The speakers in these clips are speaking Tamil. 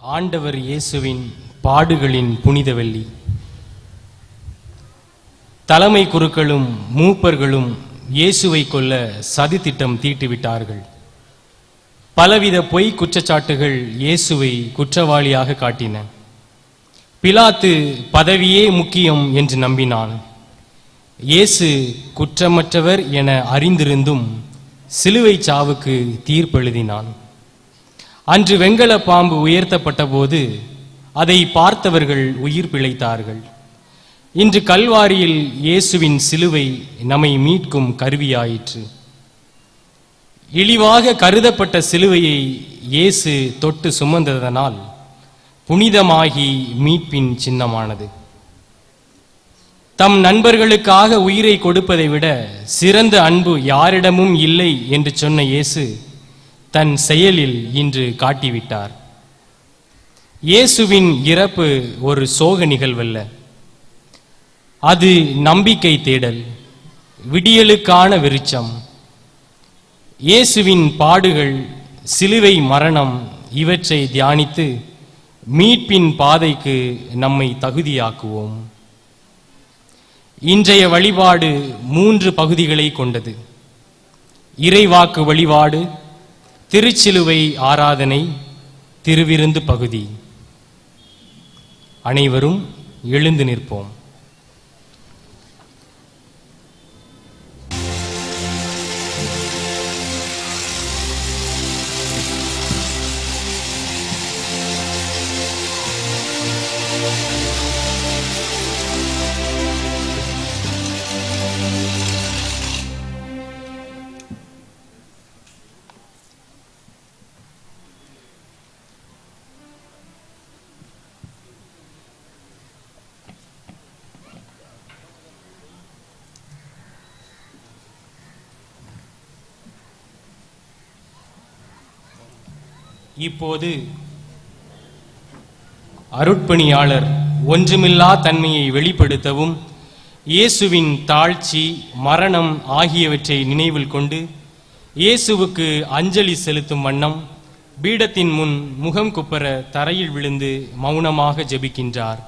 ஆண்டவர் இயேசுவின் பாடுகளின் புனித வெள்ளி. தலைமை குருக்களும் மூப்பர்களும் இயேசுவை கொல்ல சதித்திட்டம் தீட்டிவிட்டார்கள். பலவித பொய் குற்றச்சாட்டுகள் இயேசுவை குற்றவாளியாக காட்டின. பிலாத்து பதவியே முக்கியம் என்று நம்பினான். இயேசு குற்றமற்றவர் என அறிந்திருந்தும் சிலுவை சாவுக்கு தீர்ப்பெழுதினான். அன்று வெண்கல பாம்பு உயர்த்தப்பட்ட போது அதை பார்த்தவர்கள் உயிர் பிழைத்தார்கள். இன்று கல்வாரியில் இயேசுவின் சிலுவை நம்மை மீட்கும் கருவியாயிற்று. இழிவாக கருதப்பட்ட சிலுவையை இயேசு தொட்டு சுமந்ததனால் புனிதமாகி மீட்பின் சின்னமானது. தம் நண்பர்களுக்காக உயிரை கொடுப்பதை விட சிறந்த அன்பு யாரிடமும் இல்லை என்று சொன்ன இயேசு தன் செயலில் இன்று காட்டிவிட்டார். இயேசுவின் இறப்பு ஒரு சோக நிகழ்வல்ல, அது நம்பிக்கை தேடல், விடியலுக்கான விருட்சம். இயேசுவின் பாடுகள், சிலுவை மரணம் இவற்றை தியானித்து மீட்பின் பாதைக்கு நம்மை தகுதியாக்குவோம். இன்றைய வழிபாடு 3 பகுதிகளை கொண்டது. இறைவாக்கு வழிபாடு, திருச்சிலுவை ஆராதனை, திருவிருந்து பகுதி. அனைவரும் எழுந்து நிற்போம். இப்போது அருட்பணியாளர் ஒன்றுமில்லா தன்மையை வெளிப்படுத்தவும் இயேசுவின் தாழ்ச்சி, மரணம் ஆகியவற்றை நினைவில் கொண்டு இயேசுவுக்கு அஞ்சலி செலுத்தும் வண்ணம் பீடத்தின் முன் முகம் குப்பர தரையில் விழுந்து மௌனமாக ஜெபிக்கின்றார்.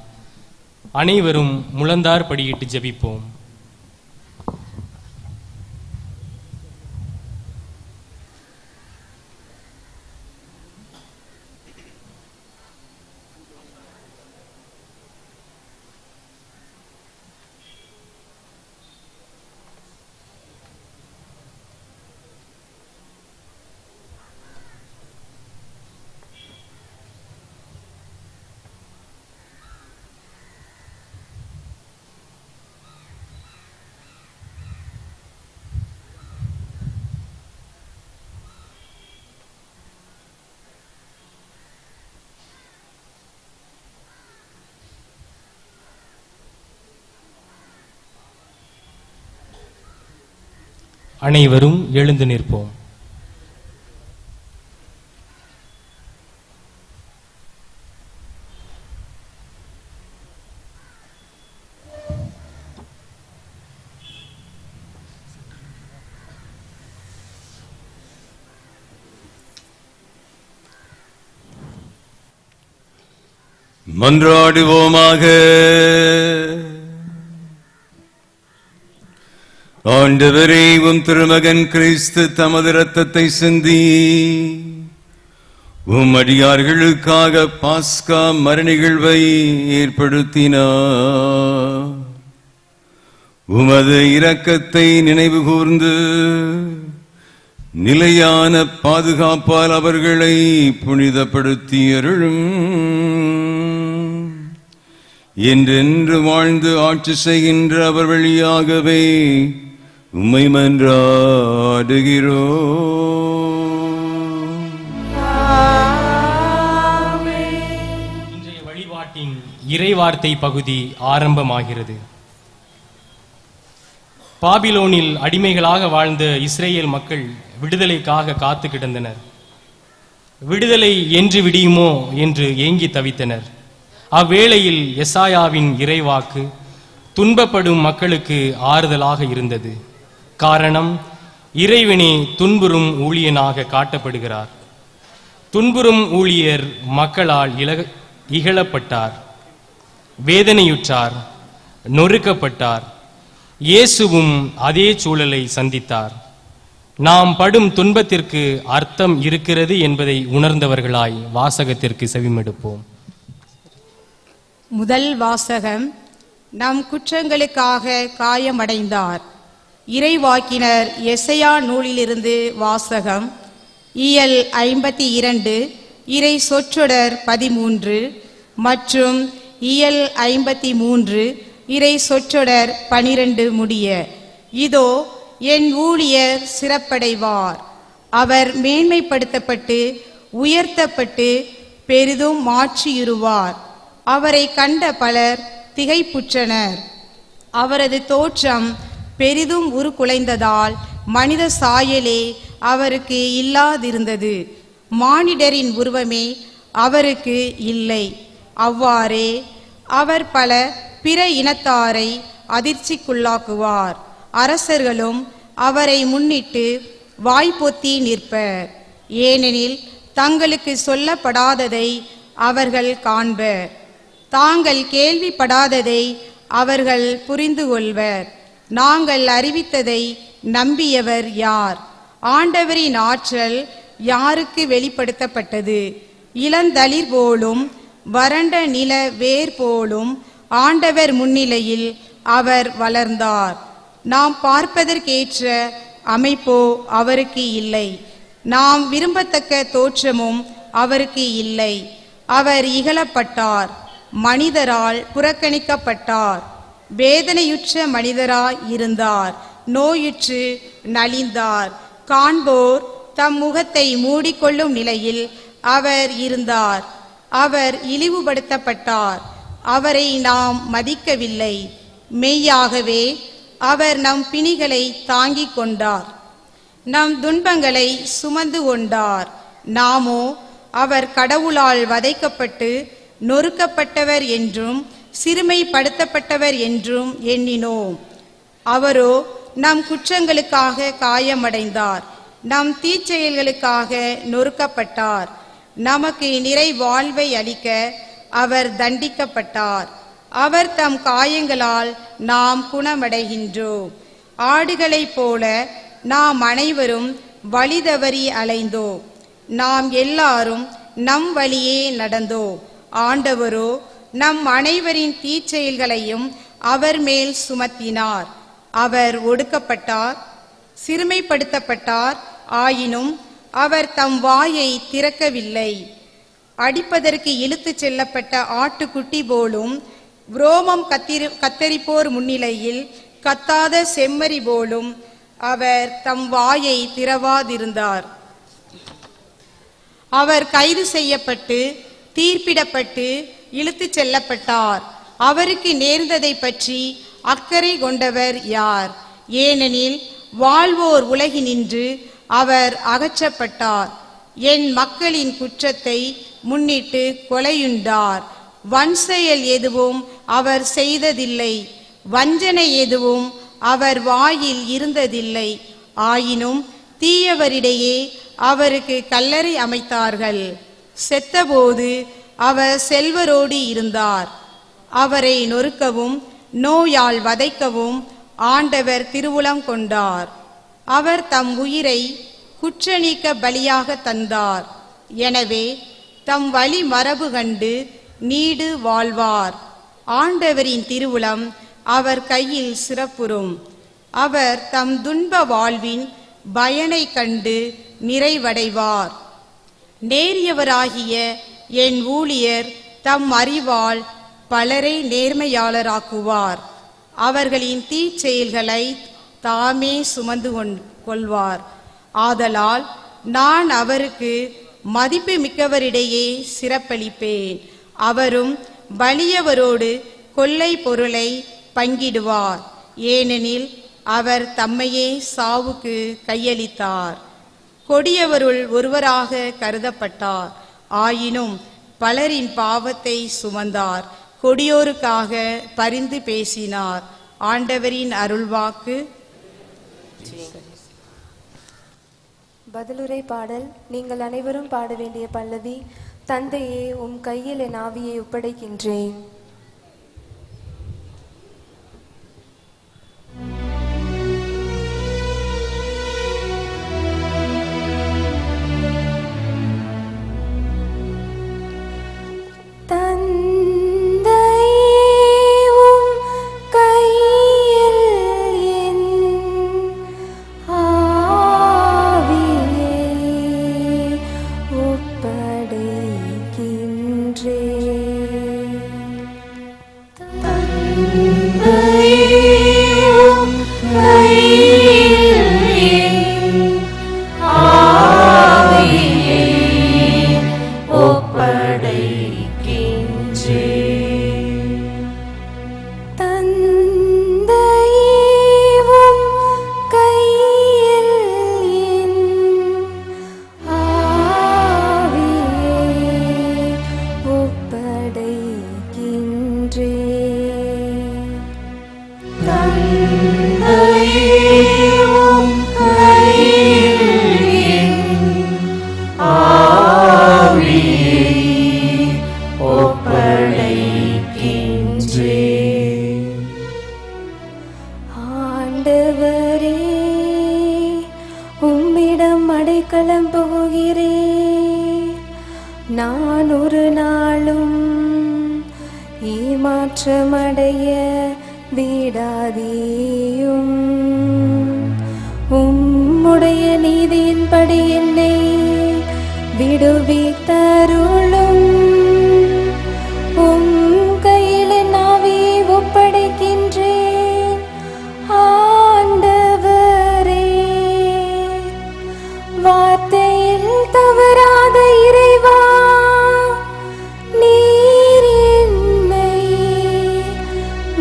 அனைவரும் முழந்தார் படியிட்டு ஜெபிப்போம். அனைவரும் எழுந்து நிற்போம். மன்றாடுவோமாக. ஆண்டவரே, உம் திருமகன் கிறிஸ்து தமது இரத்தத்தை சிந்தி உம் அடியார்களுக்காக பாஸ்கா மர நிகழ்வை ஏற்படுத்தினார். உமது இரக்கத்தை நினைவு கூர்ந்து நிலையான பாதுகாப்பால் அவர்களை புனிதப்படுத்தி அருளும். என்றென்று வாழ்ந்து ஆட்சி செய்கின்ற அவர் வழியாகவே உம்மை மன்றாடுகிறோம். இன்றைய வழிபாட்டின் இறைவார்த்தை பகுதி ஆரம்பமாகிறது. பாபிலோனில் அடிமைகளாக வாழ்ந்த இஸ்ரேல் மக்கள் விடுதலைக்காக காத்து கிடந்தனர். விடுதலை என்று விடியுமோ என்று ஏங்கி தவித்தனர். அவ்வேளையில் எசாயாவின் இறைவாக்கு துன்பப்படும் மக்களுக்கு ஆறுதலாக இருந்தது. காரணம், இறைவனே துன்புறும் ஊழியனாக காட்டப்படுகிறார். துன்புறும் ஊழியர் மக்களால் இகழப்பட்டார், வேதனையுற்றார், நொறுக்கப்பட்டார். இயேசுவும் அதே சூழலை சந்தித்தார். நாம் படும் துன்பத்திற்கு அர்த்தம் இருக்கிறது என்பதை உணர்ந்தவர்களாய் வாசகத்திற்கு செவிமடுப்போம். முதல் வாசகம். நம் குற்றங்களுக்காக காயமடைந்தார். இறைவாக்கினர் எசையா நூலிலிருந்து வாசகம். இயல் 52, இறை சொற்றொடர் 13 மற்றும் இயல் 53, இறை சொற்றொடர் 12 முடிய. இதோ என் ஊழியர் சிறப்படைவார், அவர் மேன்மைப்படுத்தப்பட்டு உயர்த்தப்பட்டு பெரிதும் மாற்றியுறுவார். அவரை கண்ட பலர் திகைப்புற்றனர். அவரது தோற்றம் பெரிதும் உருக்குலைந்ததால் மனித சாயலே அவருக்கு இல்லாதிருந்தது. மானிடரின் உருவமே அவருக்கு இல்லை. அவ்வாறே அவர் பல பிற இனத்தாரை அதிர்ச்சிக்குள்ளாக்குவார். அரசர்களும் அவரை முன்னிட்டு வாய்ப்பொத்தி நிற்பர். ஏனெனில் தங்களுக்கு சொல்லப்படாததை அவர்கள் காண்பர், தாங்கள் கேள்விப்படாததை அவர்கள் புரிந்து கொள்வர். நாங்கள் அறிவித்ததை நம்பியவர் யார்? ஆண்டவரின் ஆற்றல் யாருக்கு வெளிப்படுத்தப்பட்டது? இளந்தளிர் போலும் வறண்ட நில வேர் போலும் ஆண்டவர் முன்னிலையில் அவர் வளர்ந்தார். நாம் பார்ப்பதற்கேற்ற அமைப்போ அவருக்கு இல்லை, நாம் விரும்பத்தக்க தோற்றமும் அவருக்கு இல்லை. அவர் இகழப்பட்டார், மனிதரால் புறக்கணிக்கப்பட்டார். வேதனையுற்ற மனிதராய் இருந்தார், நோயுற்று நலிந்தார். காண்போர் தம் முகத்தை மூடிக்கொள்ளும் நிலையில் அவர் இருந்தார். அவர் இழிவுபடுத்தப்பட்டார், அவரை நாம் மதிக்கவில்லை. மெய்யாகவே அவர் நம் பிணிகளை தாங்கிக் கொண்டார், நம் துன்பங்களை சுமந்து கொண்டார். நாமோ அவர் கடவுளால் வதைக்கப்பட்டு நொறுக்கப்பட்டவர் என்றும் சிறுமைப்படுத்தப்பட்டவர் என்றும் எண்ணினோம். அவரோ நம் குற்றங்களுக்காக காயமடைந்தார், நம் தீச்செயல்களுக்காக நொறுக்கப்பட்டார். நமக்கு நிறை வாழ்வை அளிக்க அவர் தண்டிக்கப்பட்டார். அவர் தம் காயங்களால் நாம் குணமடைகின்றோம். ஆடுகளைப் போல நாம் அனைவரும் வழிதவறி அலைந்தோம். நாம் எல்லாரும் நம் வழியே நடந்தோம். ஆண்டவரோ நம் அனைவரின் தீச்செயல்களையும் அவர் மேல் சுமத்தினார். அவர் ஒடுக்கப்பட்டார், சிறுமைப்படுத்தப்பட்டார். ஆயினும் அவர் தம் வாயை திறக்கவில்லை. அடிப்பதற்கு இழுத்துச் செல்லப்பட்ட ஆட்டுக்குட்டி போலும், ரோமம் கத்தரிப்போர் முன்னிலையில் கத்தாத செம்மறி போலும் அவர் தம் வாயை திறவாதிருந்தார். அவர் கைது செய்யப்பட்டு தீர்ப்பிடப்பட்டு இழுத்துச் செல்லப்பட்டார். அவருக்கு நேர்ந்ததை பற்றி அக்கறை கொண்டவர் யார்? ஏனெனில் வாழ்வோர் உலகினின்று அவர் அகற்றப்பட்டார். என் மக்களின் குற்றத்தை முன்னிட்டு கொலையுண்டார். வன்செயல் எதுவும் அவர் செய்ததில்லை, வஞ்சனை எதுவும் அவர் வாயில் இருந்ததில்லை. ஆயினும் தீயவரிடையே அவருக்கு கல்லறை அமைத்தார்கள். செத்தபோது அவர் செல்வரோடு இருந்தார். அவரை நொறுக்கவும் நோயால் வதைக்கவும் ஆண்டவர் திருவுளம் கொண்டார். அவர் தம் உயிரை குற்றநீக்க பலியாக தந்தார். எனவே தம் வழி மரபு கண்டு நீடு வாழ்வார். ஆண்டவரின் திருவுளம் அவர் கையில் சிறப்புறும். அவர் தம் துன்ப வாழ்வின் பயனை கண்டு நிறைவடைவார். நேரியவராகிய என் ஊழியர் தம் அறிவால் பலரை நேர்மையாளராக்குவார். அவர்களின் தீச்செயல்களை தாமே சுமந்து கொள்வார். ஆதலால் நான் அவருக்கு மதிப்பு மிக்கவரிடையே சிறப்பளிப்பேன். அவரும் வலியவரோடு கொள்ளை பொருளை பங்கிடுவார். ஏனெனில் அவர் தம்மையே சாவுக்கு கையளித்தார். கொடியவருள் ஒருவராக கருதப்பட்டார். ஆயினும் பலரின் பாவத்தை சுமந்தார். கொடியோருக்காக பரிந்து பேசினார். ஆண்டவரின் அருள்வாக்கு. பதிலுரை பாடல். நீங்கள் அனைவரும் பாட வேண்டிய பல்லவி. தந்தையே, உம் கையில் என் ஆவியை ஒப்படைக்கின்றேன். அடைக்கலம் போகிறேன். நான் ஒரு நாளும் ஏமாற்றமடைய விடாதேயும். உம்முடைய நீதியின்படி என்னை விடுவித்தருளும். உம் கையில் என் ஆவியை ஒப்படைக்கின்றேன். ஆண்டவரே, வார்த்தையில் தவறாத இறைவா, நீர் என்னை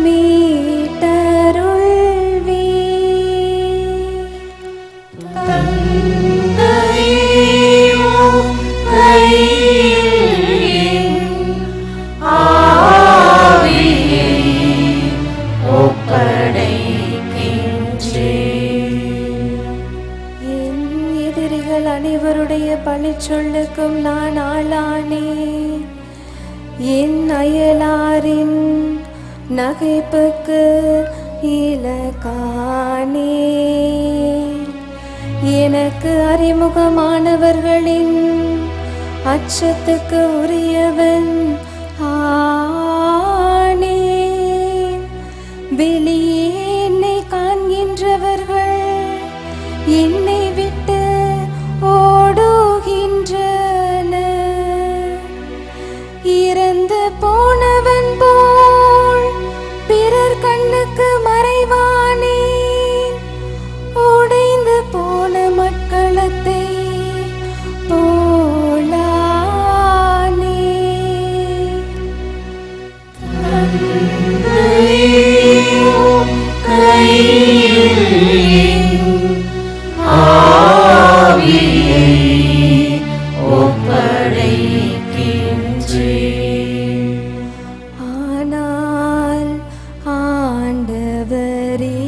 மீட்டருள்வீர். அனைவருடைய பழி சொல்லுக்கும் நான் ஆளானேன். என் அயலாரின் நகைப்புக்கு இலக்கானே. எனக்கு அறிமுகமானவர்களின் அச்சத்துக்கு உரியவன் ஆனே. வெளியே என்னை காண்கின்றவர்கள் என்னை விட்டு ஓடுகின்றனர். இறந்து போனவன் போல் பிறர் கண்ணுக்கு மறைவானேன். உடைந்து போன மட்களத்தை போலானே. ஆனால் ஆண்டவரே,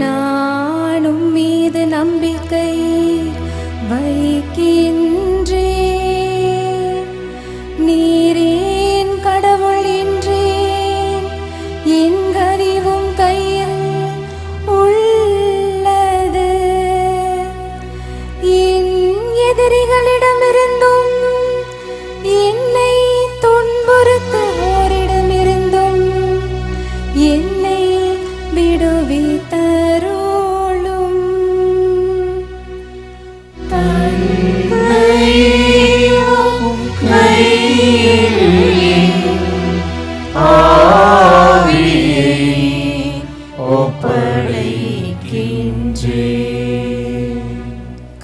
நானும் மீது நம்பிக்கை வைக்கின்றேன். நீரேன் கடவுள் என்றேன். என் கனிவும் கையில் உள்ளது. என் எதிரிகளிடமிருந்தும் என்னை துன்புறுத்துவோரிடமிருந்தும் என்னை விடுவித்தருளும்.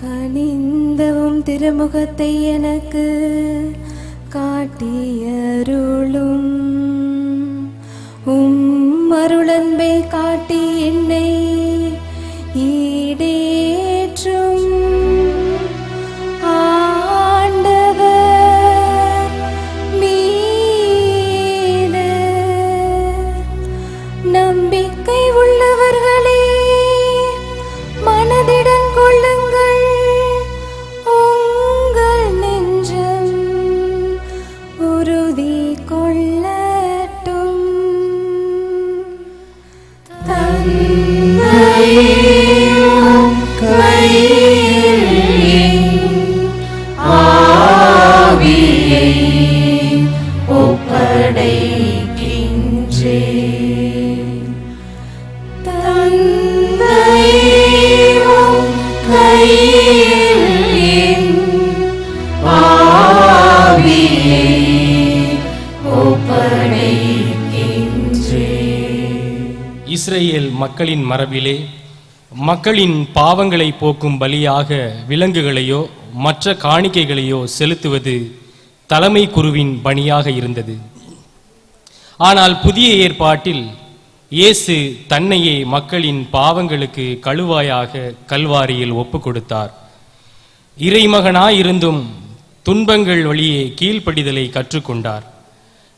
கனிந்தவும் திருமுகத்தை எனக்கு காட்டியருளும். உம் அருளன்பை காட்டி என்னை ஈடேற்றும். ஆண்டவர் மீது நம்பிக்கை உள்ளவர்களே, மனதிடம் கொள்ள ஆவியை ஒப்படைக்கின்றேன். தந்தையும் கையில் என் ஆவியை ஒப்படைக்கின்றேன். இஸ்ரேல் மக்களின் மரபிலே மக்களின் பாவங்களை போக்கும் பலியாக விலங்குகளையோ மற்ற காணிக்கைகளையோ செலுத்துவது தலைமை குருவின் பணியாக இருந்தது. ஆனால் புதிய ஏற்பாட்டில் இயேசு தன்னையே மக்களின் பாவங்களுக்கு கழுவாயாக கல்வாரியில் ஒப்பு கொடுத்தார். இறைமகனாயிருந்தும் துன்பங்கள் வழியே கீழ்ப்படிதலை கற்றுக்கொண்டார்.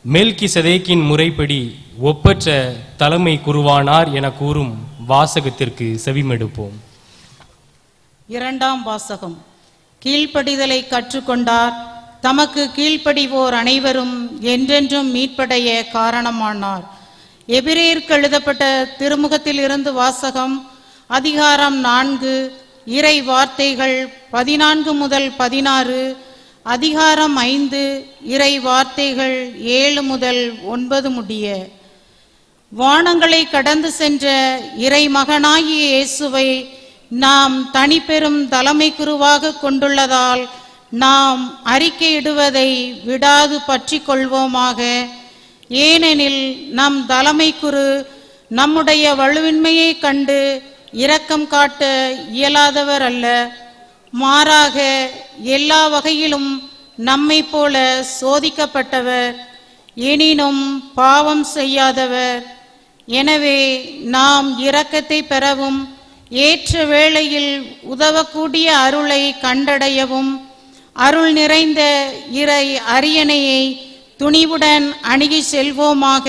மெல்கிசதேக்கின் முறைப்படி ஒப்பற்ற தலைமை குருவானார் என கூறும் வாசகத்திற்கு செவிமெடுப்போம். இரண்டாம் வாசகம். கீழ்ப்படிதலை கற்றுக்கொண்டார், தமக்கு கீழ்ப்படிவோர் அனைவரும் என்றென்றும் மீட்படைய காரணமானார். எபிரேயருக்கு எழுதப்பட்ட திருமுகத்திலிருந்து வாசகம். அதிகாரம் 4, இறை வார்த்தைகள் 14 முதல் 16, அதிகாரம் 5, இறை வார்த்தைகள் 7 முதல் 9 முடிய. வானங்களை கடந்து சென்ற இறை மகனாகிய இயேசுவை நாம் தனிப்பெரும் தலைமை குருவாக கொண்டுள்ளதால் நாம் அறிக்கையிடுவதை விடாது பற்றி கொள்வோமாக. ஏனெனில் நம் தலைமை குரு நம்முடைய வலுவின்மையை கண்டு இரக்கம் காட்ட இயலாதவர் அல்ல, மாறாக எல்லா வகையிலும் நம்மை போல சோதிக்கப்பட்டவர், எனினும் பாவம் செய்யாதவர். எனவே நாம் இரக்கத்தை பெறவும் ஏற்ற வேளையில் உதவக்கூடிய அருளை கண்டடையவும் அருள் நிறைந்த இறை அரியணையை துணிவுடன் அணுகி செல்வோமாக.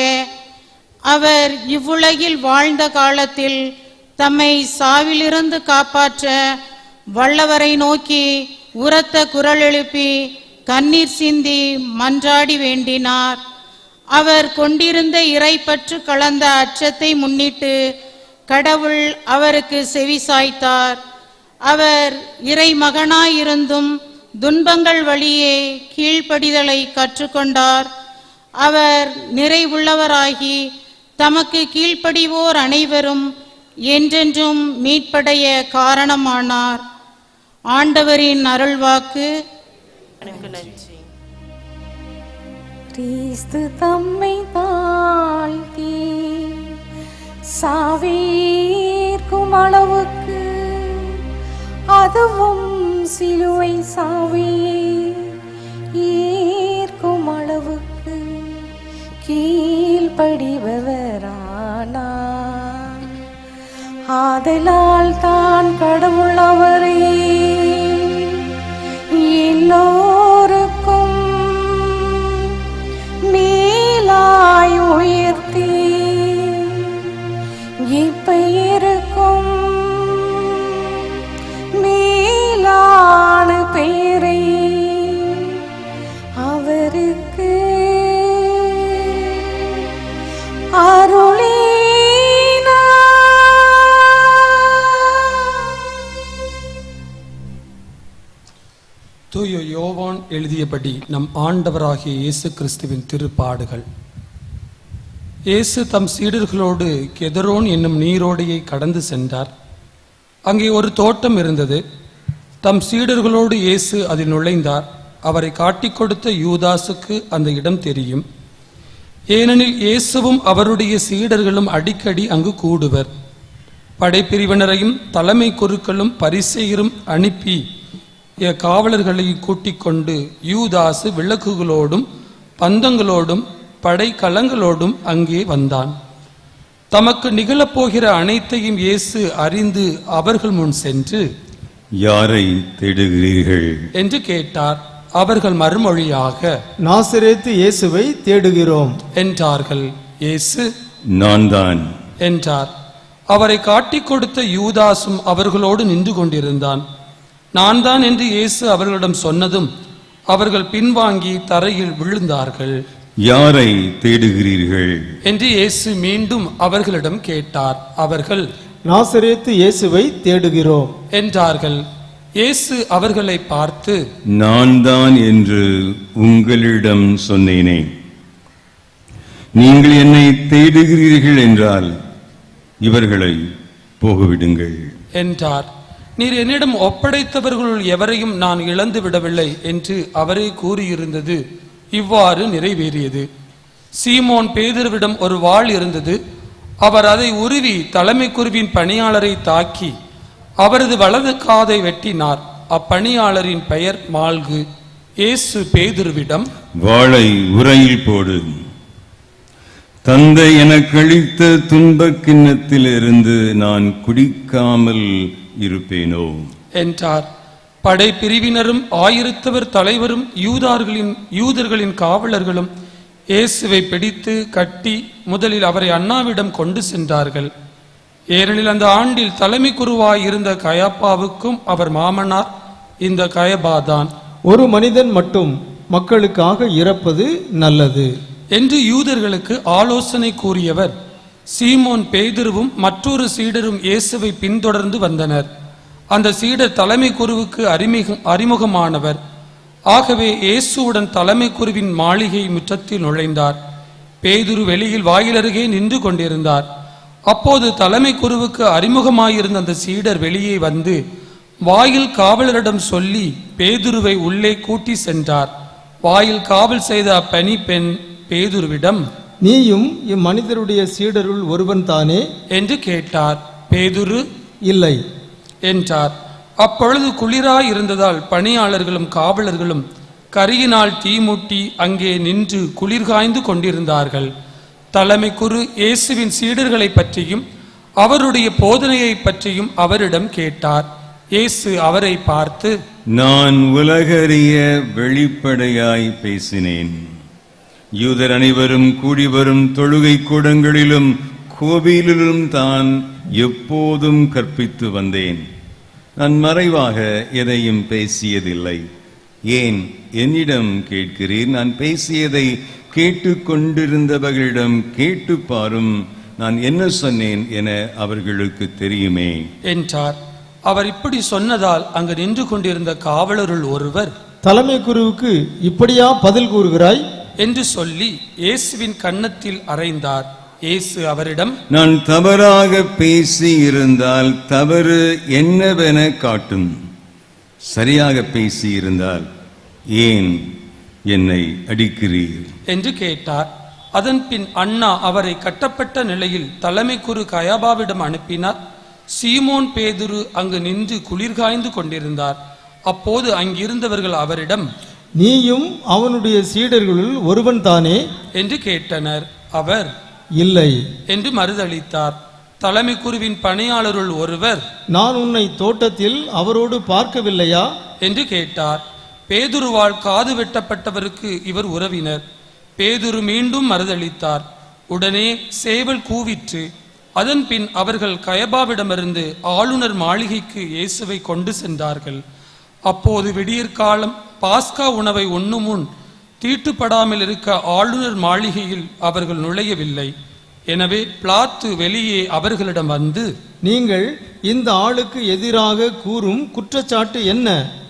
அவர் இவ்வுலகில் வாழ்ந்த காலத்தில் தம்மை சாவிலிருந்து காப்பாற்ற வல்லவரை நோக்கி உரத்த குரல் எழுப்பி கண்ணீர் சிந்தி மன்றாடி வேண்டினார். அவர் கொண்டிருந்த இறைப்பற்று கலந்த அச்சத்தை முன்னிட்டு கடவுள் அவருக்கு செவி சாய்த்தார். அவர் இறை மகனாயிருந்தும் துன்பங்கள் வழியே கீழ்ப்படிதலை கற்றுக்கொண்டார். அவர் நிறைவுள்ளவராகி தமக்கு கீழ்ப்படிவோர் அனைவரும் என்றென்றும் மீட்படைய காரணமானார். ஆண்டவரின் அருள்வாக்கு. கிறிஸ்து தம்மை தாழ்த்தி சாவீர்க்கும் அளவுக்கு, அதுவும் சிலுவை சாவே ஈர்க்கும் அளவுக்கு கீழ்ப்படிபவரானார். ஆதலால் தான் கடவுள் அவரை எல்லோருக்கும் மேலாய் உயர்த்தி இப்பெயருக்கும் மேலான பெயரை அவருக்கு தூய யோவான் எழுதியபடி நம் ஆண்டவராகிய இயேசு கிறிஸ்துவின் திருப்பாடுகள். இயேசு தம் சீடர்களோடு கெதரோன் என்னும் நீரோடையை கடந்து சென்றார். அங்கே ஒரு தோட்டம் இருந்தது. தம் சீடர்களோடு இயேசு அதில் நுழைந்தார். அவரை காட்டிக் கொடுத்த யூதாசுக்கு அந்த இடம் தெரியும். ஏனெனில் இயேசுவும் அவருடைய சீடர்களும் அடிக்கடி அங்கு கூடுவர். படைப்பிரிவினரையும் தலைமை குருக்களும் பரிசேயரும் அனுப்பி காவலர்களை கூட்டிக் கொண்டு யூதாசு விளக்குகளோடும் பந்தங்களோடும் படைக்கலங்களோடும் அங்கே வந்தான். தமக்கு நிகழப்போகிற அனைத்தையும் இயேசு அறிந்து அவர்கள் முன் சென்று, யாரை தேடுகிறீர்கள் என்று கேட்டார். அவர்கள் மறுமொழியாக, நாசரேத்து இயேசுவை தேடுகிறோம் என்றார்கள். இயேசு, நான் தான் என்றார். அவரை காட்டிக் கொடுத்த யூதாசும் அவர்களோடு நின்று கொண்டிருந்தான். நான் தான் என்று இயேசு அவர்களிடம் சொன்னதும் அவர்கள் பின்வாங்கி தரையில் விழுந்தார்கள். யாரை தேடுகிறீர்கள் என்று இயேசு மீண்டும் அவர்களிடம் கேட்டார். அவர்கள், நாசரேத்து இயேசுவை தேடுகிறோம் என்றார்கள். இயேசு அவர்களை பார்த்து, நான் தான் என்று உங்களிடம் சொன்னேனே. நீங்கள் என்னை தேடுகிறீர்கள் என்றால் இவர்களை போகவிடுங்கள் என்றார். நீர் என்னிடம் ஒப்படைத்தவர்களுள் எவரையும் நான் இழந்து விடவில்லை என்று அவரே கூறியிருந்தது இவ்வாறு நிறைவேறியது. சீமோன் பேதுருவிடம் ஒரு வாள் இருந்தது. அவர் அதை உருவி தலைமை குருவின் பணியாளரை தாக்கி அவரது வலது காதை வெட்டினார். அப்பணியாளரின் பெயர் மால்கு. இயேசு பேதுருவிடம், வாளை உரையில் போடு. தந்தை எனக்கு அளித்த துன்பக் கிண்ணத்திலிருந்து நான் குடிக்காமல் இருப்பேனோ என்றார். படைப்பிரிவினரும் 1000 தலைவரும் யூதர்களின் காவலர்களும் இயேசுவை பிடித்து கட்டி முதலில் அவரை அண்ணாவிடம் கொண்டு சென்றார்கள். ஏனெனில் அந்த ஆண்டில் தலைமை குருவாய் இருந்த கயப்பாவுக்கும் அவர் மாமனார் இந்த கயபாதான். ஒரு மனிதன் மட்டும் மக்களுக்காக இறப்பது நல்லது என்று யூதர்களுக்கு ஆலோசனை கூறியவர். சீமோன் பேதுருவும் மற்றொரு சீடரும் இயேசுவை பின்தொடர்ந்து வந்தனர். அந்த சீடர் தலைமை குருவுக்கு அறிமுகமானவர். ஆகவே இயேசுவுடன் தலைமை குருவின் மாளிகை முற்றத்தில் நுழைந்தார். பேதுரு வெளியில் வாயிலருகே நின்று கொண்டிருந்தார். அப்போது தலைமை குருவுக்கு அறிமுகமாயிருந்த அந்த சீடர் வெளியே வந்து வாயில் காவலரிடம் சொல்லி பேதுருவை உள்ளே கூட்டி சென்றார். வாயில் காவல் செய்த அப்பணி பெண் பேதுருவிடம், நீயும் இம்மனிதருடைய சீடருள் ஒருவன் தானே என்று கேட்டார். பேதுரு, இல்லை என்றார். அப்பொழுது குளிராய் இருந்ததால் பணியாளர்களும் காவலர்களும் கரியினால் தீமூட்டி அங்கே நின்று குளிர்காய்ந்து கொண்டிருந்தார்கள். தலைமை குரு இயேசுவின் சீடர்களை பற்றியும் அவருடைய போதனையை பற்றியும் அவரிடம் கேட்டார். இயேசு அவரை பார்த்து, நான் உலகறிய வெளிப்படையாய் பேசினேன். யூதர் அனைவரும் கூடி வரும் தொழுகை கூடங்களிலும் கோவிலிலும் தான் எப்போதும் கற்பித்து வந்தேன். நான் மறைவாக எதையும் பேசியதில்லை. ஏன் என்னிடம் கேட்கிறீர்? நான் பேசியதை கேட்டுக்கொண்டிருந்தவர்களிடம் கேட்டு பாரும். நான் என்ன சொன்னேன் என அவர்களுக்கு தெரியுமே என்றார். அவர் இப்படி சொன்னதால் அங்கு நின்று கொண்டிருந்த காவலருள் ஒருவர், தலைமை குருவுக்கு இப்படியா பதில் கூறுகிறாய் என்று சொல்லி இயேசுவின் கன்னத்தில் அறைந்தார். இயேசு அவரிடம், நான் தவறாக பேசி இருந்தால் தவறு என்னவென காட்டும். சரியாக பேசி இருந்தால் ஏன் என்னை அடிக்கிறீர் என்று கேட்டார். அதன் பின் அண்ணா அவரை கட்டப்பட்ட நிலையில் தலைமை குரு கயாபாவிடம் அனுப்பினார். சீமோன் பேதுரு அங்கு நின்று குளிர்காய்ந்து கொண்டிருந்தார். அப்போது அங்கிருந்தவர்கள் அவரிடம், நீயும் அவனுடைய சீடர்களுள் ஒருவன் தானே என்று கேட்டனர். அவர், இல்லை என்று மறுதளித்தார். தலைமை குருவின் பணியாளருள் ஒருவர், நான் உன்னை தோட்டத்தில் அவரோடு பார்க்கவில்லையா என்று கேட்டார். பேதுருவால் காது வெட்டப்பட்டவருக்கு இவர் உறவினர். பேதுரு மீண்டும் மறுதளித்தார். உடனே சேவல் கூவிற்று. அதன் பின் அவர்கள் கயபாவிடமிருந்து ஆளுநர் மாளிகைக்கு இயேசுவை கொண்டு சென்றார்கள். அப்போது விடியற்காலம் பாஸ்கா உணவை உண்ணும் முன் தீட்டுப்படாமல் இருக்க ஆளுநர் மாளிகையில் அவர்கள் நுழையவில்லை. எனவே பிலாத்து வெளியே அவர்களிடம் வந்து, நீங்கள் இந்த ஆளுக்கு எதிராக கூறும் குற்றச்சாட்டு என்ன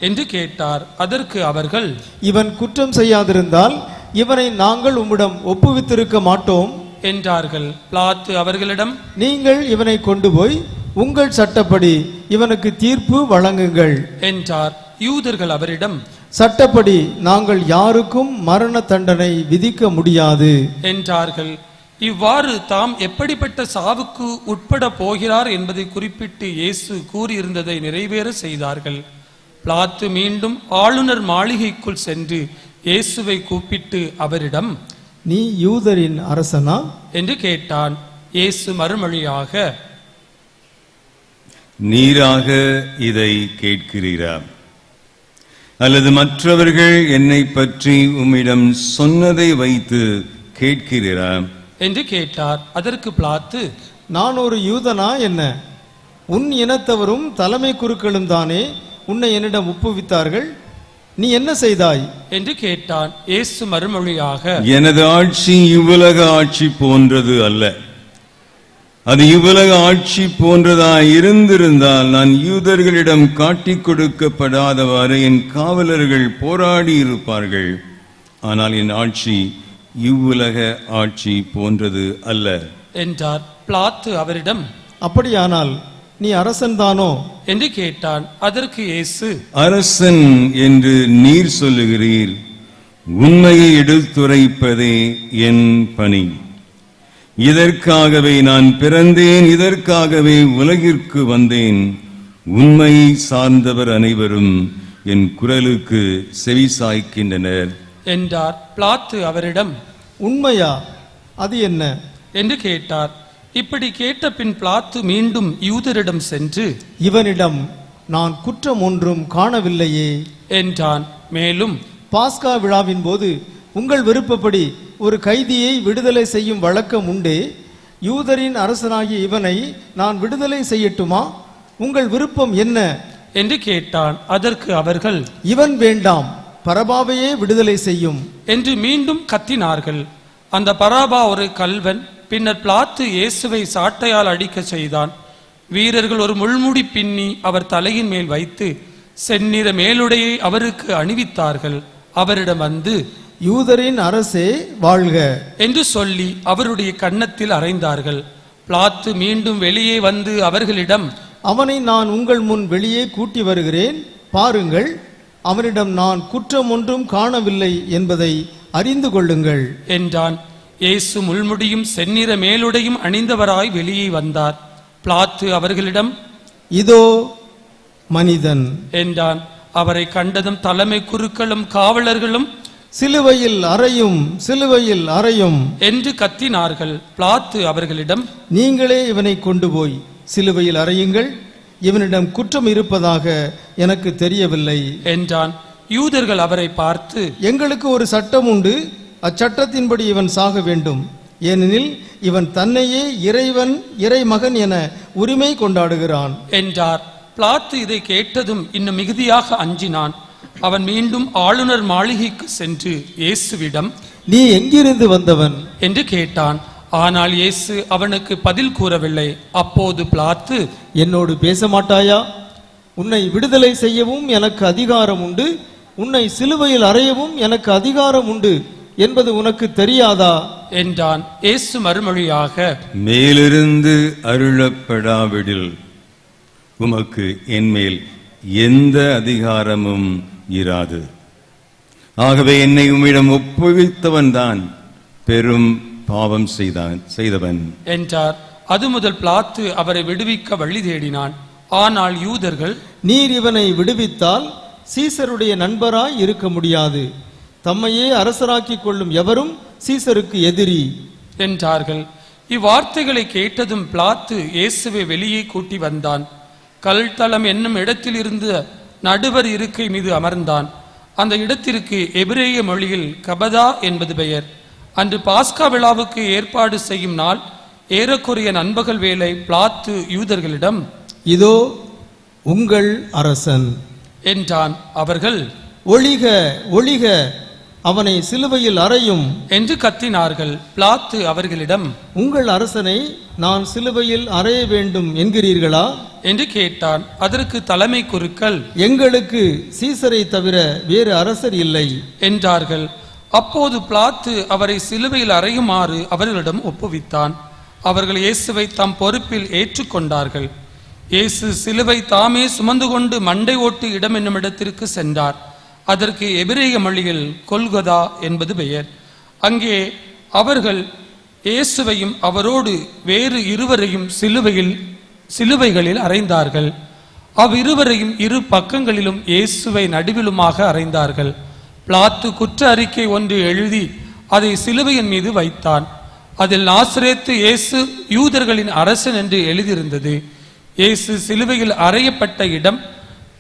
என்று கேட்டார். அதற்கு அவர்கள், இவன் குற்றம் செய்யாதிருந்தால் இவனை நாங்கள் உம்மிடம் ஒப்புவித்திருக்க மாட்டோம் என்றார்கள். பிலாத்து அவர்களிடம், நீங்கள் இவனை கொண்டு போய் உங்கள் சட்டப்படி இவனுக்கு தீர்ப்பு வழங்குங்கள் என்றார். யூதர்கள் அவரிடம், சட்டப்படி நாங்கள் யாருக்கும் மரண தண்டனை விதிக்க முடியாது என்றார்கள். இவ்வாறு தாம் எப்படிப்பட்ட சாவுக்கு உட்பட போகிறார் என்பதை குறிப்பிட்டு இயேசு கூறியிருந்ததை நிறைவேற செய்தார்கள். பிலாத்து மீண்டும் ஆளுநர் மாளிகைக்குள் சென்று இயேசுவை கூப்பிட்டு அவரிடம், நீ யூதரின் அரசனா என்று கேட்டான். இயேசு மறுமொழியாக, நீராக இதை கேட்கிறீரா? அல்லது மற்றவர்கள் என்னை பற்றி உம்மிடம் சொன்னதை வைத்து கேட்கிறீரா என்று கேட்டார். அதற்கு பிலாத்து, நான் ஒரு யூதனா என்ன? உன் இனத்தவரும் தலைமை குருக்களும் தானே உன்னை என்னிடம் ஒப்புவித்தார்கள். நீ என்ன செய்தாய் என்று கேட்டான். இயேசு மறுமொழியாக, எனது ஆட்சி இவ்வுலக ஆட்சி போன்றது அல்ல. அது இவ்வுலக ஆட்சி போன்றதாய் இருந்திருந்தால் நான் யூதர்களிடம் காட்டிக் கொடுக்கப்படாதவாறு என் காவலர்கள் போராடி இருப்பார்கள். ஆனால் என் ஆட்சி இவ்வுலக ஆட்சி போன்றது அல்ல என்றார். பிலாத்து அவரிடம், அப்படியானால் நீ அரசன்தானோ என்று கேட்டான். அதற்கு இயேசு, அரசன் என்று நீர் சொல்லுகிறீர். உண்மையை எடுத்துரைப்பதே என் பணி. இதற்காகவே நான் பிறந்தேன், இதற்காகவே உலகிற்கு வந்தேன். உண்மை சார்ந்தவர் அனைவரும் என் குரலுக்கு செவிசாய்க்கின்றனர் என்றார். பிலாத்து அவரிடம், உண்மையா? அது என்ன என்று கேட்டார். இப்படி கேட்ட பின் பிலாத்து மீண்டும் யூதரிடம் சென்று, இவனிடம் நான் குற்றம் ஒன்றும் காணவில்லையே என்றான். மேலும், பாஸ்கா விழாவின் போது உங்கள் விருப்பப்படி ஒரு கைதியை விடுதலை செய்யும் வழக்கம் உண்டே. யூதரின் அரசனாகிய இவனை நான் விடுதலை செய்யட்டுமா? உங்கள் விருப்பம் என்ன என்று கேட்டான். அதற்கு அவர்கள், இவன் வேண்டாம், பரபாவையே விடுதலை செய்யும் என்று மீண்டும் கத்தினார்கள். அந்த பராபா ஒரு கல்வன். பின்னர் பிலாத்து இயேசுவை சாட்டையால் அடிக்க செய்தான். வீரர்கள் ஒரு முள்முடி பின்னி அவர் தலையின் மேல் வைத்து செந்நிற மேலுடையை அவருக்கு அணிவித்தார்கள். அவரிடம் வந்து, யூதரின் அரசே வாழ்க என்று சொல்லி அவருடைய கன்னத்தில் அறைந்தார்கள். பிலாத்து மீண்டும் வெளியே வந்து அவர்களிடம், அவனை நான் உங்கள் முன் வெளியே கூட்டி வருகிறேன், பாருங்கள், அவனிடம் நான் குற்றம் ஒன்றும் காணவில்லை என்பதை அறிந்து கொள்ளுங்கள் என்றான். இயேசு முள்முடியும் செந்நிற மேலுடையும் அணிந்தவராய் வெளியே வந்தார். பிலாத்து அவர்களிடம், இதோ மனிதன் என்றான். அவரை கண்டதும் தலைமை குருக்களும் காவலர்களும், சிலுவையில் அறையும், சிலுவையில் அறையும் என்று கத்தினார்கள். பிலாத்து அவர்களிடம், நீங்களே இவனை கொண்டு போய் சிலுவையில் அறையுங்கள், இவனிடம் குற்றம் இருப்பதாக எனக்கு தெரியவில்லை என்றான். யூதர்கள் அவரை பார்த்து, எங்களுக்கு ஒரு சட்டம் உண்டு, அச்சட்டத்தின்படி இவன் சாக வேண்டும், ஏனெனில் இவன் தன்னையே இறைவன் இறைமகன் என உரிமை கொண்டாடுகிறான் என்றார். பிலாத்து இதை கேட்டதும் இன்னும் மிகுதியாக அஞ்சினான். அவன் மீண்டும் ஆளுநர் மாளிகைக்கு சென்று இயேசுவிடம், நீ எங்கிருந்து வந்தவன் என்று கேட்டான். ஆனால் இயேசு அவனுக்கு பதில் கூறவில்லை. அப்போது பிலாத்து, என்னோடு பேச மாட்டாயா? உன்னை விடுதலை செய்யவும் எனக்கு அதிகாரம் உண்டு, உன்னை சிலுவையில் அறையவும் எனக்கு அதிகாரம் உண்டு என்பது உனக்கு தெரியாதா என்றான். இயேசு மறுமொழியாக, மேலிருந்து அருளப்படாவிடில் உமக்கு என்மேல் எந்த அதிகாரமும் இராது. ஆகவே என்னை உம்மிடம் ஒப்புவித்தவன் தான் பெரும் பாவம் செய்தவன் என்றார். அது முதல் பிலாத்து அவரை விடுவிக்க வழி தேடினான். ஆனால் யூதர்கள், நீர் இவனை விடுவித்தால் சீசருடைய நண்பராய் இருக்க முடியாது, தம்மையே அரசராக்கிக் கொள்ளும் எவரும் சீசருக்கு எதிரி என்றார்கள். இவ்வார்த்தைகளை கேட்டதும் பிலாத்து இயேசுவை வெளியே கூட்டி வந்தான். கல்தலம் என்னும் இடத்தில் இருந்த நடுவர் இருக்கை மீது அமர்ந்தான். அந்த இடத்திற்கு எபிரேய மொழியில் கபதா என்பது பெயர். அன்று பாஸ்கா விழாவுக்கு ஏற்பாடு செய்யும் நாள் ஏறக்குறைய நண்பகல் வேளை. பிலாத்து யூதர்களிடம், இதோ உங்கள் அரசன் என்றான். அவர்கள், ஒழிக ஒழிக, அவனை சிலுவையில் அறையும் என்று கத்தினார்கள். பிலாத்து அவர்களிடம், உங்கள் அரசனை நான் சிலுவையில் அறைய வேண்டும் என்கிறீர்களா என்று கேட்டான். அதற்கு தலைமை குருக்கள், எங்களுக்கு சீசரை தவிர வேறு அரசர் இல்லை என்றார்கள். அப்போது பிலாத்து அவரை சிலுவையில் அறையுமாறு அவர்களிடம் ஒப்புவித்தான். அவர்கள் இயேசுவை தம் பொறுப்பில் ஏற்றுக்கொண்டார்கள். இயேசு சிலுவை தாமே சுமந்து கொண்டு மண்டை ஓட்டு இடம் என்னும் இடத்திற்கு சென்றார். அதற்கு எபிரேய மொழியில் கொல்கொதா என்பது பெயர். அங்கே அவர்கள் இயேசுவையும் அவரோடு வேறு இருவரையும் சிலுவைகளில் அறைந்தார்கள். அவ்விருவரையும் இரு பக்கங்களிலும் இயேசுவை நடுவிலுமாக அறைந்தார்கள். பிலாத்து குற்ற அறிக்கை ஒன்று எழுதி அதை சிலுவையின் மீது வைத்தான். அதில் நாசரேத்து இயேசு யூதர்களின் அரசன் என்று எழுதியிருந்தது. இயேசு சிலுவையில் அறையப்பட்ட இடம்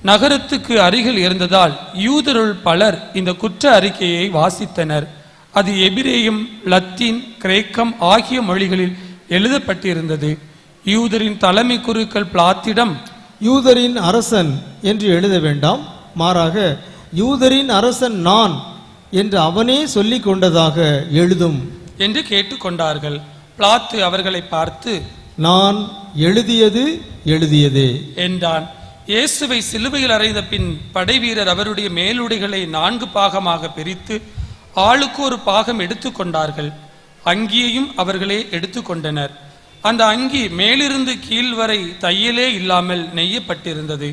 நகரத்துக்கு அருகில் இருந்ததால் யூதருள் பலர் இந்த குற்ற அறிக்கையை வாசித்தனர். அது எபிரேயம், லத்தீன், கிரேக்கம் ஆகிய மொழிகளில் எழுதப்பட்டிருந்தது. யூதரின் தலைமை குருக்கள் பிலாத்திடம், யூதரின் அரசன் என்று எழுத வேண்டாம், மாறாக யூதரின் அரசன் நான் என்று அவனே சொல்லிக் கொண்டதாக எழுதும் என்று கேட்டுக்கொண்டார்கள். பிலாத்து அவர்களை பார்த்து, நான் எழுதியது எழுதியதே என்றான். இயேசுவை சிலுவையில் அறைந்த பின் படைவீரர் அவருடைய மேலுடைகளை 4 பாகமாக பிரித்து ஆளுக்கு ஒரு பாகம் எடுத்துக்கொண்டார்கள். அங்கியையும் அவர்களே எடுத்துக்கொண்டனர். அந்த அங்கி மேலிருந்து கீழ் வரை தையலே இல்லாமல் நெய்யப்பட்டிருந்தது.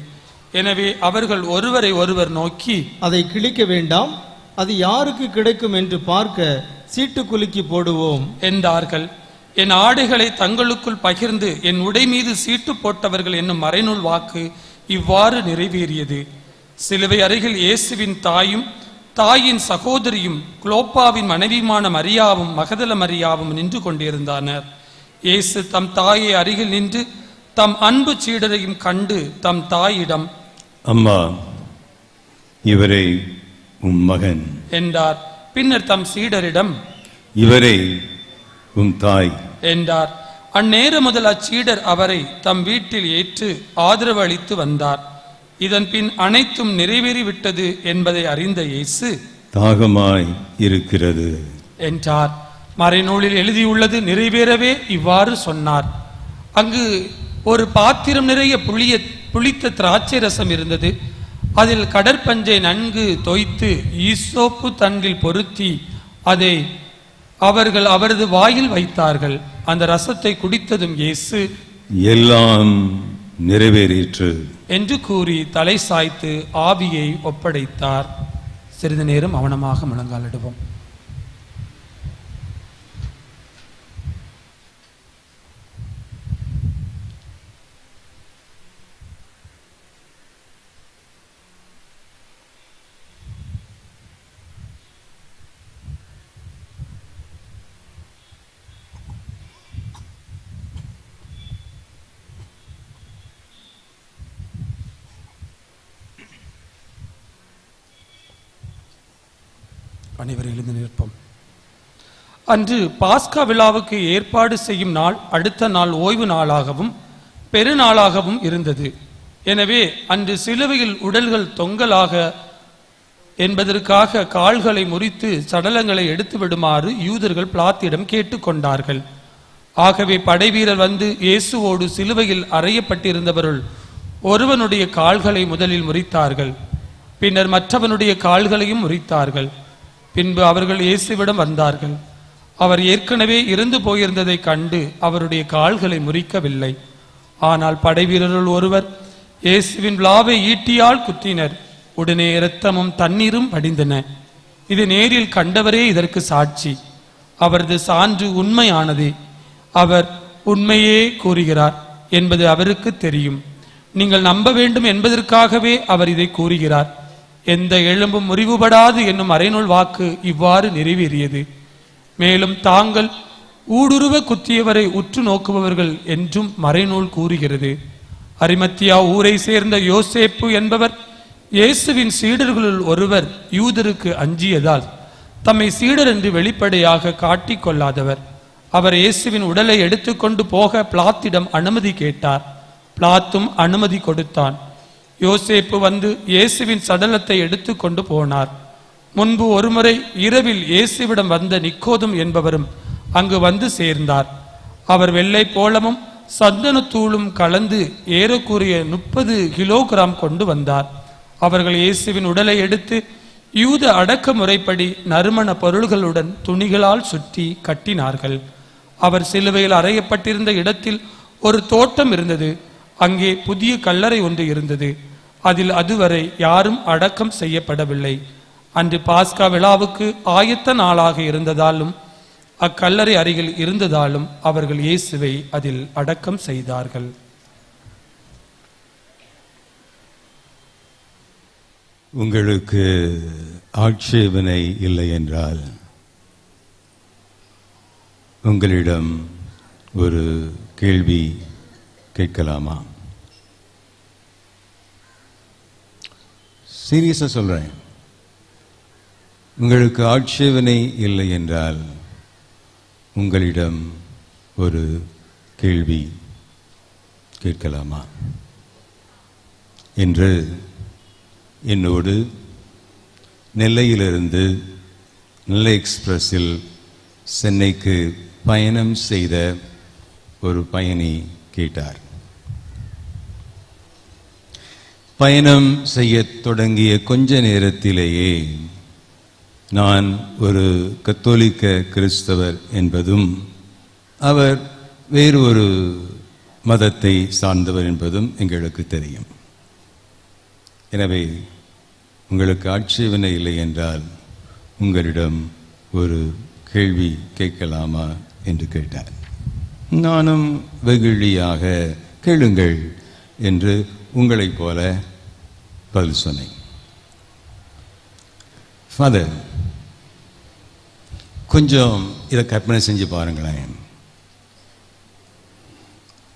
எனவே அவர்கள் ஒருவரை ஒருவர் நோக்கி, அதை கிழிக்க வேண்டாம், அது யாருக்கு கிடைக்கும் என்று பார்க்க சீட்டு குலுக்கி போடுவோம் என்றார்கள். என் ஆடைகளை தங்களுக்குள் பகிர்ந்து என் உடை மீது சீட்டு போட்டவர்கள் என்னும் மறைநூல் வாக்கு இவ்வாறு நிறைவேறியது. சிலுவை அருகில் இயேசுவின் தாயும் தாயின் சகோதரியும் குளோப்பாவின் மனைவியுமான மரியாவும் மகதல மரியாவும் நின்று கொண்டிருந்தனர். இயேசு தம் தாயை அருகில் நின்று தம் அன்பு சீடரையும் கண்டு தம் தாயிடம், அம்மா, இவரே உம் மகன் என்றார். பின்னர் தம் சீடரிடம், இவரே உம் தாய் என்றார். அந்நேரம் முதல் அச்சீடர் அவரை தம் வீட்டில் ஏற்று ஆதரவு அளித்து வந்தார். இதன் பின் அனைத்தும் நிறைவேறிவிட்டது என்பதை அறிந்த இயேசு, தாகமாய் இருக்கிறது என்றார். மறைநூலில் எழுதியுள்ளது நிறைவேறவே இவ்வாறு சொன்னார். அங்கு ஒரு பாத்திரம் நிறைய புளித்த திராட்சை ரசம் இருந்தது. அதில் கடற்பஞ்சை நன்கு தோய்த்து ஈசோப்பு தண்டில் பொருத்தி அதை அவர்கள் அவரது வாயில் வைத்தார்கள். அந்த ரசத்தை குடித்ததும் இயேசு, எல்லாம் நிறைவேறிற்று என்று கூறி தலை சாய்த்து ஆவியை ஒப்படைத்தார். சிறிது நேரம் மௌனமாக முழங்காலிடுவோம். அனைவரும் எழுந்து நிற்போம். அன்று பாஸ்கா விழாவுக்கு ஏற்பாடு செய்யும் நாள் அடுத்த நாள் ஓய்வு நாளாகவும் பெருநாளாகவும் இருந்தது. எனவே அன்று சிலுவையில் உடல்கள் தொங்கலாக என்பதற்காக கால்களை முறித்து சடலங்களை எடுத்து விடுமாறு யூதர்கள் பிலாத்திடம் கேட்டுக்கொண்டார்கள். ஆகவே படைவீரர் வந்து இயேசுவோடு சிலுவையில் அறையப்பட்டிருந்தவருள் ஒருவனுடைய கால்களை முதலில் முறித்தார்கள். பின்னர் மற்றவனுடைய கால்களையும் முறித்தார்கள். பின்பு அவர்கள் இயேசுவிடம் வந்தார்கள். அவர் ஏற்கனவே இறந்து போயிருந்ததை கண்டு அவருடைய கால்களை முறிக்கவில்லை. ஆனால் படைவீரருள் ஒருவர் இயேசுவின் விலாவை ஈட்டியால் குத்தினர். உடனே இரத்தமும் தண்ணீரும் வடிந்தன. இது நேரில் கண்டவரே இதற்கு சாட்சி. அவரது சான்று உண்மையானதே. அவர் உண்மையே கூறுகிறார் என்பது அவருக்கு தெரியும். நீங்கள் நம்ப வேண்டும் என்பதற்காகவே அவர் இதை கூறுகிறார். எந்த எலும்பும் முறிவுபடாது என்னும் மறைநூல் வாக்கு இவ்வாறு நிறைவேறியது. மேலும் தாங்கள் ஊடுருவ குத்தியவரை உற்று நோக்குபவர்கள் என்றும் மறைநூல் கூறுகிறது. அரிமத்தியா ஊரை சேர்ந்த யோசேப்பு என்பவர் இயேசுவின் சீடர்களுள் ஒருவர். யூதருக்கு அஞ்சியதால் தம்மை சீடர் என்று வெளிப்படையாக காட்டிக் கொள்ளாதவர். அவர் இயேசுவின் உடலை எடுத்துக்கொண்டு போக பிலாத்திடம் அனுமதி கேட்டார். பிலாத்தும் அனுமதி கொடுத்தான். யோசேப்பு வந்து இயேசுவின் சடலத்தை எடுத்து கொண்டு போனார். முன்பு ஒருமுறை இரவில் இயேசுவிடம் வந்த நிக்கோதும் என்பவரும் அங்கு வந்து சேர்ந்தார். அவர் வெள்ளை போளமும் சந்தனத்தூளும் கலந்து ஏறக்குறைய 30 கிலோகிராம் கொண்டு வந்தார். அவர்கள் இயேசுவின் உடலை எடுத்து யூத அடக்க முறைப்படி நறுமண பொருள்களுடன் துணிகளால் சுற்றி கட்டினார்கள். அவர் சிலுவையில் அறையப்பட்டிருந்த இடத்தில் ஒரு தோட்டம் இருந்தது. அங்கே புதிய கல்லறை ஒன்று இருந்தது. அதில் அதுவரை யாரும் அடக்கம் செய்யப்படவில்லை. அன்று பாஸ்கா விழாவுக்கு ஆயத்த நாளாக இருந்ததாலும் அக்கல்லறை அருகில் இருந்ததாலும் அவர்கள் இயேசுவை அதில் அடக்கம் செய்தார்கள். உங்களுக்கு ஆட்சேபனை இல்லை என்றால் உங்களிடம் ஒரு கேள்வி கேட்கலாமா? சீரியஸா சொல்றேன். உங்களுக்கு ஆட்சேபனை இல்லை என்றால் உங்களிடம் ஒரு கேள்வி கேட்கலாமா என்று என்னோடு நெல்லையிலிருந்து நெல்லை எக்ஸ்பிரஸில் சென்னைக்கு பயணம் செய்த ஒரு பயணி கேட்டார். பயணம் செய்யத் தொடங்கிய கொஞ்ச நேரத்திலேயே நான் ஒரு கத்தோலிக்க கிறிஸ்தவர் என்பதும் அவர் வேறு ஒரு மதத்தை சார்ந்தவர் என்பதும் எங்களுக்கு தெரியும். எனவே உங்களுக்கு ஆட்சேபனை இல்லை என்றால் உங்களிடம் ஒரு கேள்வி கேட்கலாமா என்று கேட்டார். நானும் வெகுளியாக கேளுங்கள் என்று உங்களைப் போல பதில் சொன்னேன். ஃபாதர், கொஞ்சம் இதை கற்பனை செஞ்சு பாருங்களேன்.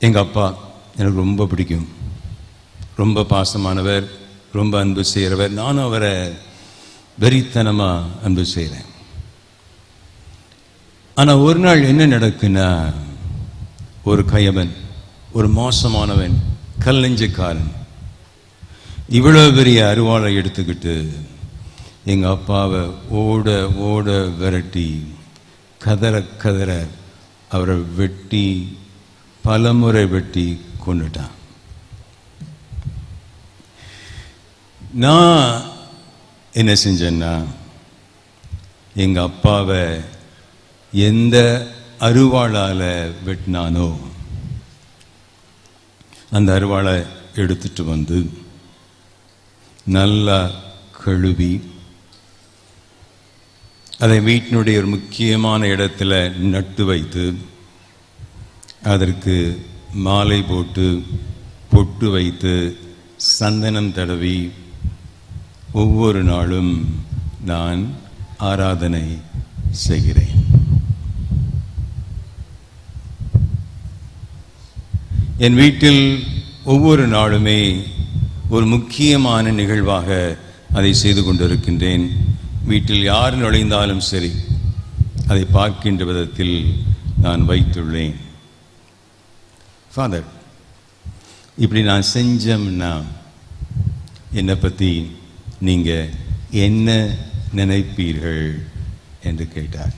எங்கள் அப்பா எனக்கு ரொம்ப பிடிக்கும், ரொம்ப பாசமானவர், ரொம்ப அன்பு செய்கிறவர். நானும் அவரை வெறித்தனமாக அன்பு செய்கிறேன். ஆனால் ஒரு நாள் என்ன நடக்குன்னா, ஒரு கயவன், ஒரு மோசமானவன், கல் நெஞ்சுக்காரன் இவ்வளோ பெரிய அருவாளை எடுத்துக்கிட்டு எங்கள் அப்பாவை ஓட ஓட விரட்டி கதற கதற அவரை வெட்டி பலமுறை வெட்டி கொண்டுட்டான். நான் என்ன செஞ்சேன்னா, எங்கள் அப்பாவை எந்த அருவாளால் வெட்டினானோ அந்த அருவாளை எடுத்துட்டு வந்து நல்லா கழுவி அதை வீட்டினுடைய ஒரு முக்கியமான இடத்துல நட்டு வைத்து அதற்கு மாலை போட்டு பொட்டு வைத்து சந்தனம் தடவி ஒவ்வொரு நாளும் நான் ஆராதனை செய்கிறேன். என் வீட்டில் ஒவ்வொரு நாளுமே ஒரு முக்கியமான நிகழ்வாக அதை செய்து கொண்டிருக்கின்றேன். வீட்டில் யார் நுழைந்தாலும் சரி அதை பார்க்கின்ற விதத்தில் நான் வைத்துள்ளேன். ஃபாதர், இப்படி நான் செஞ்சோம்னா என்னை பற்றி நீங்கள் என்ன நினைப்பீர்கள் என்று கேட்டார்.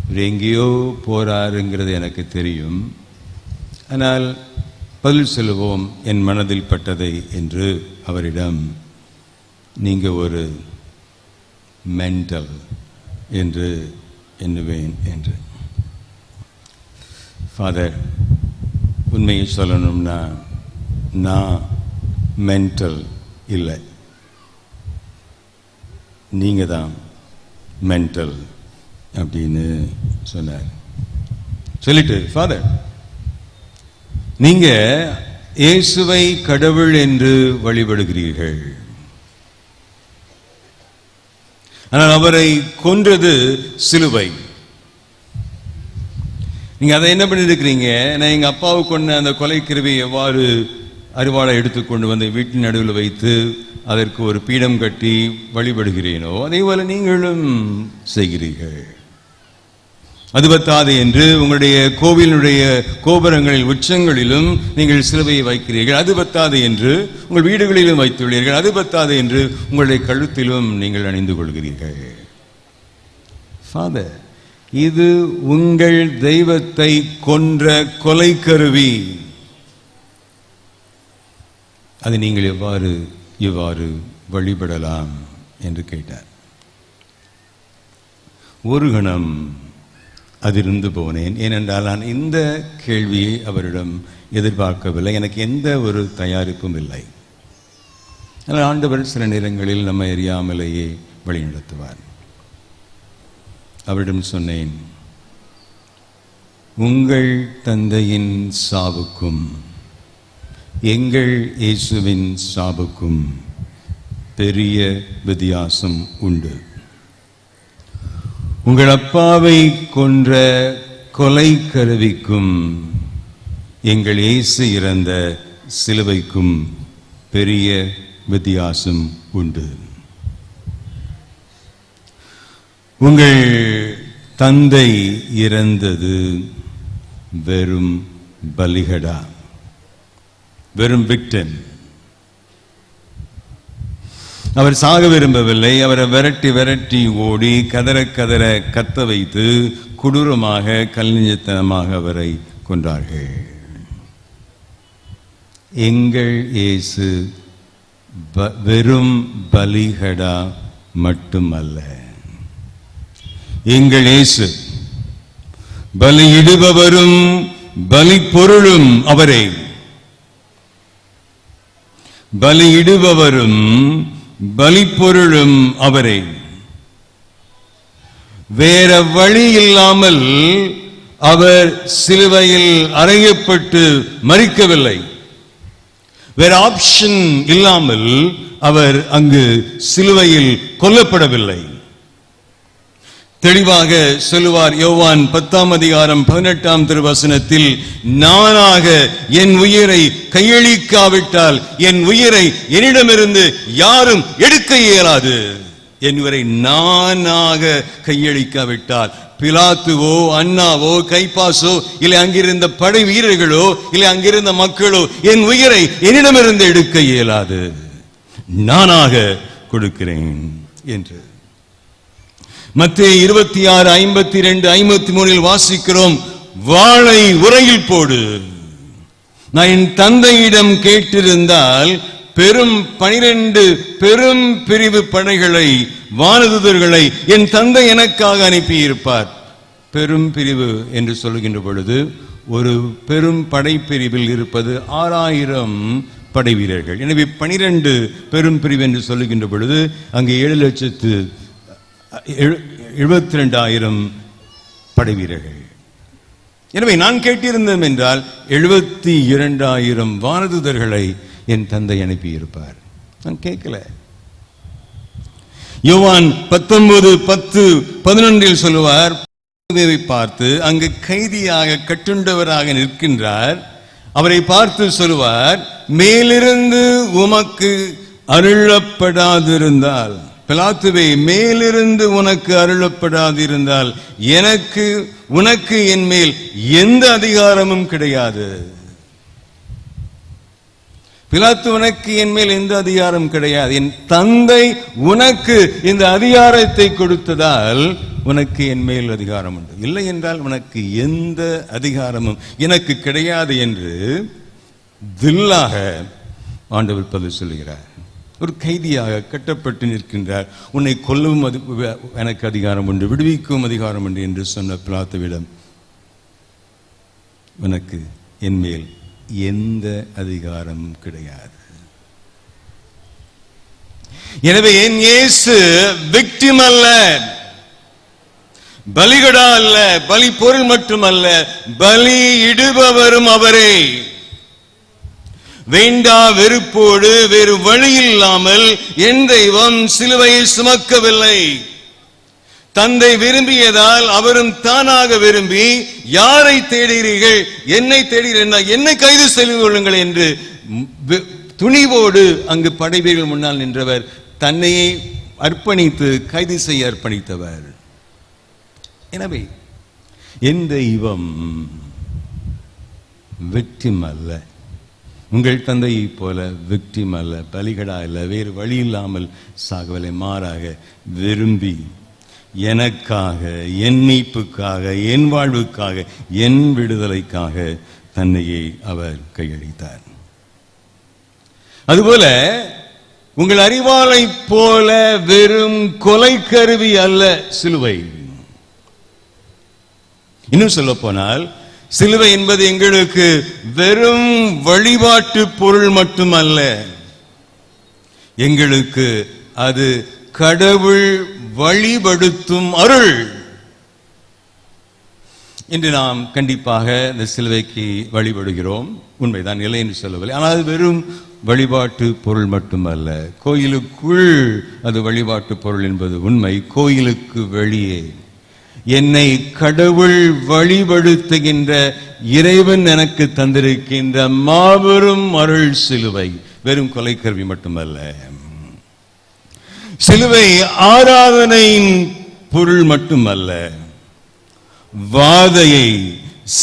இவர் எங்கேயோ போறாருங்கிறது எனக்கு தெரியும், ஆனால் பதில் சொல்லுவோம் என் மனதில் பட்டதை என்று அவரிடம், நீங்கள் ஒரு மென்டல் என்று எண்ணுவேன் என்று. ஃபாதர், உண்மையை சொல்லணும்னா நான் மென்டல் இல்லை, நீங்கள் தான் மென்டல் அப்படின்னு சொன்னார். சொல்லிட்டு, ஃபாதர், நீங்க இயேசுவை கடவுள் என்று வழிபடுகிறீர்கள், ஆனால் அவரை கொன்றது சிலுவை. நீங்க அதை என்ன பண்ணிருக்கிறீங்க? நான் எங்க அப்பாவை கொண்ட அந்த கொலை கிருவியை எவ்வாறு அருவாளை எடுத்துக்கொண்டு வந்து வீட்டின் நடுவில் வைத்து அதற்கு ஒரு பீடம் கட்டி வழிபடுகிறேனோ அதே போல நீங்களும் செய்கிறீர்கள். அது பத்தாது என்று உங்களுடைய கோவிலுடைய கோபுரங்களில் உச்சங்களிலும் நீங்கள் சிலுவையை வைக்கிறீர்கள். அது பத்தாது என்று உங்கள் வீடுகளிலும் வைத்துள்ளீர்கள். அது பத்தாது என்று உங்களுடைய கழுத்திலும் நீங்கள் அணிந்து கொள்கிறீர்கள். ஃபாதர், இது உங்கள் தெய்வத்தை கொன்ற கொலை கருவி. அதை நீங்கள் எவ்வாறு வழிபடலாம் என்று கேட்டார். ஒரு கணம் அதிலிருந்து போனேன். ஏனென்றால் நான் இந்த கேள்வியை அவரிடம் எதிர்பார்க்கவில்லை. எனக்கு எந்த ஒரு தயாரிப்பும் இல்லை. ஆனால் ஆண்டவர் சில நேரங்களில் நம்ம அறியாமலேயே வழிநடத்துவார். அவரிடம் சொன்னேன், உங்கள் தந்தையின் சாவுக்கும் எங்கள் இயேசுவின் சாவுக்கும் பெரிய வித்தியாசம் உண்டு. உங்கள் அப்பாவை கொன்ற கொலை கருவிக்கும் எங்கள் இயேசு இறந்த சிலுவைக்கும் பெரிய வித்தியாசம் உண்டு. உங்கள் தந்தை இறந்தது வெறும் பலிகடா, வெறும் விக்டன். அவர் சாக விரும்பவில்லை. அவரை விரட்டி விரட்டி ஓடி கதற கதற கத்த வைத்து கொடூரமாக கல்நெஞ்சத்தனமாக அவரை கொன்றார்கள். எங்கள் இயேசு வெறும் பலிகடா மட்டுமல்ல. எங்கள் இயேசு பலியிடுபவரும் பலி பொருளும் அவரே. பலியிடுபவரும் பலி பொருளும் அவரே. வேற வழி இல்லாமல் அவர் சிலுவையில் அறையப்பட்டு மரிக்கவில்லை. வேற ஆப்ஷன் இல்லாமல் அவர் அங்கு சிலுவையில் கொல்லப்படவில்லை. தெளிவாக சொல்லுவார் யோவான் 10:18 திருவசனத்தில், நானாக என் உயிரை கையளிக்காவிட்டால் என் உயிரை என்னிடமிருந்து யாரும் எடுக்க இயலாது. என் உயிரை நானாக கையளிக்காவிட்டால் பிலாத்துவோ அண்ணாவோ கைப்பாசோ இல்லை அங்கிருந்த படை வீரர்களோ இல்லை அங்கிருந்த மக்களோ என் உயிரை என்னிடமிருந்து எடுக்க இயலாது. நானாக கொடுக்கிறேன் என்று மத்தேயு 26:52-53 வாசிக்கிறோம். வாளை உரையில் போடு. நான் என் தந்தையிடம் கேட்டிருந்தால் 12 பெரும் பிரிவு படைகளை, வானதூதர்களை என் தந்தை எனக்காக அனுப்பியிருப்பார். பெரும் பிரிவு என்று சொல்லுகின்ற பொழுது ஒரு பெரும் படைப்பிரிவில் இருப்பது 6000 படை வீரர்கள். எனவே 12 பெரும் பிரிவு என்று சொல்லுகின்ற பொழுது அங்கே 7,72,000 படை வீரர்கள். எனவே நான் கேட்டிருந்தேன் என்றால் 72,000 வானதூதர்களை என் தந்தை அனுப்பியிருப்பார். நான் கேட்கல. யோவான் 19:10-11 சொல்லுவார், பார்த்து அங்கு கைதியாக கட்டுண்டவராக நிற்கின்றார். அவரை பார்த்து சொல்லுவார், மேலிருந்து உமக்கு அருளப்படாதிருந்தால், பிலாத்துவே மேலிருந்து உனக்கு அருளப்படாதிருந்தால் உனக்கு என் மேல் எந்த அதிகாரமும் கிடையாது. பிலாத்து, உனக்கு என் மேல் எந்த அதிகாரம் கிடையாது. என் தந்தை உனக்கு இந்த அதிகாரத்தை கொடுத்ததால் உனக்கு என் மேல் அதிகாரம் உண்டு. இல்லை என்றால் உனக்கு எந்த அதிகாரமும் எனக்கு கிடையாது என்று தில்லாக ஆண்டவர் பதில் சொல்கிறார். ஒரு கைதியாக கட்டப்பட்டு நிற்கின்றார். உன்னை கொல்லவும் எனக்கு அதிகாரம் உண்டு, விடுவிக்கவும் அதிகாரம் உண்டு என்று சொன்ன பிலாத்துவிடம் உனக்கு என் மேல் எந்த அதிகாரமும் கிடையாது. எனவே என் இயேசு விக்டிம் அல்ல, பலிகடா அல்ல, பலி பொருள் மட்டுமல்ல, பலி இடுபவரும் அவரே. வேண்டா வெறுப்போடு வேறு வழி இல்லாமல் என் தெய்வம் சிலுவையை சுமக்கவில்லை. தந்தை விரும்பியதால் அவரும் தானாக விரும்பி, யாரை தேடுகிறீர்கள், என்னை தேடுகிறீர்கள், என்னை கைது செய்து கொள்ளுங்கள் என்று துணிவோடு அங்கு படைவீர்கள் முன்னால் நின்றவர், தன்னையே அர்ப்பணித்து கைது செய்ய அர்ப்பணித்தவர். எனவே என் தெய்வம் விக்டிம் அல்ல, உங்கள் தந்தையை போல விக்டிம் அல்ல, பலிகடா அல்ல, வேறு வழி இல்லாமல் சாகவில்லை. மாறாக விரும்பி எனக்காக, என் மீட்புக்காக, என் வாழ்வுக்காக, என் விடுதலைக்காக தன்னையே அவர் கையளித்தார். அதுபோல உங்கள் அறிவாளை போல வெறும் கொலை கருவி அல்ல சிலுவை. இன்னும் சொல்ல போனால் சிலுவை என்பது எங்களுக்கு வெறும் வழிபாட்டு பொருள் மட்டுமல்ல, எங்களுக்கு அது கடவுள் வழிபடுத்தும் அருள். இன்று நாம் கண்டிப்பாக இந்த சிலுவைக்கு வழிபடுகிறோம், உண்மைதான், இல்லை என்று சொல்லவில்லை. ஆனால் அது வெறும் வழிபாட்டு பொருள் மட்டுமல்ல, கோயிலுக்குள் அது வழிபாட்டு பொருள் என்பது உண்மை. கோயிலுக்கு வெளியே என்னை கடவுள் வழிபடுத்துகின்ற இறைவன் எனக்கு தந்திருக்கின்ற மாபெரும் அருள் சிலுவை வெறும் கொலைக்கருவி மட்டுமல்ல. சிலுவை ஆராதனையின் பொருள் மட்டுமல்ல, வாதையை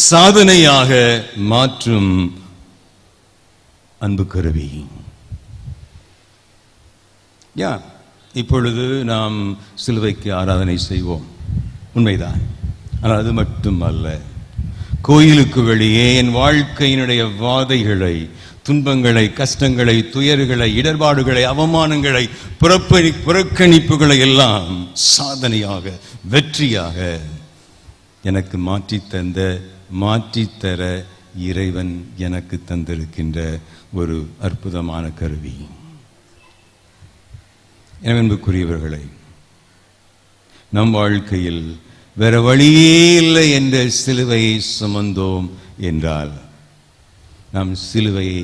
சாதனையாக மாற்றும் அன்பு கருவி. இப்பொழுது நாம் சிலுவைக்கு ஆராதனை செய்வோம், உண்மைதான். ஆனால் அது மட்டுமல்ல, கோயிலுக்கு வெளியே என் வாழ்க்கையினுடைய வாதைகளை, துன்பங்களை, கஷ்டங்களை, துயர்களை, இடர்பாடுகளை, அவமானங்களை, புறக்கணிப்புகளை எல்லாம் சாதனையாக, வெற்றியாக எனக்கு மாற்றித்தர இறைவன் எனக்கு தந்திருக்கின்ற ஒரு அற்புதமான கருவி. அன்புக்குரியவர்களே, நம் வாழ்க்கையில் வேற வழியே இல்லை என்ற சிலுவையை சுமந்தோம் என்றால் நாம் சிலுவையை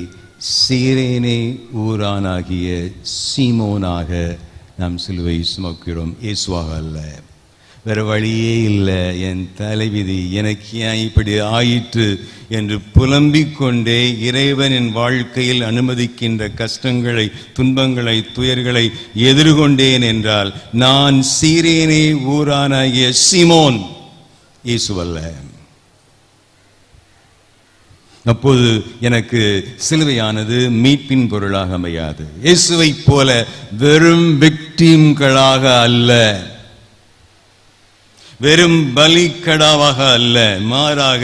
சீரேனே ஊரானாகிய சீமோனாக நாம் சிலுவையை சுமக்கிறோம், இயேசுவாக அல்ல. வேற வழியே இல்லை, என் தலைவிதி எனக்கு ஏன் இப்படி ஆயிற்று என்று புலம்பிக் கொண்டே இறைவன் என் வாழ்க்கையில் அனுமதிக்கின்ற கஷ்டங்களை, துன்பங்களை, துயர்களை எதிர்கொண்டேன் என்றால் நான் சீரேனே ஊரானாகிய சீமோன், இயேசுவல்ல. அப்போது எனக்கு சிலுவையானது மீட்பின் பொருளாக அமையாது. இயேசுவை போல வெறும் விக்டிம்களாக அல்ல, வெறும் பலிக்கடாவாக அல்ல, மாறாக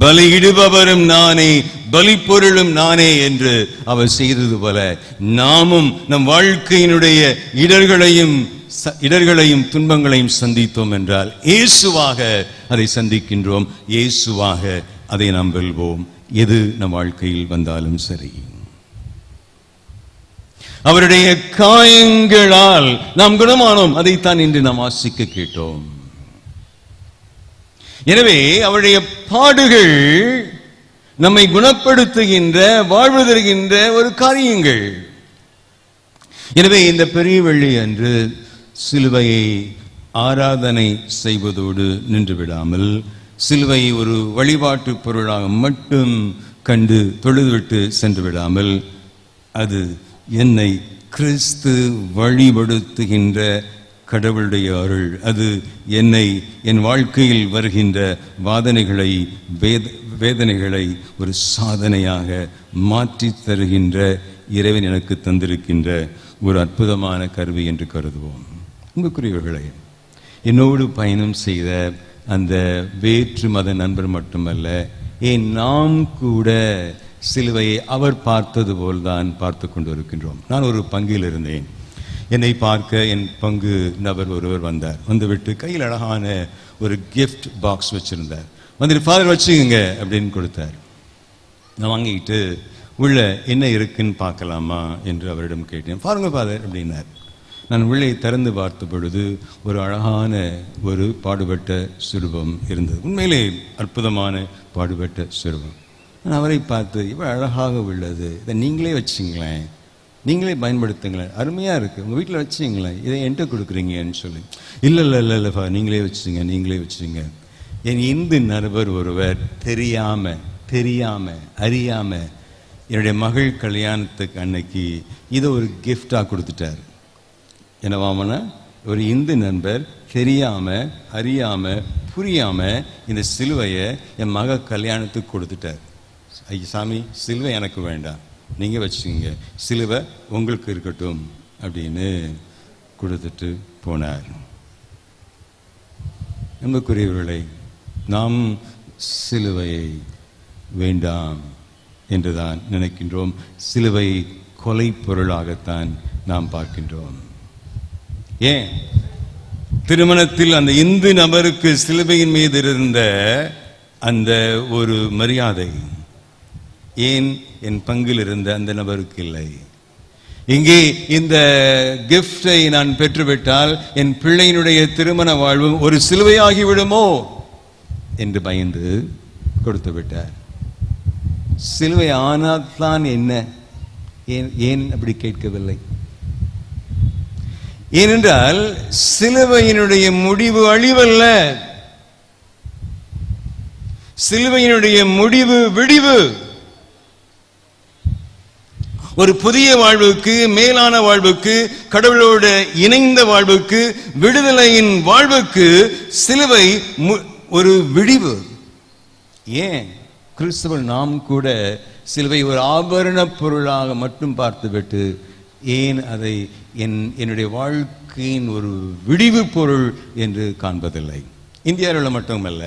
பலியிடுபவரும் நானே, பலி பொருளும் நானே என்று அவர் செய்தது போல நாமும் நம் வாழ்க்கையினுடைய இடர்களையும் துன்பங்களையும் சந்தித்தோம் என்றால் இயேசுவாக அதை சந்திக்கின்றோம், இயேசுவாக அதை நாம் வெல்வோம். எது நம் வாழ்க்கையில் வந்தாலும் சரி, அவருடைய காயங்களால் நாம் குணமானோம். அதைத்தான் இன்று நாம் வாசிக்க கேட்டோம். எனவே அவருடைய பாடுகள் நம்மை குணப்படுத்துகின்ற, வாழ்வு தருகின்ற ஒரு காரியங்கள். எனவே இந்த பெரிய வெள்ளி அன்று சிலுவையை ஆராதனை செய்வதோடு நின்று விடாமல், சிலுவையை ஒரு வழிபாட்டு பொருளாக மட்டும் கண்டு தொழுதுவிட்டு சென்று விடாமல், அது என்னை கிறிஸ்து வழிபடுத்துகின்ற கடவுளுடைய அருள், அது என்னை என் வாழ்க்கையில் வருகின்ற வேதனைகளை ஒரு சாதனையாக மாற்றி தருகின்ற இறைவன் எனக்கு தந்திருக்கின்ற ஒரு அற்புதமான கருவி என்று கருதுவோம். அன்புக்குரியவர்களே, என்னோடு பயணம் செய்த அந்த வேற்று மத நண்பர் மட்டுமல்ல, ஏன் நாம் கூட சிலுவையை அவர் பார்த்தது போல்தான் பார்த்து கொண்டு இருக்கின்றோம். நான் ஒரு பங்கில் இருந்தேன். என்னை பார்க்க என் பங்கு நபர் ஒருவர் வந்தார். வந்துவிட்டு கையில் அழகான ஒரு கிஃப்ட் பாக்ஸ் வச்சிருந்தார். வந்துட்டு ஃபாதர் வச்சுக்கோங்க அப்படின்னு கொடுத்தார். நான் வாங்கிட்டு உள்ள என்ன இருக்குன்னு பார்க்கலாமா என்று அவரிடம் கேட்டேன். பாருங்க ஃபாதர் அப்படின்னார். நான் உள்ளே திறந்து பார்த்த பொழுது ஒரு அழகான ஒரு பாடுபட்ட சிறுவம் இருந்தது. உண்மையிலே அற்புதமான பாடுபட்ட சிறுவம். நான் அவரை பார்த்து, இவ்வளோ அழகாக உள்ளது, இதை நீங்களே வச்சிங்களேன், நீங்களே பயன்படுத்துங்களேன், அருமையாக இருக்குது, உங்கள் வீட்டில் வச்சிங்களேன், இதை என்கிட்ட கொடுக்குறீங்கன்னு சொல்லி. இல்லை நீங்களே வச்சுங்க. என் இந்து நண்பர் ஒருவர் அறியாமல் என்னுடைய மகள் கல்யாணத்துக்கு அன்னைக்கு இதை ஒரு கிஃப்டாக கொடுத்துட்டார். என்னவாமனா, ஒரு இந்து நண்பர் அறியாமல் புரியாமல் இந்த சிலுவையை என் மக கல்யாணத்துக்கு கொடுத்துட்டார். ஐயா சாமி, சிலுவை எனக்கு வேண்டாம், நீங்கள் வச்சுக்கோங்க, சிலுவை உங்களுக்கு இருக்கட்டும் அப்படின்னு கொடுத்துட்டு போனார். அன்புக்குரியவர்களே, நாம் சிலுவையை வேண்டாம் என்றுதான் நினைக்கின்றோம். சிலுவை கொலை பொருளாகத்தான் நாம் பார்க்கின்றோம். ஏன் திருமணத்தில் அந்த இந்து நபருக்கு சிலுவையின் மீது இருந்த அந்த ஒரு மரியாதை ஏன் என் பங்கில் இருந்த அந்த நபருக்கு இல்லை? இங்கே இந்த கிஃப்டை நான் பெற்றுவிட்டால் என் பிள்ளையினுடைய திருமண வாழ்வு ஒரு சிலுவையாகி விடுமோ என்று பயந்து கொடுத்து விட்டார். சிலுவை ஆனால்தான் என்ன, ஏன் அப்படி கேட்கவில்லை? ஏனென்றால் சிலுவையினுடைய முடிவு அழிவல்ல, சிலுவையினுடைய முடிவு விடிவு. ஒரு புதிய வாழ்வுக்கு, மேலான வாழ்வுக்கு, கடவுளோடு இணைந்த வாழ்வுக்கு, விடுதலையின் வாழ்வுக்கு சிலுவை ஒரு விடிவு. ஏன் கிறிஸ்தவர்கள் நாம் கூட சிலுவை ஒரு ஆபரண பொருளாக மட்டும் பார்த்துவிட்டு ஏன் அதை என்னுடைய வாழ்க்கையின் ஒரு விடிவு பொருள் என்று காண்பதில்லை? இந்தியாவில் மட்டுமல்ல,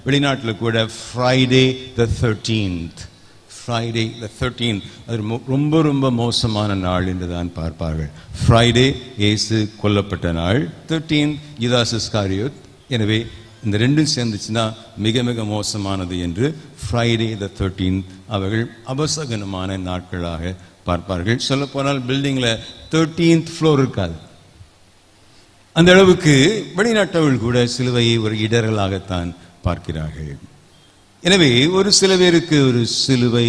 வெளிநாட்டில் கூட Friday the 13th, Friday the 13th அது ரொம்ப ரொம்ப மோசமான நாள் என்று தான் பார்ப்பார்கள். ஃப்ரைடே இயேசு கொல்லப்பட்ட நாள், 13th யூதாஸ் இஸ்காரியோத். எனவே இந்த ரெண்டும் சேர்ந்துச்சுன்னா மிக மிக மோசமானது என்று ஃப்ரைடே த 13th அவர்கள் அபசகனமான நாட்களாக பார்ப்பார்கள். சொல்லப்போனால் பில்டிங்கில் 13th ஃப்ளோர் இருக்காது. அந்த அளவுக்கு வெளிநாட்டவர்கள் கூட சிலுவையை ஒரு இடரலாகத்தான் பார்க்கிறார்கள். எனவே ஒரு சில பேருக்கு ஒரு சிலுவை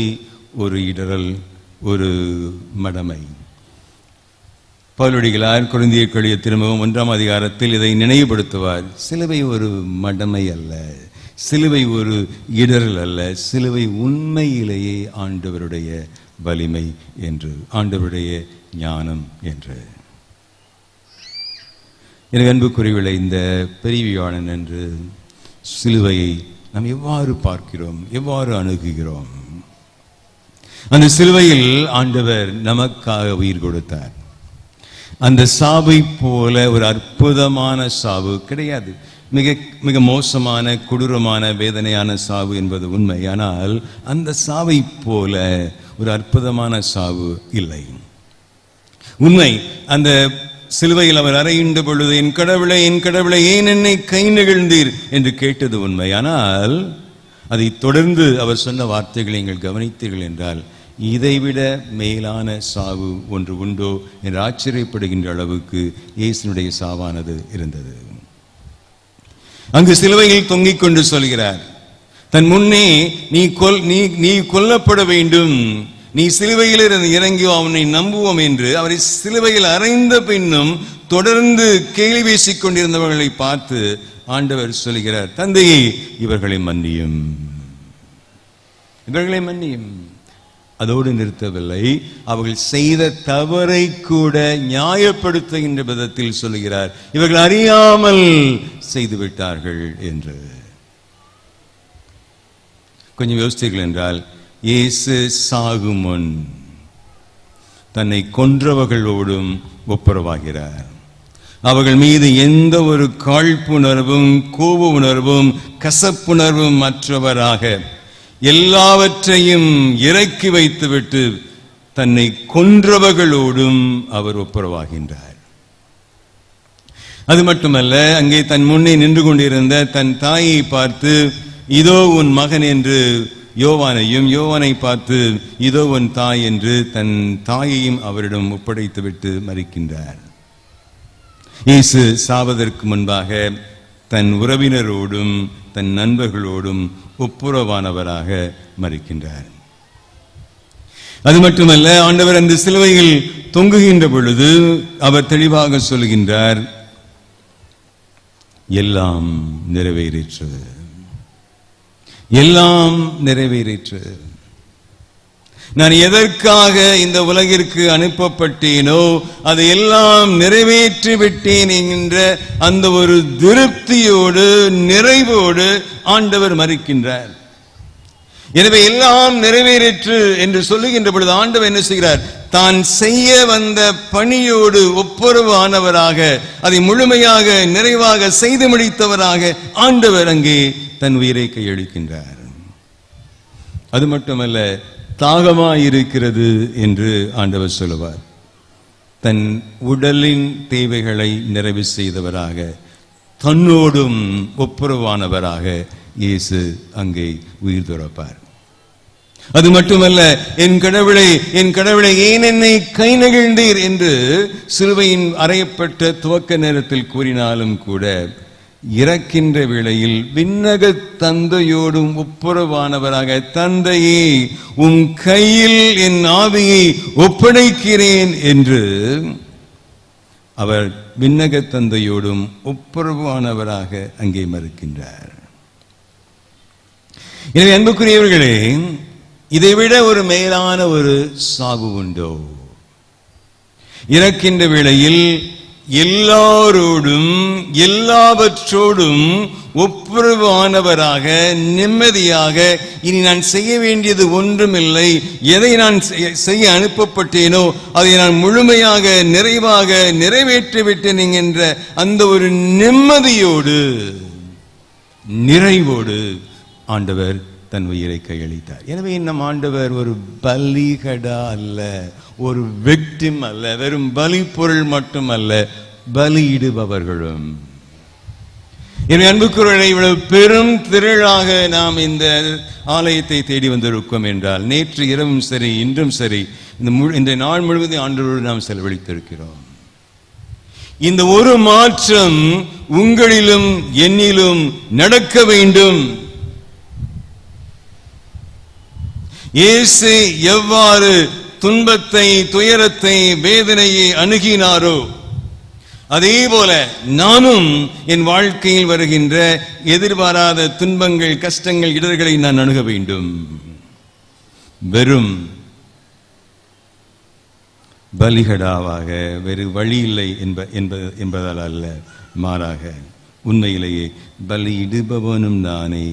ஒரு இடரல், ஒரு மடமை. பவுலடிகளார் கொரிந்தியருக்கு எழுதிய திருமுகம் 1ஆம் அதிகாரத்தில் இதை நினைவுபடுத்துவார். சிலுவை ஒரு மடமை அல்ல, சிலுவை ஒரு இடரல் அல்ல, சிலுவை உண்மையிலேயே ஆண்டவருடைய வலிமை என்று, ஆண்டவருடைய ஞானம் என்று. எனவே அன்புக்குரியவர்களே, இந்த பெரியவியாளன் என்று சிலுவையை நாம் எவ்வாறு பார்க்கிறோம், எவ்வாறு அணுகுகிறோம்? அந்த சிலுவையில் ஆண்டவர் நமக்காக உயிர் கொடுத்தார். அந்த சாவை போல ஒரு அற்புதமான சாவு கிடையாது. மிக மிக மோசமான கொடூரமான வேதனையான சாவு என்பது உண்மை. ஆனால் அந்த சாவை போல ஒரு அற்புதமான சாவு இல்லை. உண்மை, அந்த சிலுவையில் அவர் அறையுண்ட பொழுது என் கடவுளை என் கடவுளை ஏன் என்னை கை நெகிழ்ந்தீர் என்று கேட்டது உண்மை. ஆனால் அதை தொடர்ந்து அவர் சொன்ன வார்த்தைகளை நீங்கள் கவனித்தீர்கள் என்றால், இதைவிட மேலான சாவு ஒன்று உண்டோ என்று ஆச்சரியப்படுகின்ற அளவுக்கு இயேசுனுடைய சாவானது இருந்தது. அங்கு சிலுவையில் தொங்கிக் கொண்டு சொல்கிறார், தன் முன்னே நீ கொல்லப்பட வேண்டும், நீ சிலுவையில் இறங்கி அவனை நம்புவோம் என்று அவரை சிலுவையில் அறைந்த பின்னும் தொடர்ந்து கேலி வீசிக் கொண்டிருந்தவர்களை பார்த்து ஆண்டவர் சொல்கிறார், தந்தையே இவர்களை மன்னியும், இவர்களை மன்னியும். அதோடு நிறுத்தவில்லை, அவர்கள் செய்த தவறை கூட நியாயப்படுத்துகின்ற விதத்தில் சொல்கிறார், இவர்கள் அறியாமல் செய்துவிட்டார்கள் என்று. கொஞ்சம் யோசித்தீர்கள் என்றால், இயேசு சாகும் முன் தன்னை கொன்றவர்களோடும் ஒப்புரவாகிறார். அவர்கள் மீது எந்த ஒரு காழ்ப்புணர்வும் கோப உணர்வும் கசப்புணர்வும் மற்றவராக எல்லாவற்றையும் இறக்கி வைத்துவிட்டு தன்னை கொன்றவர்களோடும் அவர் ஒப்புரவாகின்றார். அது மட்டுமல்ல, அங்கே தன் முன்னே நின்று கொண்டிருந்த தன் தாயை பார்த்து இதோ உன் மகன் என்று யோவானை பார்த்து இதோ உன் தாய் என்று தன் தாயையும் அவரிடம் ஒப்படைத்துவிட்டு மறிக்கின்றார். இயேசு சாவதற்கு முன்பாக தன் உறவினரோடும் தன் நண்பர்களோடும் ஒப்புரவானவராக மறிக்கின்றார். அது மட்டுமல்ல, ஆண்டவர் அந்த சிலுவையில் தொங்குகின்ற பொழுது அவர் தெளிவாக சொல்கின்றார், எல்லாம் நிறைவேறிற்று, எல்லாம் நிறைவேறிற்று. நான் எதற்காக இந்த உலகிற்கு அனுப்பப்பட்டேனோ அதை எல்லாம் நிறைவேற்றி விட்டேன் என்கின்ற அந்த ஒரு திருப்தியோடு நிறைவோடு ஆண்டவர் மறிக்கின்றார். எனவே எல்லாம் நிறைவேறிற்று என்று சொல்லுகின்ற பொழுது ஆண்டவர் என்ன செய்கிறார்? தான் செய்ய வந்த பணியோடு ஒப்புரவானவராக, அதை முழுமையாக நிறைவாக செய்து முடித்தவராக ஆண்டவர் அங்கே தன் உயிரை கையளிக்கின்றார். அது மட்டுமல்ல, தாகமாயிருக்கிறது என்று ஆண்டவர் சொல்லுவார். தன் உடலின் தேவைகளை நிறைவு செய்தவராக, தன்னோடும் ஒப்புரவானவராக இயேசு அங்கே உயிர் துறப்பார். அது மட்டுமல்ல, என் கடவுளை என் கடவுளை ஏன் என்னை கை நெகிழ்ந்தீர் என்று சிலுவையின் அறையப்பட்ட துவக்க நேரத்தில் கூறினாலும் கூட, இறக்கின்ற வேளையில் விண்ணக தந்தையோடும் ஒப்புரவானவராக, தந்தையே உன் கையில் என் ஆவியை ஒப்படைக்கிறேன் என்று அவர் விண்ணக தந்தையோடும் ஒப்புரவானவராக அங்கே மறுக்கின்றார். எனவே அன்புக்குரியவர்களே, இதைவிட ஒரு மேலான ஒரு சாவு உண்டோ? இறக்கின்ற வேளையில் எல்லாரோடும் எல்லாவற்றோடும் ஒப்புரவானவராக நிம்மதியாக, இனி நான் செய்ய வேண்டியது ஒன்றுமில்லை, எதை நான் செய்ய அனுப்பப்பட்டேனோ அதை நான் முழுமையாக நிறைவாக நிறைவேற்றிவிட்டேன் என்கின்ற அந்த ஒரு நிம்மதியோடு நிறைவோடு ஆண்டவர் தன் உயிரை கையளித்தார். எனவே நம் ஆண்டவர் ஒரு பலிகடா அல்ல, ஒரு விக்டிம் அல்ல, வெறும் பலி பொருள் மட்டும் அல்ல, பலியிடுபவர்களும். எனவே அன்புக்குரியவர்களே, இவ்வளவு பெரும் திரளாக நாம் இந்த ஆலயத்தை தேடி வந்திருக்கோம் என்றால், நேற்று இரவும் சரி, இன்றும் சரி, இந்த நாள் முழுவதும் ஆண்டவரோடு நாம் செலவழித்திருக்கிறோம். இந்த ஒரு மாற்றம் உங்களிலும் என்னிலும் நடக்க வேண்டும். இயேசு எவ்வாறு துன்பத்தை, துயரத்தை, வேதனையை அணுகினாரோ, அதே போல நானும் என் வாழ்க்கையில் வருகின்ற எதிர்பாராத துன்பங்கள், கஷ்டங்கள், இடர்களை நான் அணுக வேண்டும். வெறும் பலிகடாவாக வேறு வழி இல்லை என்பதால் அல்ல, மாறாக உண்மையிலேயே பலியிடுபவனும் நானே,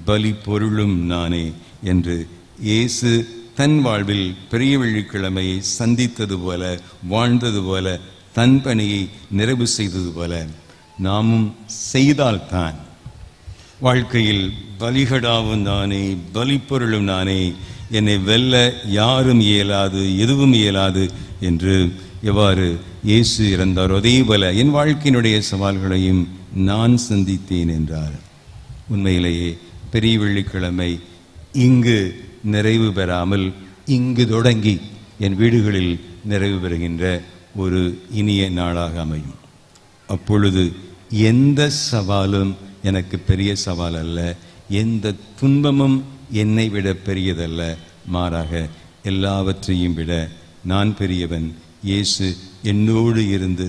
பலி பொருளும் நானே என்று இயேசு தன் வாழ்வில் பெரிய வெள்ளிக்கிழமையை சந்தித்தது போல, வாழ்ந்தது போல, தன் பணியை நிறைவு செய்தது போல நாமும் செய்தால்தான் வாழ்க்கையில் பலிகடாவும் நானே, பலி பொருளும் நானே, என்னை வெல்ல யாரும் இயலாது, எதுவும் இயலாது என்று எவ்வாறு இயேசு இறந்தாரோ அதே போல என் வாழ்க்கையினுடைய சவால்களையும் நான் சந்தித்தேன் என்றார். உண்மையிலேயே பெரிய வெள்ளிக்கிழமை இங்கு நிறைவு பெறாமல் இங்கு தொடங்கி என் வீடுகளில் நிறைவு பெறுகின்ற ஒரு இனிய நாளாக அமையும். அப்பொழுது எந்த சவாலும் எனக்கு பெரிய சவால் அல்ல, எந்த துன்பமும் என்னை விட பெரியதல்ல, மாறாக எல்லாவற்றையும் விட நான் பெரியவன். இயேசு என்னோடு இருந்து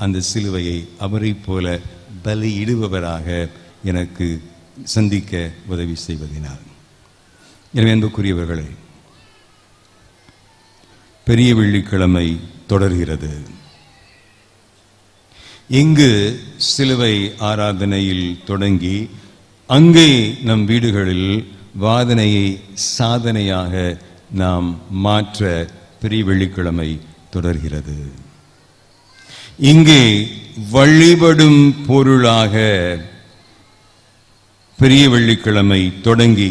அந்த சிலுவையை அவரைப் போல பலியிடுபவராக எனக்கு சந்திக்க உதவி செய்வதினார். எனவே அன்புக்குரியவர்களே, பெரிய வெள்ளிக்கிழமை தொடர்கிறது. இங்கு சிலுவை ஆராதனையில் தொடங்கி அங்கே நம் வீடுகளில் வாதனையை சாதனையாக நாம் மாற்ற பெரிய வெள்ளிக்கிழமை தொடர்கிறது. இங்கே வழிபடும் பொருளாக பெரிய வெள்ளிக்கிழமை தொடங்கி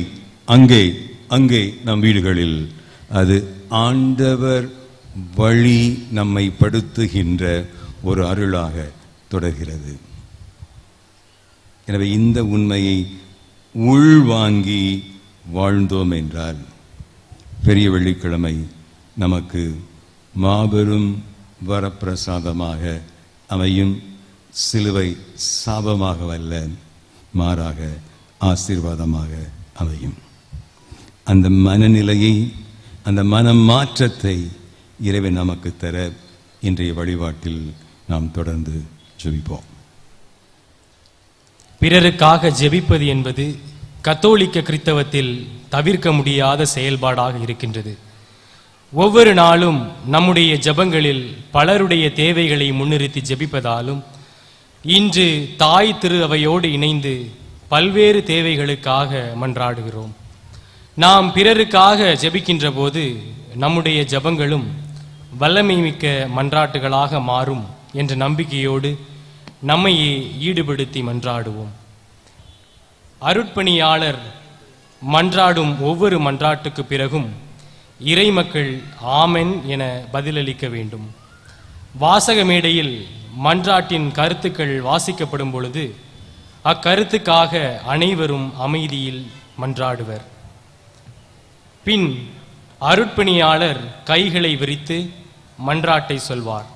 அங்கே நம் வீடுகளில் அது ஆண்டவர் வழி நம்மை படுத்துகின்ற ஒரு அருளாக தொடர்கிறது. எனவே இந்த உண்மையை உள்வாங்கி வாழ்ந்தோம் என்றால் பெரிய வெள்ளிக்கிழமை நமக்கு மாபெரும் வரப்பிரசாதமாக அமையும். சிலுவை சாபமாக அல்ல, மாறாக ஆசீர்வாதமாக அமையும். அந்த மனநிலையை, அந்த மன மாற்றத்தை இறைவன் நமக்கு தர இன்றைய வழிபாட்டில் நாம் தொடர்ந்து ஜெபிப்போம். பிறருக்காக ஜெபிப்பது என்பது கத்தோலிக்க கிறித்தவத்தில் தவிர்க்க முடியாத செயல்பாடாக இருக்கின்றது. ஒவ்வொரு நாளும் நம்முடைய ஜெபங்களில் பலருடைய தேவைகளை முன்னிறுத்தி ஜெபிப்பதாலும், இன்று தாய் திரு அவையோடு இணைந்து பல்வேறு தேவைகளுக்காக மன்றாடுகிறோம். நாம் பிறருக்காக ஜெபிக்கின்ற போது நம்முடைய ஜெபங்களும் வல்லமை மிக்க மன்றாட்டுகளாக மாறும் என்ற நம்பிக்கையோடு நம்மையே ஈடுபடுத்தி மன்றாடுவோம். அருட்பணியாளர் மன்றாடும் ஒவ்வொரு மன்றாட்டுக்கு பிறகும் இறை மக்கள் ஆமென் என பதிலளிக்க வேண்டும். வாசக மேடையில் மன்றாட்டின் கருத்துக்கள் வாசிக்கப்படும் பொழுது அக்கருத்துக்காக அனைவரும் அமைதியில் மன்றாடுவர். பின் அருட்பணியாளர் கைகளை விரித்து மன்றாட்டை சொல்வார்.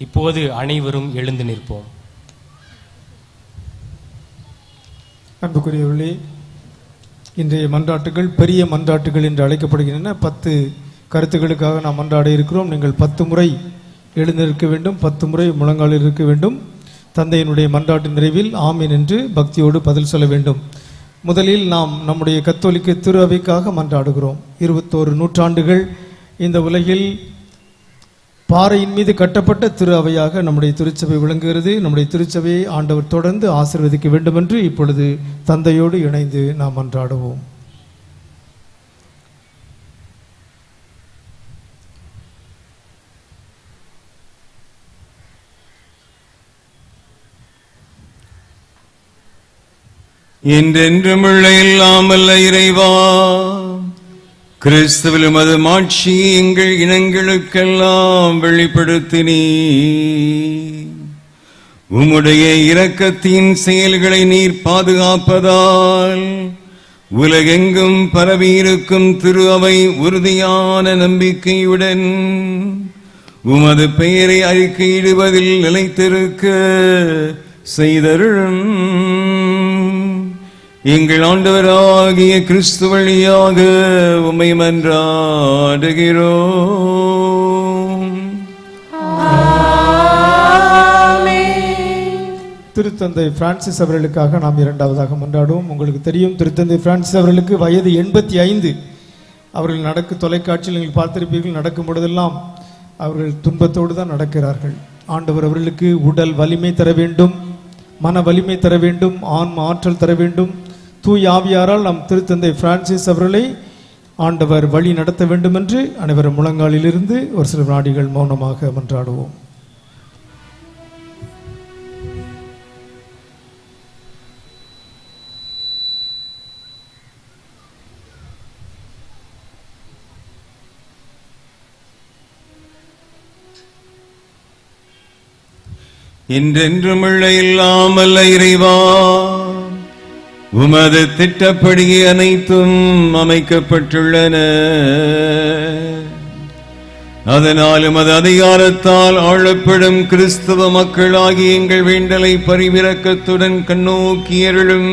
இப்போது அனைவரும் எழுந்து நிற்போம். அன்புக்குரியவர்களே, இன்றைய மன்றாட்டுகள் பெரிய மன்றாட்டுகள் என்று அழைக்கப்படுகின்றன. 10 கருத்துக்களுக்காக நாம் மன்றாட இருக்கிறோம். நீங்கள் 10 முறை எழுந்திருக்க வேண்டும், 10 முறை முழங்காலில் இருக்க வேண்டும். தந்தையினுடைய மன்றாட்டு நிறைவில் ஆமீன் என்று பக்தியோடு பதில் சொல்ல வேண்டும். முதலில் நாம் நம்முடைய கத்தோலிக்க திரு அவைக்காக மன்றாடுகிறோம். 21 நூற்றாண்டுகள் இந்த உலகில் பாறையின் மீது கட்டப்பட்ட திரு அவையாக நம்முடைய திருச்சபை விளங்குகிறது. நம்முடைய திருச்சபையை ஆண்டவர் தொடர்ந்து ஆசீர்வதிக்க வேண்டும் என்று இப்பொழுது தந்தையோடு இணைந்து நாம் மன்றாடுவோம். என்றென்றுமுள்ள இல்லாமல்ல இறைவா, கிறிஸ்துவில் உமது மாட்சியை எங்கள் இனங்களுக்கெல்லாம் வெளிப்படுத்தினீ. உம்முடைய இரக்கத்தின் செயல்களை நீர் பாதுகாப்பதால் உலகெங்கும் பரவியிருக்கும் திரு அவை உறுதியான நம்பிக்கையுடன் உமது பெயரை அறிக்கையிடுவதில் நிலைத்திருக்க செய்தருளும். எங்கள் ஆண்டவராகிய கிறிஸ்து வழியாக உம்மை மன்றாடுகிறோம். திருத்தந்தை பிரான்சிஸ் அவர்களுக்காக நாம் இரண்டாவதாக மன்றாடுவோம். உங்களுக்கு தெரியும், திருத்தந்தை பிரான்சிஸ் அவர்களுக்கு வயது 85. அவர்கள் தொலைக்காட்சியில் நீங்கள் பார்த்திருப்பீர்கள், நடக்கும் பொழுதெல்லாம் அவர்கள் துன்பத்தோடு தான் நடக்கிறார்கள். ஆண்டவர் அவர்களுக்கு உடல் வலிமை தர வேண்டும், மன வலிமை தர வேண்டும், ஆன்ம ஆற்றல் தர வேண்டும். தூய் ஆவியாரால் நம் திருத்தந்தை பிரான்சிஸ் அவர்களை ஆண்டவர் வழி நடத்த வேண்டும் என்று அனைவரும் முழங்காலிலிருந்து ஒரு சில நாடிகள் மௌனமாக மன்றாடுவோம். என்றென்றுமுள்ள இல்லாமல்ல இறைவா, உமது திட்டப்படியே அனைத்தும் அமைக்கப்பட்டுள்ளன. அதனால் உமது அதிகாரத்தால் ஆளப்படும் கிறிஸ்தவ மக்களாகி எங்கள் வேண்டலை பரிவிரக்கத்துடன் கண்ணோக்கி அருளும்.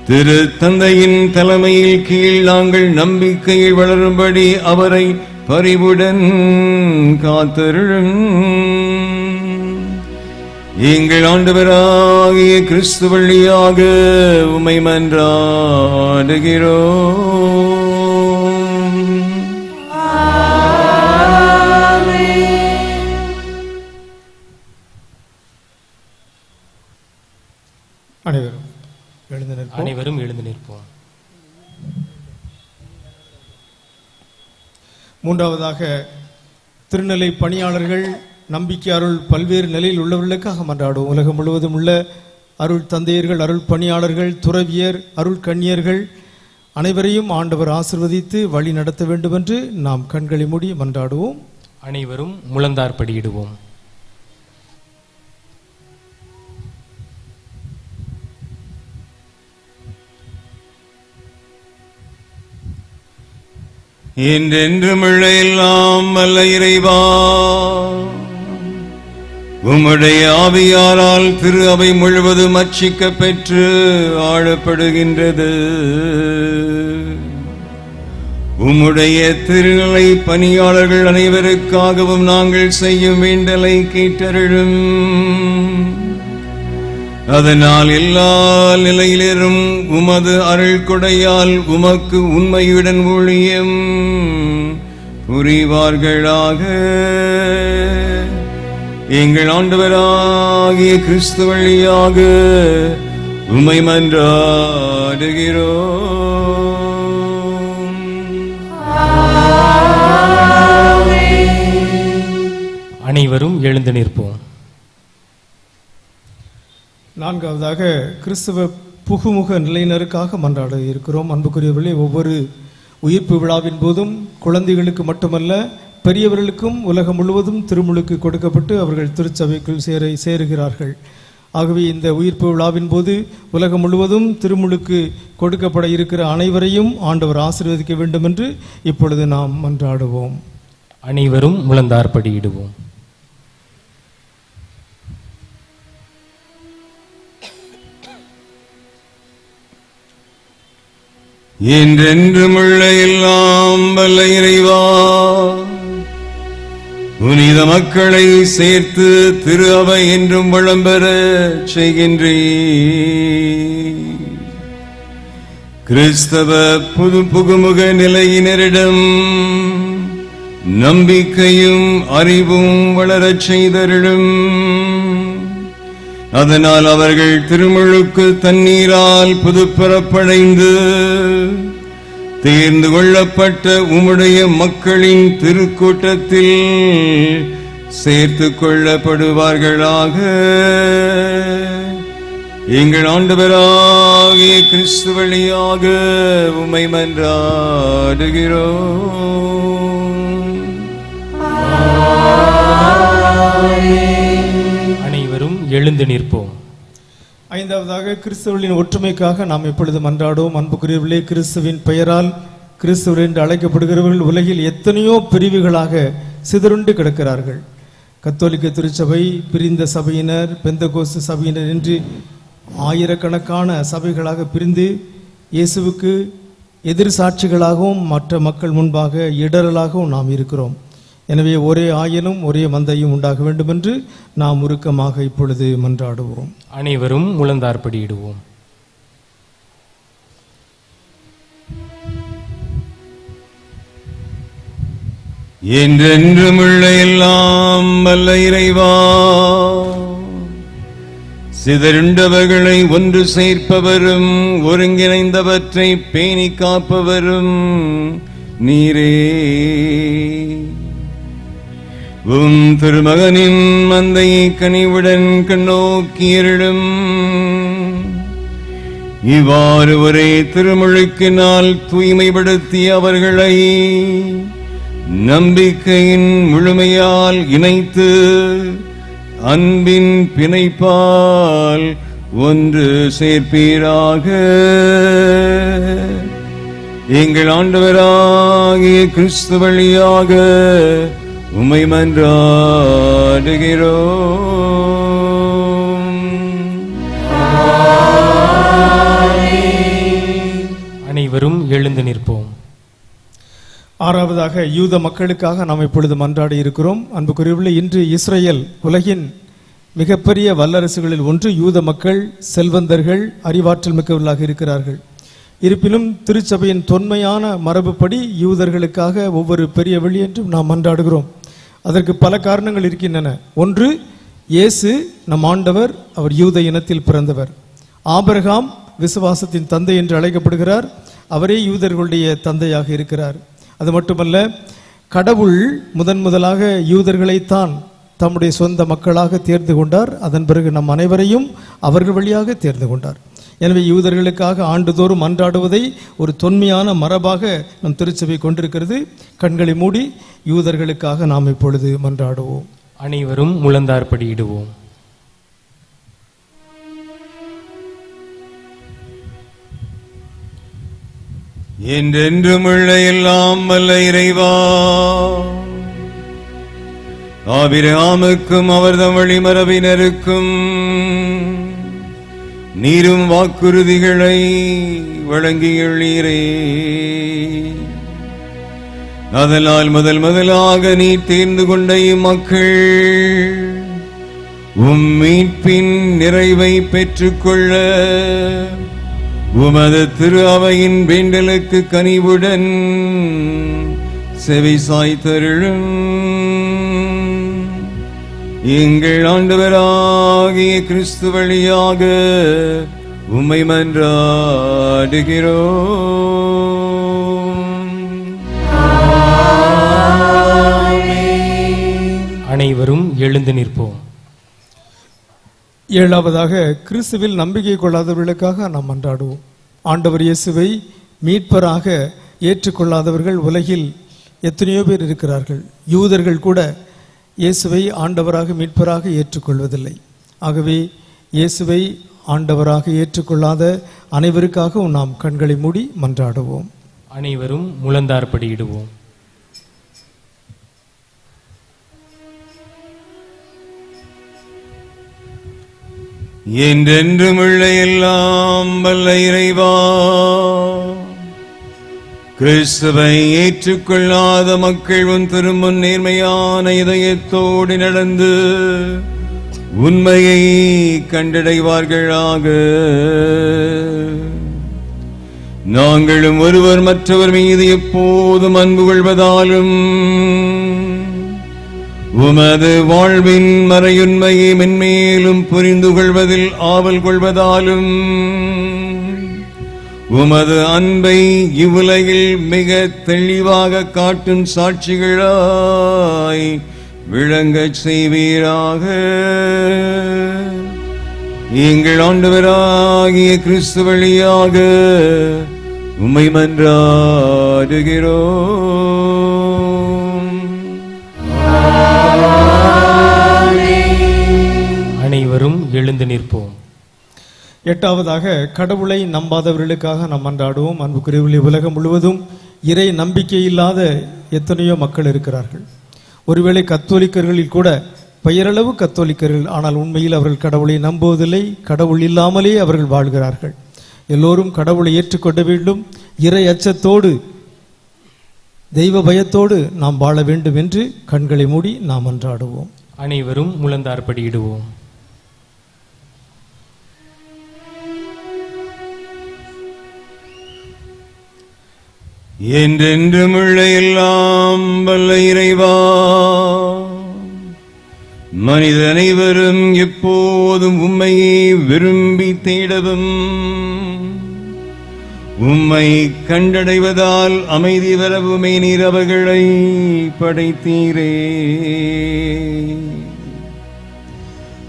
திரு தந்தையின் தலைமையில் கீழ் நாங்கள் நம்பிக்கையில் வளரும்படி அவரை பரிவுடன் காத்தருளும். எங்கள் ஆண்டவராகிய கிறிஸ்து வழியாக உம்மை மன்றாடுகிறோம். அனைவரும் எழுந்து நிற்போம். மூன்றாவதாக திருநிலை பணியாளர்கள், நம்பிக்கை அருள் பல்வேறு நிலையில் உள்ளவர்களுக்காக மன்றாடுவோம். உலகம் முழுவதும் உள்ள அருள் தந்தையர்கள், அருள் பணியாளர்கள், துறவியர், அருள் கன்னியர்கள் அனைவரையும் ஆண்டவர் ஆசிர்வதித்து வழி நடத்த வேண்டும் என்று நாம் கண்களை மூடி மன்றாடுவோம். அனைவரும் முழந்தார்படியிடுவோம். என்றென்றுமுள்ள எல்லாம் வல்ல இறைவா, உம்முடைய ஆவியாரால் திரு அவை முழுவதும் அர்ச்சிக்க பெற்று ஆளப்படுகின்றது. உம்முடைய திருநிலை பணியாளர்கள் அனைவருக்காகவும் நாங்கள் செய்யும் வேண்டலை கேட்டருளும். அதனால் எல்லா நிலையிலும் உமது அருள் கொடையால் உமக்கு உண்மையுடன் ஊழியம் புரிவார்களாக. எங்கள் ஆண்டவராகிய கிறிஸ்து வழியாக உம்மை மன்றாடுகிறோம். அனைவரும் எழுந்து நிற்போம். நான்காவதாக கிறிஸ்தவ புகுமுக நிலையினருக்காக மன்றாட இருக்கிறோம். அன்புக்குரியவர்களே, ஒவ்வொரு உயிர்ப்பு விழாவின் போதும் குழந்தைகளுக்கு மட்டுமல்ல பெரியவர்களுக்கும் உலகம் முழுவதும் திருமுழுக்கு கொடுக்கப்பட்டு அவர்கள் திருச்சபைக்குள் சேருகிறார்கள். ஆகவே இந்த உயிர்ப்பு விழாவின் போது உலகம் முழுவதும் திருமுழுக்கு கொடுக்கப்பட இருக்கிற அனைவரையும் ஆண்டவர் ஆசீர்வதிக்க வேண்டும் என்று இப்பொழுது நாம் மன்றாடுவோம். அனைவரும் முழந்தார்படியிடுவோம். என்றென்றுமுள்ள எல்லாம் வல்ல இறைவா, புனித மக்களை சேர்த்து திரு அவை என்றும் வளம்பெற செய்கின்றீர். கிறிஸ்தவ புகுமுக நிலையினரிடம் நம்பிக்கையும் அறிவும் வளரச் செய்தருளும். அதனால் அவர்கள் திருமுழுக்கு தண்ணீரால் புதுப்பிறப்படைந்து தேர்ந்து கொள்ளப்பட்ட உம்முடைய மக்களின் திருக்கூட்டத்தில் சேர்த்து கொள்ளப்படுவார்களாக. எங்கள் ஆண்டவராகிய கிறிஸ்து வழியாக உம்மை மன்றாடுகிறோம். அனைவரும் எழுந்து நிற்போம். ஐந்தாவதாக கிறிஸ்துவின் ஒற்றுமைக்காக நாம் இப்பொழுது மன்றாடுவோம். அன்புக்குரியவர்களே, கிறிஸ்துவின் பெயரால் கிறிஸ்துவர் என்று அழைக்கப்படுகிறவர்கள் உலகில் எத்தனையோ பிரிவுகளாக சிதறுண்டு கிடக்கிறார்கள். கத்தோலிக்க திருச்சபை, பிரிந்த சபையினர், பெந்தகோஸ்து சபையினர் என்று ஆயிரக்கணக்கான சபைகளாக பிரிந்து இயேசுவுக்கு எதிர் சாட்சிகளாகவும் மற்ற மக்கள் முன்பாக இடரலாகவும் நாம் இருக்கிறோம். எனவே ஒரே ஆயனும் ஒரே மந்தையும் உண்டாக வேண்டும் என்று நாம் உருக்கமாக இப்பொழுது மன்றாடுவோம். அனைவரும் முழந்தார்ப்படியிடுவோம். என்றென்றும் உள்ள எல்லாம் வல்ல இறைவா, சிதறுண்டவர்களை ஒன்று சேர்ப்பவரும் ஒருங்கிணைந்தவற்றை பேணி காப்பவரும் நீரே. உம் திருமகனின் மந்தையை கனிவுடன் கண்ணோக்கியருளும். இவ்வாறு ஒரே திருமுழுக்கினால் தூய்மைப்படுத்திய அவர்களை நம்பிக்கையின் முழுமையால் இணைத்து அன்பின் பிணைப்பால் ஒன்று சேர்ப்பீராக. எங்கள் ஆண்டவராகிய கிறிஸ்து வழியாக உம்மை மன்றாடுகிறோம். அனைவரும் எழுந்து நிற்போம். ஆறாவதாக யூத மக்களுக்காக நாம் இப்பொழுது மன்றாடி இருக்கிறோம். அன்புக்குரியவர்களே, இன்று இஸ்ரேல் உலகின் மிகப்பெரிய வல்லரசுகளில் ஒன்று. யூத மக்கள் செல்வந்தர்கள், அறிவாற்றல் மிக்கவர்களாக இருக்கிறார்கள். இருப்பினும் திருச்சபையின் தொன்மையான மரபுப்படி யூதர்களுக்காக ஒவ்வொரு பெரிய வழி என்றும் நாம் மன்றாடுகிறோம். அதற்கு பல காரணங்கள் இருக்கின்றன. ஒன்று, இயேசு நம் ஆண்டவர், அவர் யூத இனத்தில் பிறந்தவர். ஆபிரகாம் விசுவாசத்தின் தந்தை என்று அழைக்கப்படுகிறார். அவரே யூதர்களுடைய தந்தையாக இருக்கிறார். அது மட்டுமல்ல, கடவுள் முதலாக யூதர்களைத்தான் தம்முடைய சொந்த மக்களாக தேர்ந்து கொண்டார். அதன் பிறகு நம் அனைவரையும் அவர்கள் வழியாக தேர்ந்து கொண்டார். எனவே யூதர்களுக்காக ஆண்டுதோறும் மன்றாடுவதை ஒரு தொன்மையான மரபாக நம் திருச்சபை கொண்டிருக்கிறது. கண்களை மூடி யூதர்களுக்காக நாம் இப்பொழுது மன்றாடுவோம். அனைவரும் முழந்தார்ப்படியிடுவோம். என்றென்றும் உள்ள எல்லாம் வல்ல இறைவா, ஆபிரகாமுக்கும் அவர்தம் வழிமரபினருக்கும் நீரும் வாக்குறுதிகளை வழங்கியுள்ளீரே. அதனால் முதலாக நீ தேர்ந்து கொண்ட இம்மக்கள் உம் மீட்பின் நிறைவை பெற்றுக்கொள்ள உமது திரு அவையின் வேண்டலுக்கு கனிவுடன் செவி சாய்த்தருளும். எங்கள் ஆண்டவராகிய கிறிஸ்து வழியாக உம்மை மன்றாடுகிறோம். அனைவரும் எழுந்து நிற்போம். ஏழாவதாக கிறிஸ்துவில் நம்பிக்கை கொள்ளாதவர்களுக்காக நாம் மன்றாடுவோம். ஆண்டவர் இயேசுவை மீட்பராக ஏற்றுக்கொள்ளாதவர்கள் உலகில் எத்தனையோ பேர் இருக்கிறார்கள். யூதர்கள் கூட இயேசுவை ஆண்டவராக மீட்பராக ஏற்றுக்கொள்வதில்லை. ஆகவே இயேசுவை ஆண்டவராக ஏற்றுக்கொள்ளாத அனைவருக்காகவும் நாம் கண்களை மூடி மன்றாடுவோம். அனைவரும் முழந்தார்ப்படியிடுவோம். என்றென்றும் உள்ள எல்லாம் வல்ல இறைவா, கிறிஸ்துவை ஏற்றுக்கொள்ளாத மக்கள் உன் திருமுன் நேர்மையான இதயத்தோடு நடந்து உண்மையை கண்டடைவார்களாக. நாங்களும் ஒருவர் மற்றவர் மீது எப்போதும் அன்பு கொள்வதாலும் உமது வாழ்வின் மறையுண்மையை மென்மேலும் புரிந்து கொள்வதில் ஆவல் கொள்வதாலும் உமது அன்பை இவ்வுலகில் மிக தெளிவாக காட்டும் சாட்சிகளாய் விளங்கச் செய்வீராக. எங்கள் ஆண்டவராகிய கிறிஸ்து வழியாக உம்மை மன்றாடுகிறோம். அனைவரும் எழுந்து நிற்போம். எட்டாவதாக, கடவுளை நம்பாதவர்களுக்காக நாம் மன்றாடுவோம். அன்புக்குரியவர்களே, உலகம் முழுவதும் இறை நம்பிக்கை இல்லாத எத்தனையோ மக்கள் இருக்கிறார்கள். ஒருவேளை கத்தோலிக்கர்களில் கூட பெயரளவு கத்தோலிக்கர்கள், ஆனால் உண்மையில் அவர்கள் கடவுளை நம்புவதில்லை. கடவுள் இல்லாமலே அவர்கள் வாழ்கிறார்கள். எல்லோரும் கடவுளை ஏற்றுக்கொள்ள வேண்டும். இறை அச்சத்தோடு, தெய்வ பயத்தோடு நாம் வாழ வேண்டும் என்று கண்களை மூடி நாம் மன்றாடுவோம். அனைவரும் முழந்தார்படியிடுவோம். என்றென்றும் உள்ள எல்லாம் வல்ல இறைவா, மனித அனைவரும் எப்போதும் உம்மையே விரும்பி தேடவும் உம்மை கண்டடைவதால் அமைதி வரவுமே நீர் அவர்களை படைத்தீரே.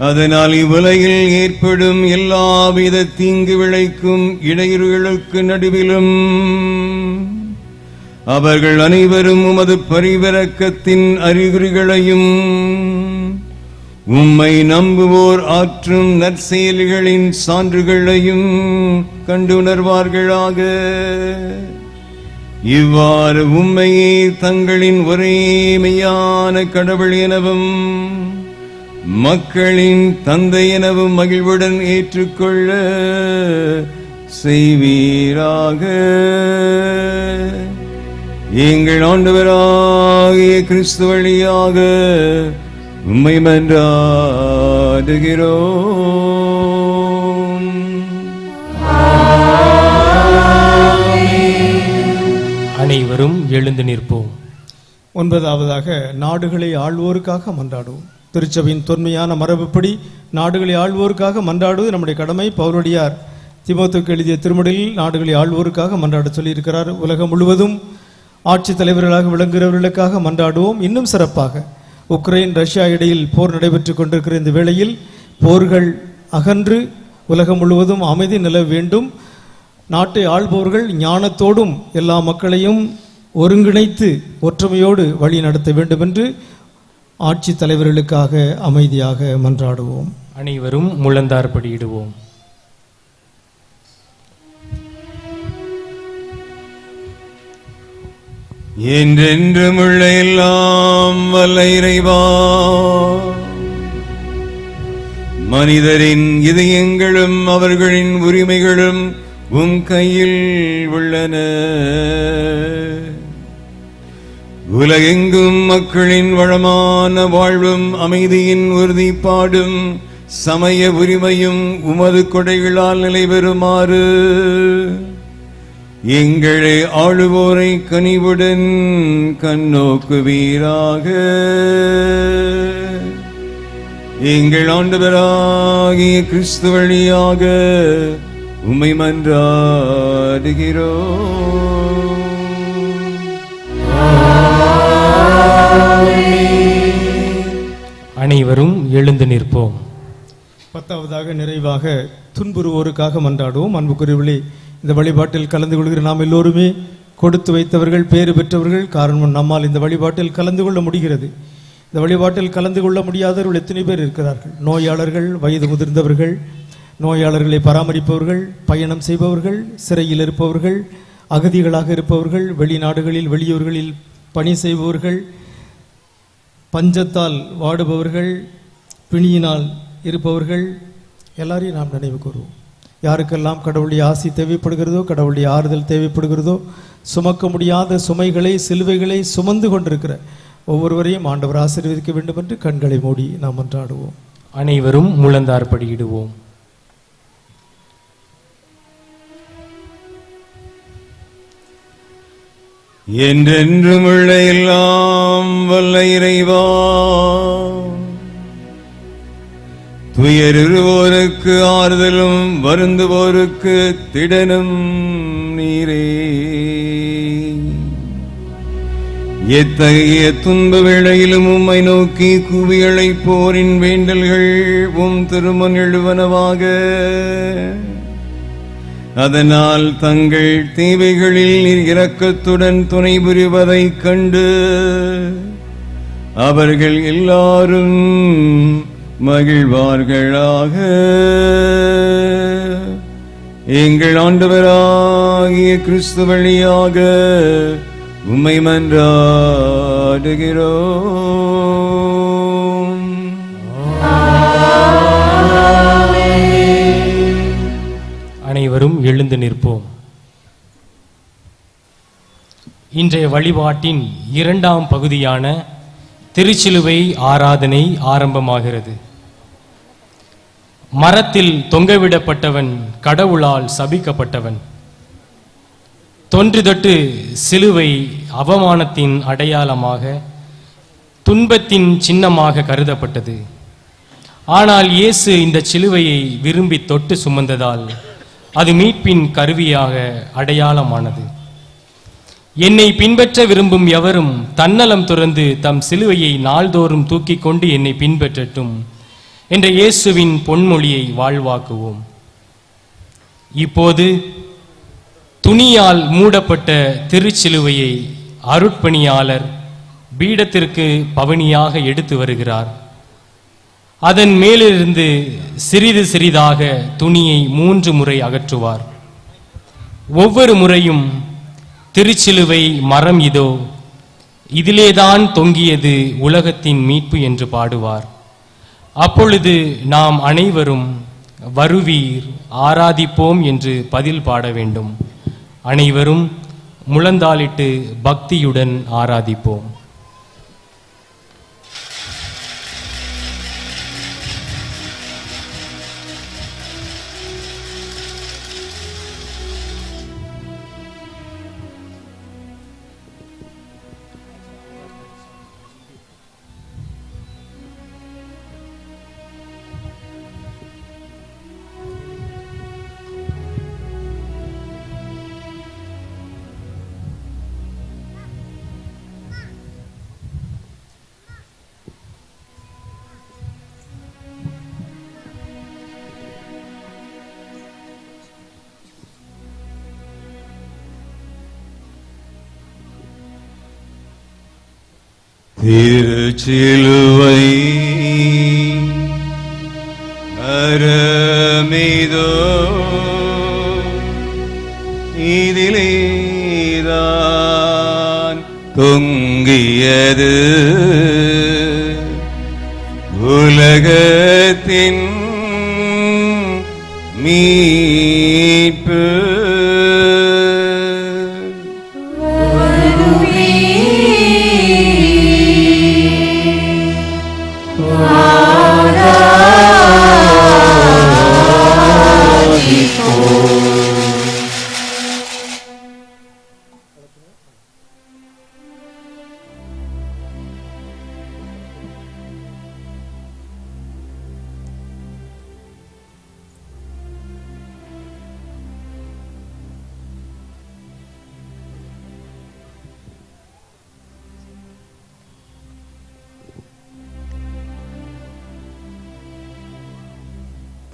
அதனால் இவ்வுலகில் ஏற்படும் எல்லாவித தீங்கு விளைக்கும் இடையூறுகளுக்கு நடுவிலும் அவர்கள் அனைவரும் உமது பரிவிரக்கத்தின் அறிகுறிகளையும் உம்மை நம்புவோர் ஆற்றும் நற்செயல்களின் சான்றுகளையும் கண்டுணர்வார்களாக. இவ்வாறு உம்மையே தங்களின் ஒரே மெய்யான கடவுள் எனவும் மக்களின் தந்தை எனவும் மகிழ்வுடன் ஏற்றுக்கொள்ள செய்வீராக. எங்கள் ஆண்டவராகிய கிறிஸ்து வழியாக உம்மை மன்றாடுகிறோம். அனைவரும் எழுந்து நிற்போம். ஒன்பதாவதாக, நாடுகளை ஆள்வோருக்காக மன்றாடுவோம். திருச்சபையின் தொன்மையான மரபுப்படி நாடுகளை ஆள்வோருக்காக மன்றாடுவது நம்முடைய கடமை. பவுலடியார் தீமோத்தேயுவுக்கு எழுதிய திருமடலில் நாடுகளை ஆள்வோருக்காக மன்றாட சொல்லியிருக்கிறார். உலகம் முழுவதும் ஆட்சி தலைவர்களாக விளங்குகிறவர்களுக்காக மன்றாடுவோம். இன்னும் சிறப்பாக, உக்ரைன் ரஷ்யா இடையில் போர் நடைபெற்று கொண்டிருக்கிற இந்த வேளையில் போர்கள் அகன்று உலகம் முழுவதும் அமைதி நிலவ வேண்டும். நாட்டை ஆள்பவர்கள் ஞானத்தோடும் எல்லா மக்களையும் ஒருங்கிணைத்து ஒற்றுமையோடு வழி நடத்த வேண்டும் என்று ஆட்சி தலைவர்களுக்காக அமைதியாக மன்றாடுவோம். அனைவரும் முழந்தார்படியிடுவோம். என்றென்றும் உள்ள எல்லாம் வல்ல இறைவா, மனிதரின் இதயங்களும் அவர்களின் உரிமைகளும் உம் கையில் உள்ளன. உலகெங்கும் மக்களின் வளமான வாழ்வும் அமைதியின் உறுதிப்பாடும் சமய உரிமையும் உமது கொடைகளால் நிலைபெறுமாறு எங்களை ஆளுவோரை கனிவுடன் கண்ணோக்குவீராக. எங்கள் ஆண்டவராகிய கிறிஸ்து வழியாக உம்மை மன்றாடுகிறோம். அனைவரும் எழுந்து நிற்போம். பத்தாவதாக, நிறைவாக துன்புறுவோருக்காக மன்றாடுவோம். அன்புக்குரியவர்களே, இந்த வழிபாட்டில் கலந்து கொள்கிற நாம் எல்லோருமே கொடுத்து வைத்தவர்கள், பேறு பெற்றவர்கள். காரணம், நம்மால் இந்த வழிபாட்டில் கலந்து கொள்ள முடிகிறது. இந்த வழிபாட்டில் கலந்து கொள்ள முடியாதவர்கள் எத்தனை பேர் இருக்கிறார்கள்? நோயாளர்கள், வயது முதிர்ந்தவர்கள், நோயாளர்களை பராமரிப்பவர்கள், பயணம் செய்பவர்கள், சிறையில் இருப்பவர்கள், அகதிகளாக இருப்பவர்கள், வெளிநாடுகளில் வெளியூர்களில் பணி செய்பவர்கள், பஞ்சத்தால் வாடுபவர்கள், பிணியினால் இருப்பவர்கள், எல்லாரையும் நாம் நினைவு கூறுவோம். யாருக்கெல்லாம் கடவுளுடைய ஆசி தேவைப்படுகிறதோ, கடவுளுடைய ஆறுதல் தேவைப்படுகிறதோ, சுமக்க முடியாத சுமைகளை, சிலுவைகளை சுமந்து கொண்டிருக்கிற ஒவ்வொருவரையும் ஆண்டவர் ஆசீர்வதிக்க வேண்டும் என்று கண்களை மூடி நாம் மன்றாடுவோம். அனைவரும் முழந்தார்படியிடுவோம். என்றென்றும் உள்ள எல்லாம் வல்ல இறைவா, துயருவோருக்கு ஆறுதலும் வருந்துவோருக்கு திடனும் நீரே. எத்தகைய துன்ப வேளையிலும் உம்மை நோக்கி கூவி அழைப்போரின் வேண்டல்கள் உம் திருமன் எழுவனவாக. அதனால் தங்கள் தேவைகளில் நீர் இரக்கத்துடன் துணை புரிவதைக் கண்டு அவர்கள் எல்லாரும் மகிழ்வார்களாக. எங்கள் ஆண்டவராகிய கிறிஸ்து வழியாக உம்மை மன்றாடுகிறோம். அனைவரும் எழுந்து நிற்போம். இன்றைய வழிபாட்டின் இரண்டாம் பகுதியான திருச்சிலுவை ஆராதனை ஆரம்பமாகிறது. மரத்தில் தொங்கவிடப்பட்டவன் கடவுளால் சபிக்கப்பட்டவன். தொன்று தொட்டு சிலுவை அவமானத்தின் அடையாளமாக, துன்பத்தின் சின்னமாக கருதப்பட்டது. ஆனால் இயேசு இந்த சிலுவையை விரும்பி தொட்டு சுமந்ததால் அது மீட்பின் கருவியாக அடையாளமானது. என்னை பின்பற்ற விரும்பும் எவரும் தன்னலம் துறந்து தம் சிலுவையை நாள்தோறும் தூக்கி கொண்டு என்னை பின்பற்றட்டும் என்ற இயேசுவின் பொன்மொழியை வாழ்வாக்குவோம். இப்போது துணியால் மூடப்பட்ட திருச்சிலுவையை அருட்பணியாளர் பீடத்திற்கு பவனியாக எடுத்து வருகிறார். அதன் மேலிருந்து சிறிது சிறிதாக துணியை 3 முறை அகற்றுவார். ஒவ்வொரு முறையும் திருச்சிலுவை மரம் இதோ, இதிலேதான் தொங்கியது உலகத்தின் மீட்பு என்று பாடுவார். அப்பொழுது நாம் அனைவரும் வருவீர், ஆராதிப்போம் என்று பதில் பாட வேண்டும். அனைவரும் முழந்தாளிட்டு பக்தியுடன் ஆராதிப்போம். திருச்சிலுவை அரமிதோ, இதிலேதான் தொங்கியது உலகத்தின் மீட்பு.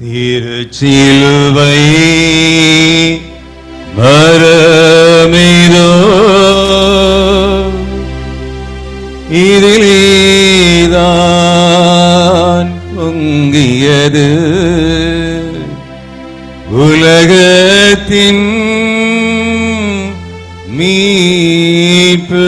திருச்சிலுவை மரமிதோ, இதிலேதான் தொங்கியது உலகத்தின் மீட்பு.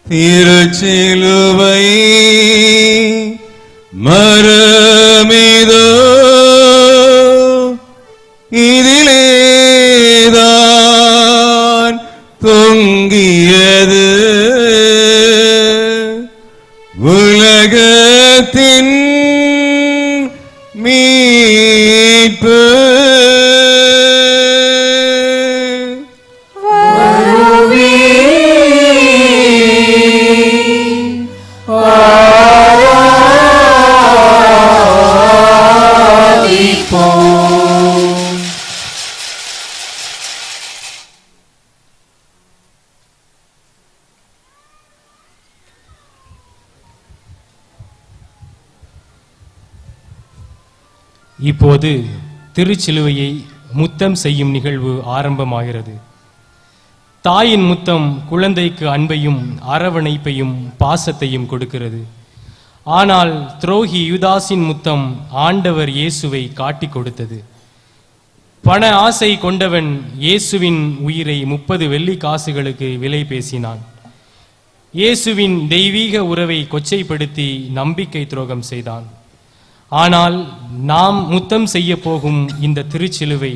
திருச்சிலுவை மரமிதோ, இதிலேதான் மீட்பு. இப்போது திருச்சிலுவையை முத்தம் செய்யும் நிகழ்வு ஆரம்பமாகிறது. தாயின் முத்தம் குழந்தைக்கு அன்பையும் அரவணைப்பையும் பாசத்தையும் கொடுக்கிறது. ஆனால் துரோகி யூதாஸின் முத்தம் ஆண்டவர் இயேசுவை காட்டிக் கொடுத்தது. பண ஆசை கொண்டவன் இயேசுவின் உயிரை 30 வெள்ளி காசுகளுக்கு விலை பேசினான். இயேசுவின் தெய்வீக உறவை கொச்சைப்படுத்தி நம்பிக்கை துரோகம் செய்தான். ஆனால் நாம் முத்தம் செய்ய போகும் இந்த திருச்சிலுவை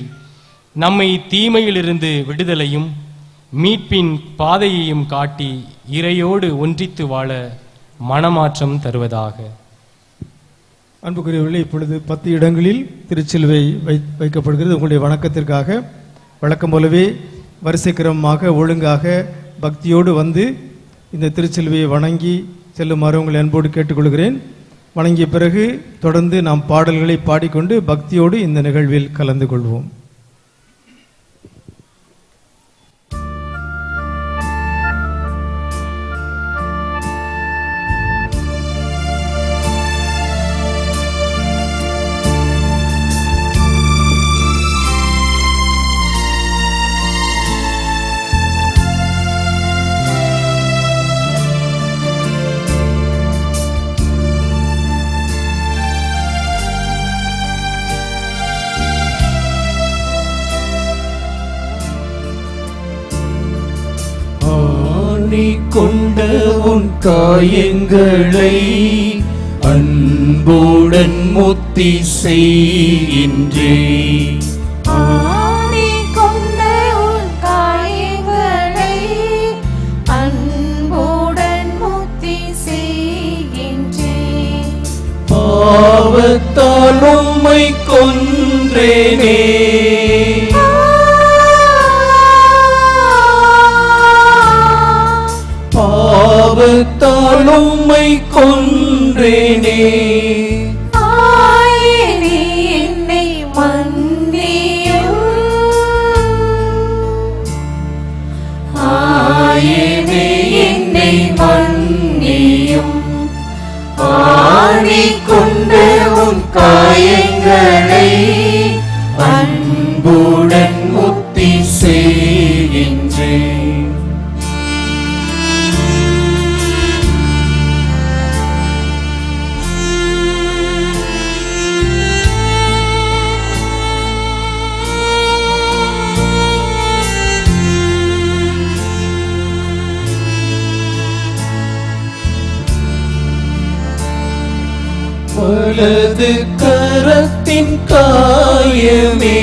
நம்மை தீமையிலிருந்து விடுதலையும் மீட்பின் பாதையையும் காட்டி இறையோடு ஒன்றித்து வாழ மனமாற்றம் தருவதாக. அன்புக்குரியவர்களே, இப்பொழுது 10 இடங்களில் திருச்சிலுவை வைக்கப்படுகிறது. உங்களுடைய வணக்கத்திற்காக வழக்கம் போலவே வரிசை கிரமமாக ஒழுங்காக பக்தியோடு வந்து இந்த திருச்சிலுவையை வணங்கி செல்லுமாறு உங்களை அன்போடு கேட்டுக்கொள்கிறேன். வணங்கிய பிறகு தொடர்ந்து நாம் பாடல்களை பாடிக்கொண்டு பக்தியோடு இந்த நிகழ்வில் கலந்து கொள்வோம். கொண்ட உன் காயங்களை அன்புடன் முத்தி செய்கின்றே. ஆணி கொண்ட உன் காயங்களை அன்புடன் முத்தி செய்கின்றேன். பாவத்தால் உம்மை கொன்றேனே, பாவத்தால் உம்மை கொன்றேனே. ஆயினி என்னை மன்னியும், ஆயினி என்னை மன்னியும். ஆணி கொண்ட உன் காயங்களை அன்புடன் முத்தி செய்கின்றேன். வலது கரத்தின் காயமே,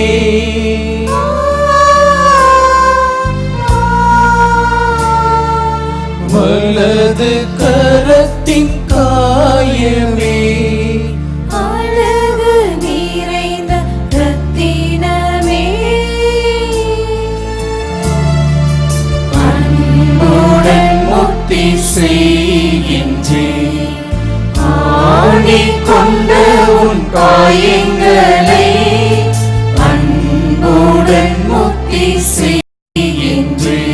வலது கரத்தின் காயமே. அழகு நிறைந்த ரத்தினமே, அன்புடன் முத்தி செய்கின்றேன். ஆணி கொண்ட உன் காயங்களை அன்புடன் முத்தி செய்கின்றேன்.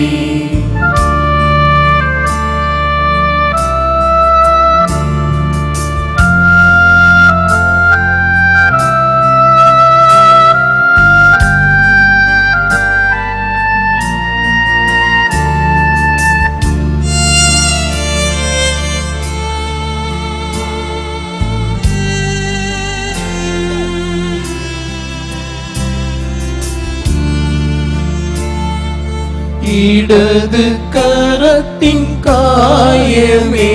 இடது கரத்தின் காயமே,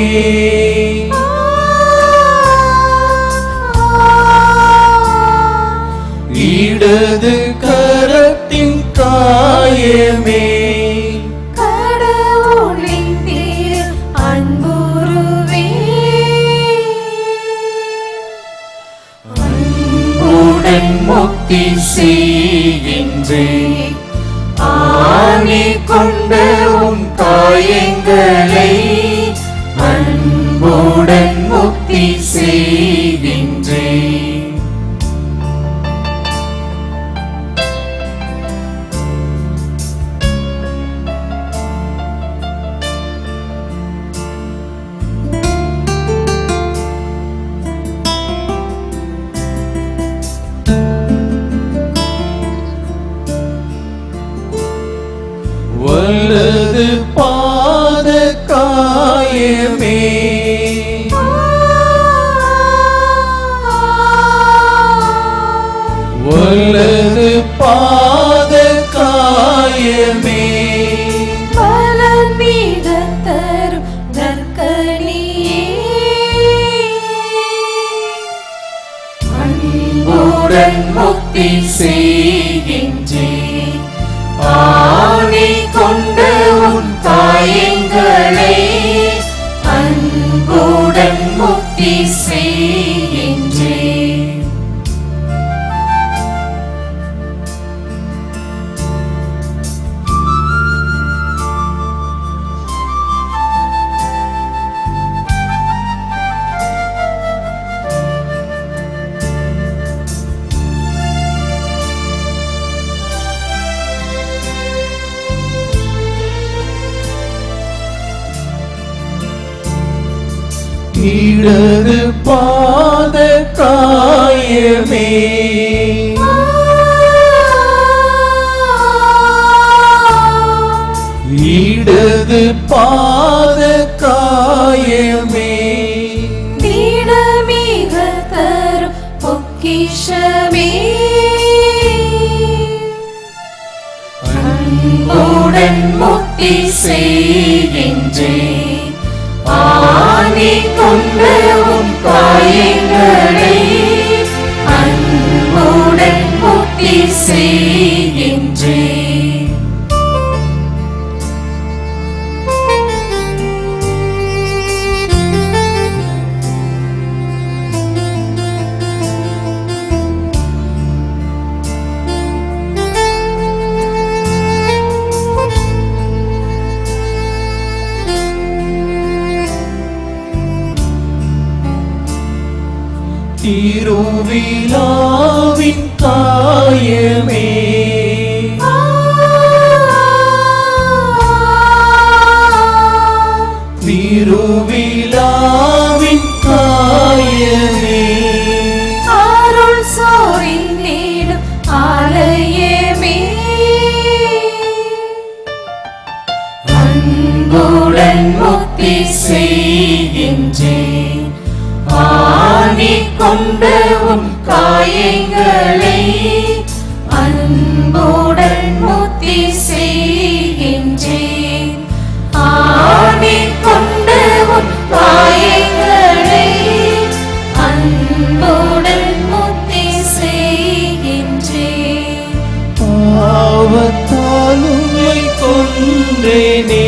இடது கரத்தின் காயமே. கடவுளின் திரு அன்புருவே, அன்புடன் அன்புடன் முக்தி செய்கின்றேன். ஆணி கொண்ட உன் காயங்களை அன்புடன் முக்தி செய்கின்றேன். வலது பாத காயமே வலது பாத காயமே பலன் மிக தரும் நற்கனியே அன்புடன் முக்தி செய்கின்றேன். ஆணி கொண்ட உன் காயங்களை அன்புடன் முக்தி செய்கின்றேன். இடது பாத காயமே இடது பாத காயமே திடமிக தரும் பொக்கிஷமே அன்புடன் முக்தி செய்கின்றேன். ஆணி கொண்ட உன் காயங்களை அன்புடன் முக்தி செய்கின்றேன். திருவிழாவின் காயமே திருவிழாவின் காயமே அருள் சோரி நீடும் ஆலயமே அன்புடன் முக்தி செய்கின்றேன். ஆணி கொண்ட உன் காயங்களை அன்புடன் முக்தி செய்கின்றேன். ஆணி கொண்ட உன் காயங்களை அன்புடன் முக்தி செய்கின்றேன். பாவத்தால் உம்மை கொன்றேனே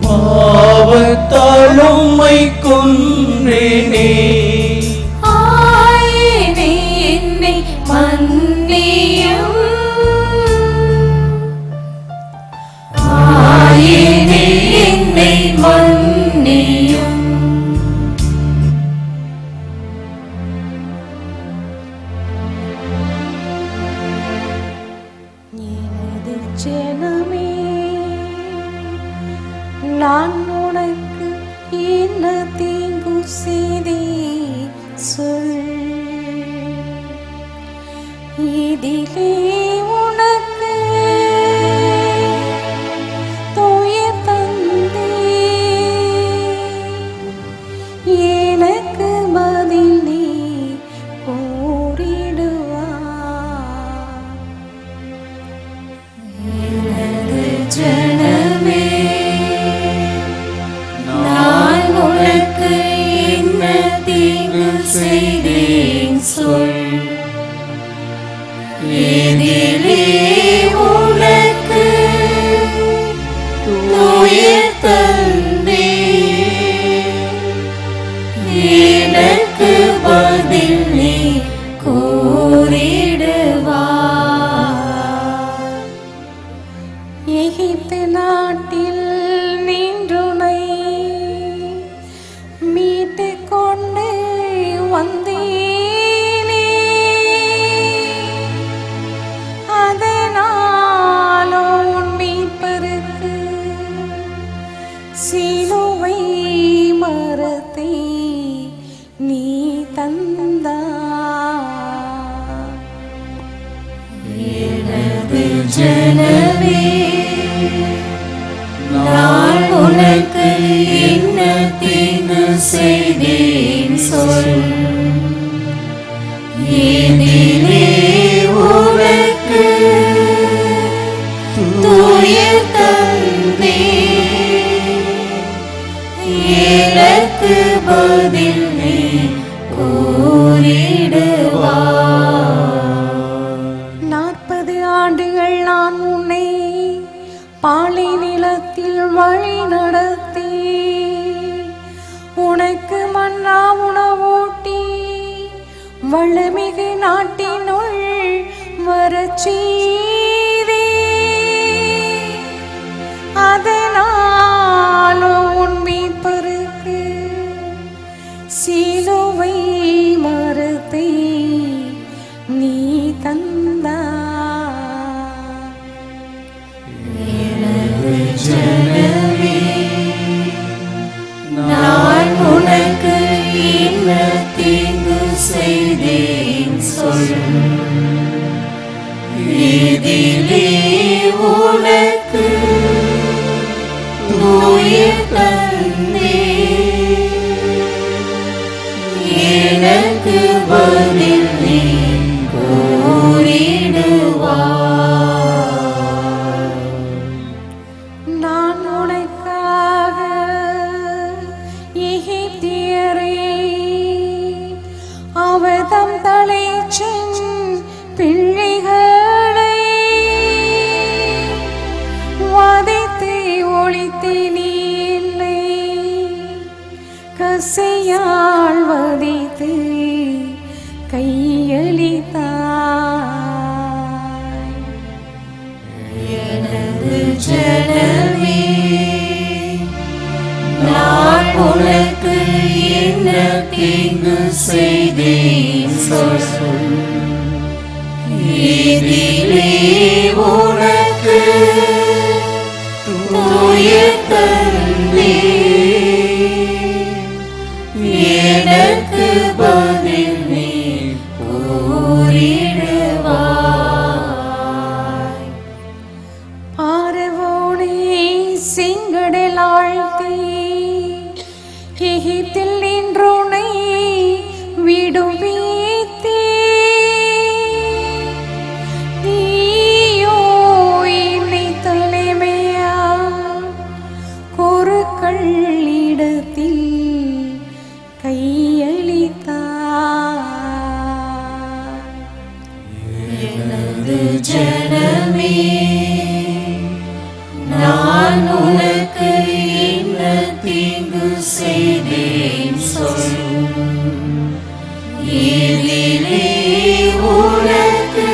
பாவத்தால் உம்மை கொன்றேனே ஆயினே என்னை மன்னியும் ஆயினே என்னை மன்னியும். எனது ஜனமே நான் உனக்கு என்ன தீங்கு செய்தே சொல் இதிலே உனக்கு தூய தந்தே எனக்கு பதில் நீ கூறிடுவாய். எனது ஜனமே நான் உனக்கு என்ன தீங்கு செய்தேன் சொல். இதிலே எனக்கு பதில் நீ கூறிடுவாய். எகிப்து நாட்டில் நின்றுனை மீட்டு கொண்டு வந்தேனே, அதனாலோ உன் மீட்பருக்கு சிலுவை மரத்தை நீ தந்தாய். எனது ஜனமே, நான் உனக்கு என்ன தீங்கு செய்தேன் சொல். ஏதிலே உனக்கு துயர் தந்தேன், எனக்கு பதில் நீ கூறிடுவாய். 40 ஆண்டுகள் நான் உன்னை பாலை நிலத்தில் வழி நடத்தி உனக்கு மன்னா உணவூட்டி வளமிகு நாட்டினுள் வரச் செய்தே, அதனாலோ உன் மீட்பருக்கு சிலுவை மரத்தை நீ தந்தாய். எனது ஜனமே, நான் உனக்கு என்ன தீங்கு செய்தேன் சொல். ஏதிலே உனக்கு துயர் தந்தேன், எனக்கு பதில் நீ கூறிடுவாய். நான் உனக்காக எகிப்தியரை அவதம் தலைச்சென் பிள்ளைகளை வதைத்து ஒழித்தேனே, இல்லை கசையால் வதைத்து கையளித்தாய். எனது ஜனமே, நான் உனக்கு என்ன தீங்கு செய்தேன் சொல். ஏதிலே உனக்கு துயர் தந்தேன், எனக்கு பதில் நீ கூறிடுவாய். பார்வோனே செங்கடல் ஆழ்த்தி எகிப்தில் நின்றுனை விடுவித்தே, நீயோ என்னை தலைமையா குருக்கள் இடத்தில் கையளித்தாய். எனது ஜனமே, நான் உனக்கு என்ன தீங்கு செய்தேன் சொல். ஏதிலே உனக்கு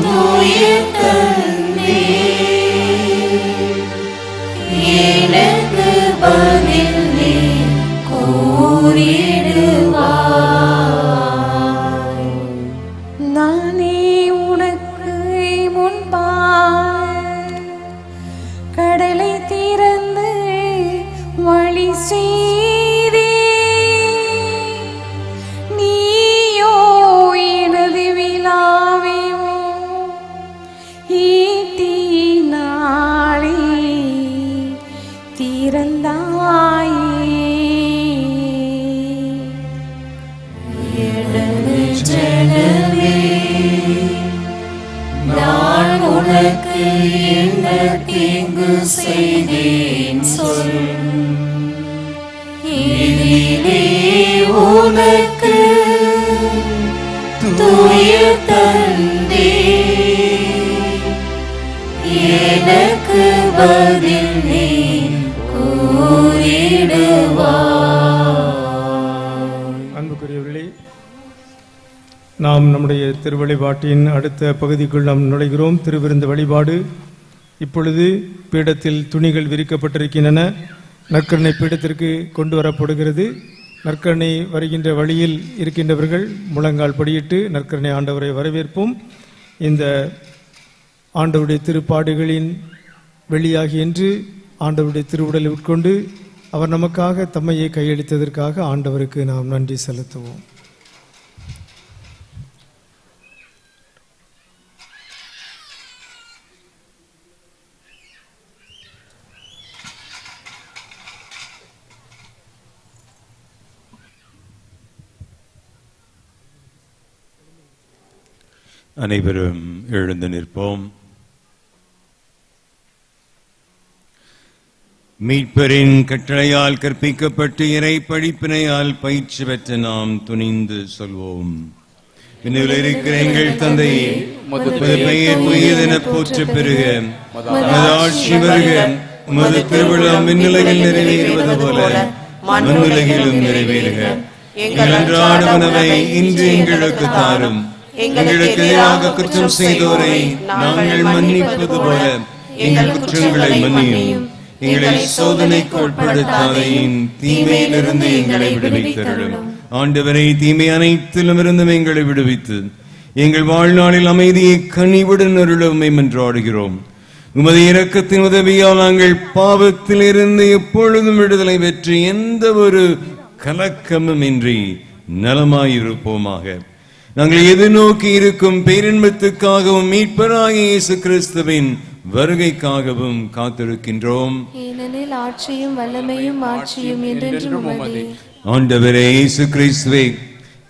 துயர் தந்தேன், எனக்கு பதில் நீ கூறிடுவாய். நானே உனக்கு முன்பாய் கடலை திறந்து வழி செய்தே, நீயோ எனது விழாவையோ ஈட்டினாலே திறந்தாயே. எனது ஜனமே, நான் உனக்கு என்ன தீங்கு செய்தேன் சொல். ஏதிலே உனக்கு துயர் தந்தேன், எனக்கு பதில் நீ கூறிடுவாய். நாம் நம்முடைய திருவழிபாட்டின் அடுத்த பகுதிக்குள் நாம் நுழைகிறோம். திருவிருந்து வழிபாடு. இப்பொழுது பீடத்தில் துணிகள் விரிக்கப்பட்டிருக்கின்றன. நற்கருணை பீடத்திற்கு கொண்டு வரப்படுகிறது. நற்கருணை வருகின்ற வழியில் இருக்கின்றவர்கள் முழங்கால் படியிட்டு நற்கருணை ஆண்டவரை வரவேற்போம். இந்த ஆண்டவருடைய திருப்பாடுகளின் வெளியாகி என்று ஆண்டவருடைய திருவுடலை உட்கொண்டு அவர் நமக்காக தம்மையை கையளித்ததற்காக ஆண்டவருக்கு நாம் நன்றி செலுத்துவோம். அனைவரும் எழுந்து நிற்போம். மீட்பரின் கட்டளையால் கற்பிக்கப்பட்டு இறை படிப்பினையால் பயிற்சி பெற்ற நாம் துணிந்து சொல்வோம். விண்ணில் இருக்கிற எங்கள் தந்தையே, உமது பெயர் உயர்தென போற்ற பெருக, உமது ஆட்சி வருக, உமது திருவிழா விண்ணுலகில் நிறைவேறுவது போல மண்ணுலகிலும் நிறைவேறுக. எங்கள் அன்றாட உணவை இன்று எங்களுக்கு தாரும். எங்களுக்கு எதிராக குற்றம் செய்தோரை நாங்கள் மன்னிப்பது போல எங்கள் குற்றங்களை மன்னியும். எங்களை சோதனைக்கு உட்படுத்தாதையும் தீமையிலிருந்து எங்களை விடுவித்தருளும். ஆண்டவரை, தீமை அனைத்திலும் இருந்தும் எங்களை விடுவித்து எங்கள் வாழ்நாளில் அமைதியை கனிவுடன் அருளும் மன்றாடுகிறோம். உமது இரக்கத்தின் உதவியால் நாங்கள் பாவத்தில் இருந்து எப்பொழுதும் விடுதலை பெற்று எந்த ஒரு கலக்கமும் இன்றி நலமாயிருப்போமாக. நாங்கள் எதிர்நோக்கி இருக்கும் பேரின்பத்துக்காகவும் மீட்பராகிய இயேசு கிறிஸ்துவின் வருகைக்காகவும் காத்திருக்கின்றோம். ஏனெனில் ஆட்சியும் வல்லமையும் மாட்சியும் என்றென்றும் உமதே. ஆண்டவரே இயேசு கிறிஸ்துவே,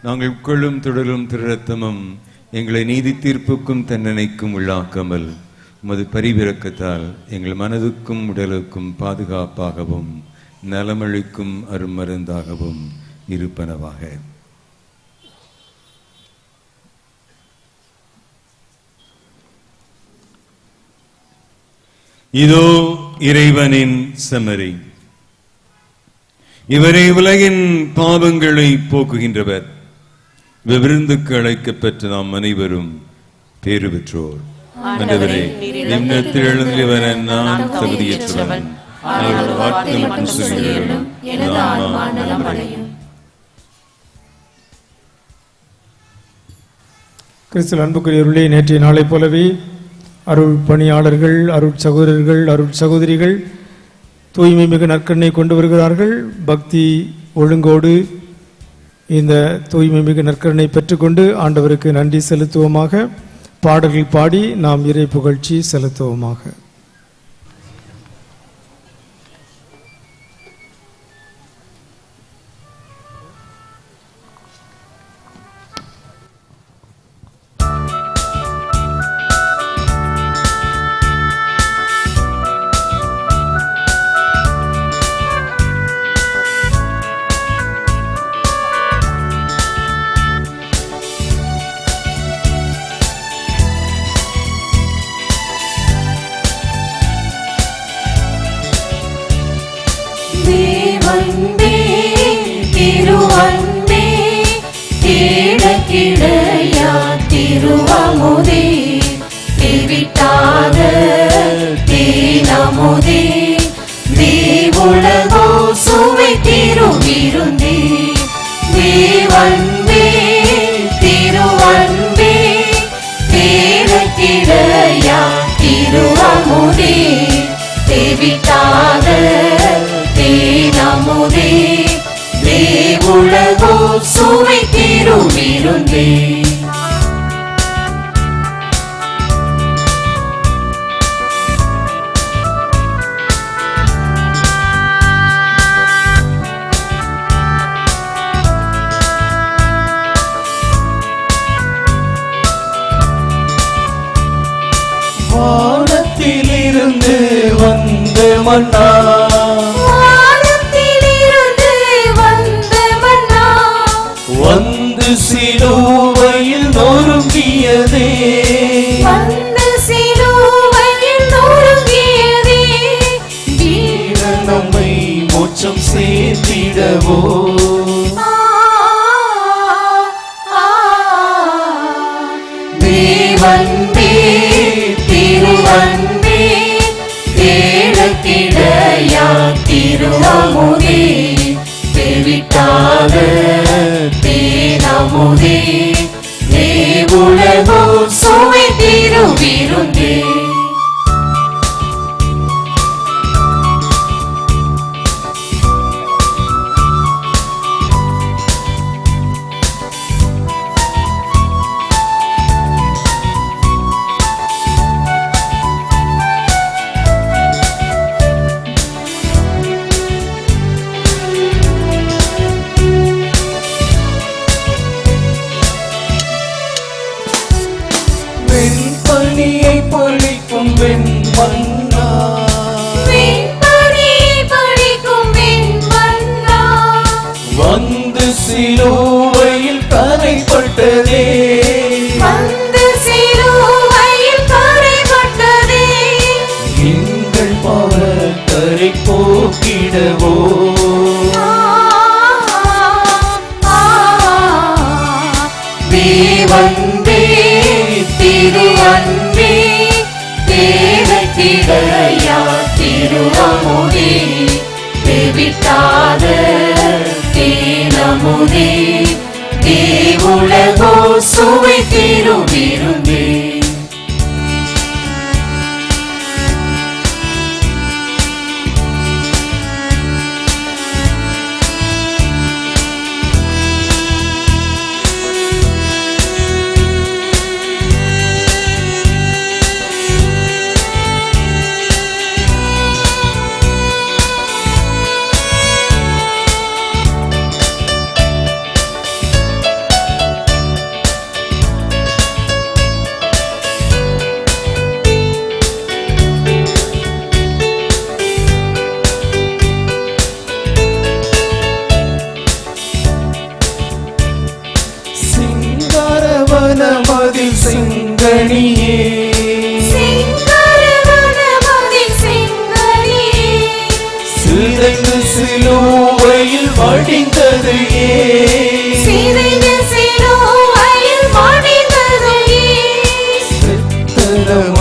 நாங்கள் உட்கொள்ளும் தொடரும் திருரத்தமும் எங்களை நீதி தீர்ப்புக்கும் தண்டனைக்கும் உள்ளாக்காமல் உமது பரிவிரக்கத்தால் எங்கள் மனதுக்கும் உடலுக்கும் பாதுகாப்பாகவும் நலமளிக்கும் அருமருந்தாகவும் இருப்பனவாக. இதோ இறைவனின் செம்மறி, இவரே உலகின் பாவங்களை போக்குகின்றவர். விருந்துக்கு அழைக்கப் பெற்ற நாம் அனைவரும் பேறு பெற்றோர். ஆண்டவரே, நிம்மத்தில் எழுந்தவர நான் தகுதியற்றவன். வார்த்தை மட்டும் சொல்லுங்கள், எனது ஆன்மா நலமடையும். கிறிஸ்துவில் அன்புக்குரியவர்களே, நேற்றைய நாளை போலவே அருள் பணியாளர்கள், அருள் சகோதரர்கள், அருள் சகோதரிகள் தூய்மை மிகு நற்கருணை கொண்டு வருகிறார்கள். பக்தி ஒழுங்கோடு இந்த தூய்மை மிகு நற்கருணை பெற்றுக்கொண்டு ஆண்டவருக்கு நன்றி செலுத்துவோமாக. பாடல்கள் பாடி நாம் இறை புகழ்ச்சி செலுத்துவோமாக. வானத்திலிருந்து வந்த மன்னா, வந்து சிலுவையில் நொறுங்கியதே, நம்மை மோட்சம் சேர்த்திடவோ. திருஅமுதே தெவிட்டாத தேனமுதே தேவுலகோ சுவை திருவிருந்தே வெண்பனியை பொழிக்கும் வெண்மன்னா வந்து சிலுவையில் கரைப்பட்டதே எங்கள் பாவக்கரை போக்கிடவோ தேவன்பே திருஅன்பே தேவக்கிடையா திருஅமுதே தெவிட்டாத தேனமுதே தேவுலகோ சுவை திருவிருந்தே சிங்காரவனமதில் சிங்கணியே சிதைந்து சிலுவையில் வடிந்தது செத்தரம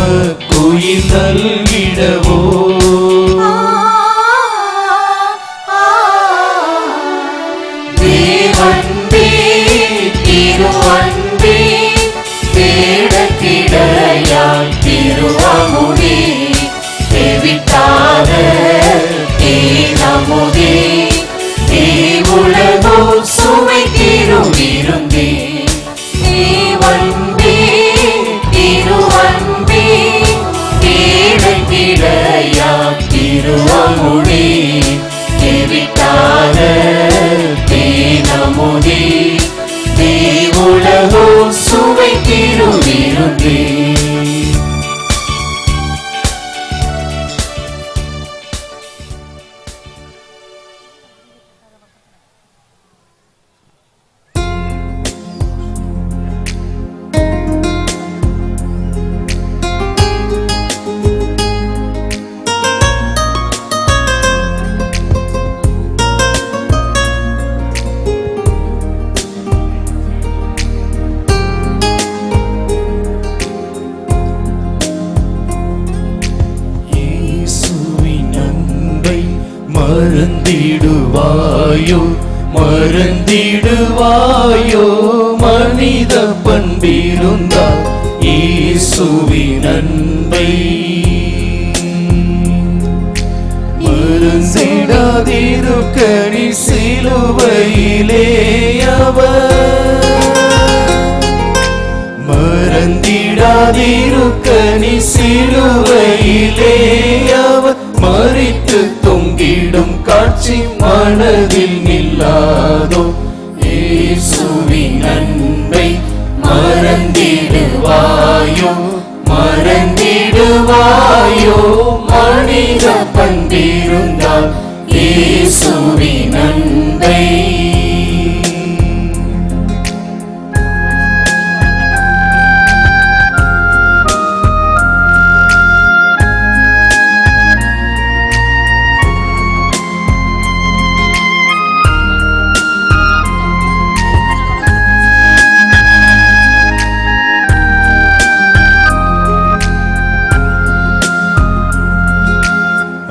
குயில் நல்கிடவோ தேவன்பே திருஅன்பே தேடக்கிடையாய் திருஅமுதே தெவிட்டாத தேனமுதே தேவுலகோ சுவை திருவிருந்தே தேவன்பே திருஅன்பே தேடக்கிடையாய் திருஅமுதே தெவிட்டாத தேனமுதே தேவுலகோ சுவை திருவிருந்தே மறந்திடுவாயோ மறந்திடுவாயோ மனித பண்பிருந்தா இயேசுவின் அன்பை மறந்திடாதிருக்க நீ சிலுவையிலே அவர் மறந்திடாதிருக்க நீ சிலுவையிலே அவர் மரித்து தொங்கிடும் காட்சி மனதில் நில்லாதோ இயேசுவின் அன்பை மறந்திடுவாயோ மறந்திடுவாயோ மனித பண்பிருந்தால் இயேசுவின் அன்பை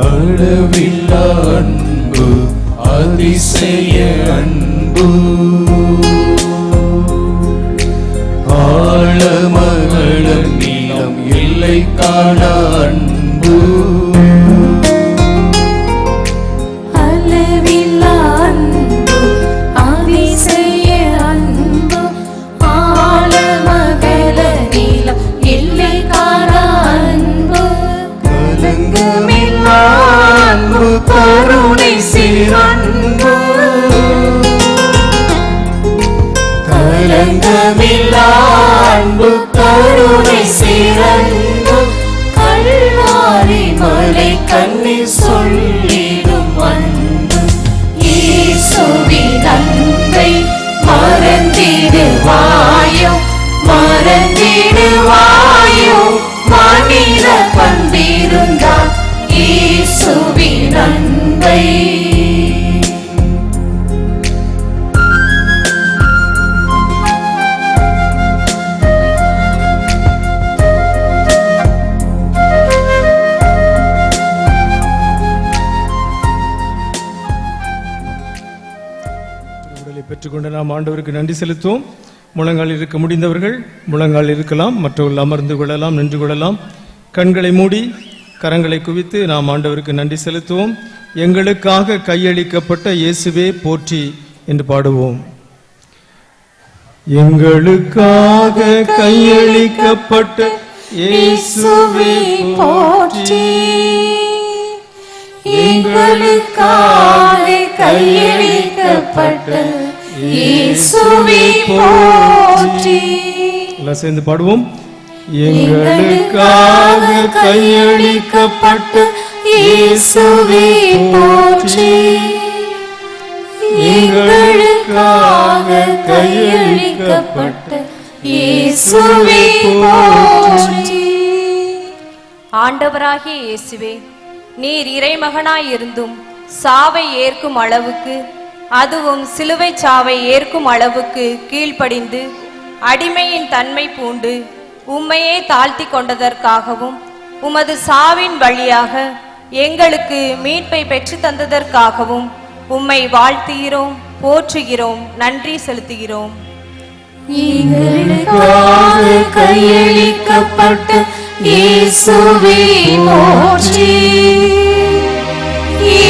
அளவில்லா அன்பை அதிசய அன்பு ஆழமகளம் நீளம் எல்லை காண அன்பு அளவில்லா அன்பு அதிசய அன்பு ஆழமகல நீளம் எல்லை காண அன்பு கலங்கமில்லா அன்பு கருணை சிறன்பு கலங்கமில்லா அன்பு கருணை சிறன்பு கல்வாரி மலை கண்ணீர் சொல்லிடும் அன்பு இயேசுவின் அன்பை மறந்திடுவாயோ மறந்திடுவாயோ மனித பண்பிருந்தால் இயேசுவின் அன்பை பெற்றுக்கொண்டு நாம் ஆண்டவருக்கு நன்றி செலுத்துவோம். முழங்கால் இருக்க முடிந்தவர்கள் முழங்கால் இருக்கலாம், மற்றவர்கள் அமர்ந்து கொள்ளலாம், நின்று கொள்ளலாம். கண்களை மூடி கரங்களை குவித்து நாம் ஆண்டவருக்கு நன்றி செலுத்துவோம். எங்களுக்காக கையளிக்கப்பட்ட இயேசுவே போற்றி என்று பாடுவோம். எங்களுக்காக கையளிக்கப்பட்ட இயேசுவே போற்றி, எங்களுக்காக கையளிக்கப்பட்ட இயேசுவே போற்றி. எல்லாம் சேர்ந்து பாடுவோம். எங்களுக்காக கையளிக்கப்பட்ட இயேசுவே போற்றி, எங்களுக்காக கையளிக்கப்பட்ட இயேசுவே போற்றி. ஆண்டவராகிய இயேசுவே, நீர் இறைமகனாயிருந்தும் சாவை ஏற்கும் அளவுக்கு, அதுவும் சிலுவை சாவை ஏற்கும் அளவுக்கு கீழ்ப்படிந்து அடிமையின் தன்மை பூண்டு உம்மையே தாழ்த்தி கொண்டதற்காகவும், உமது சாவின் வழியாக எங்களுக்கு மீட்பை பெற்று தந்ததற்காகவும் உம்மை வாழ்த்துகிறோம், போற்றுகிறோம், நன்றி செலுத்துகிறோம். எங்களுக்காக கையளிக்கப்பட்ட இயேசுவே போற்றி,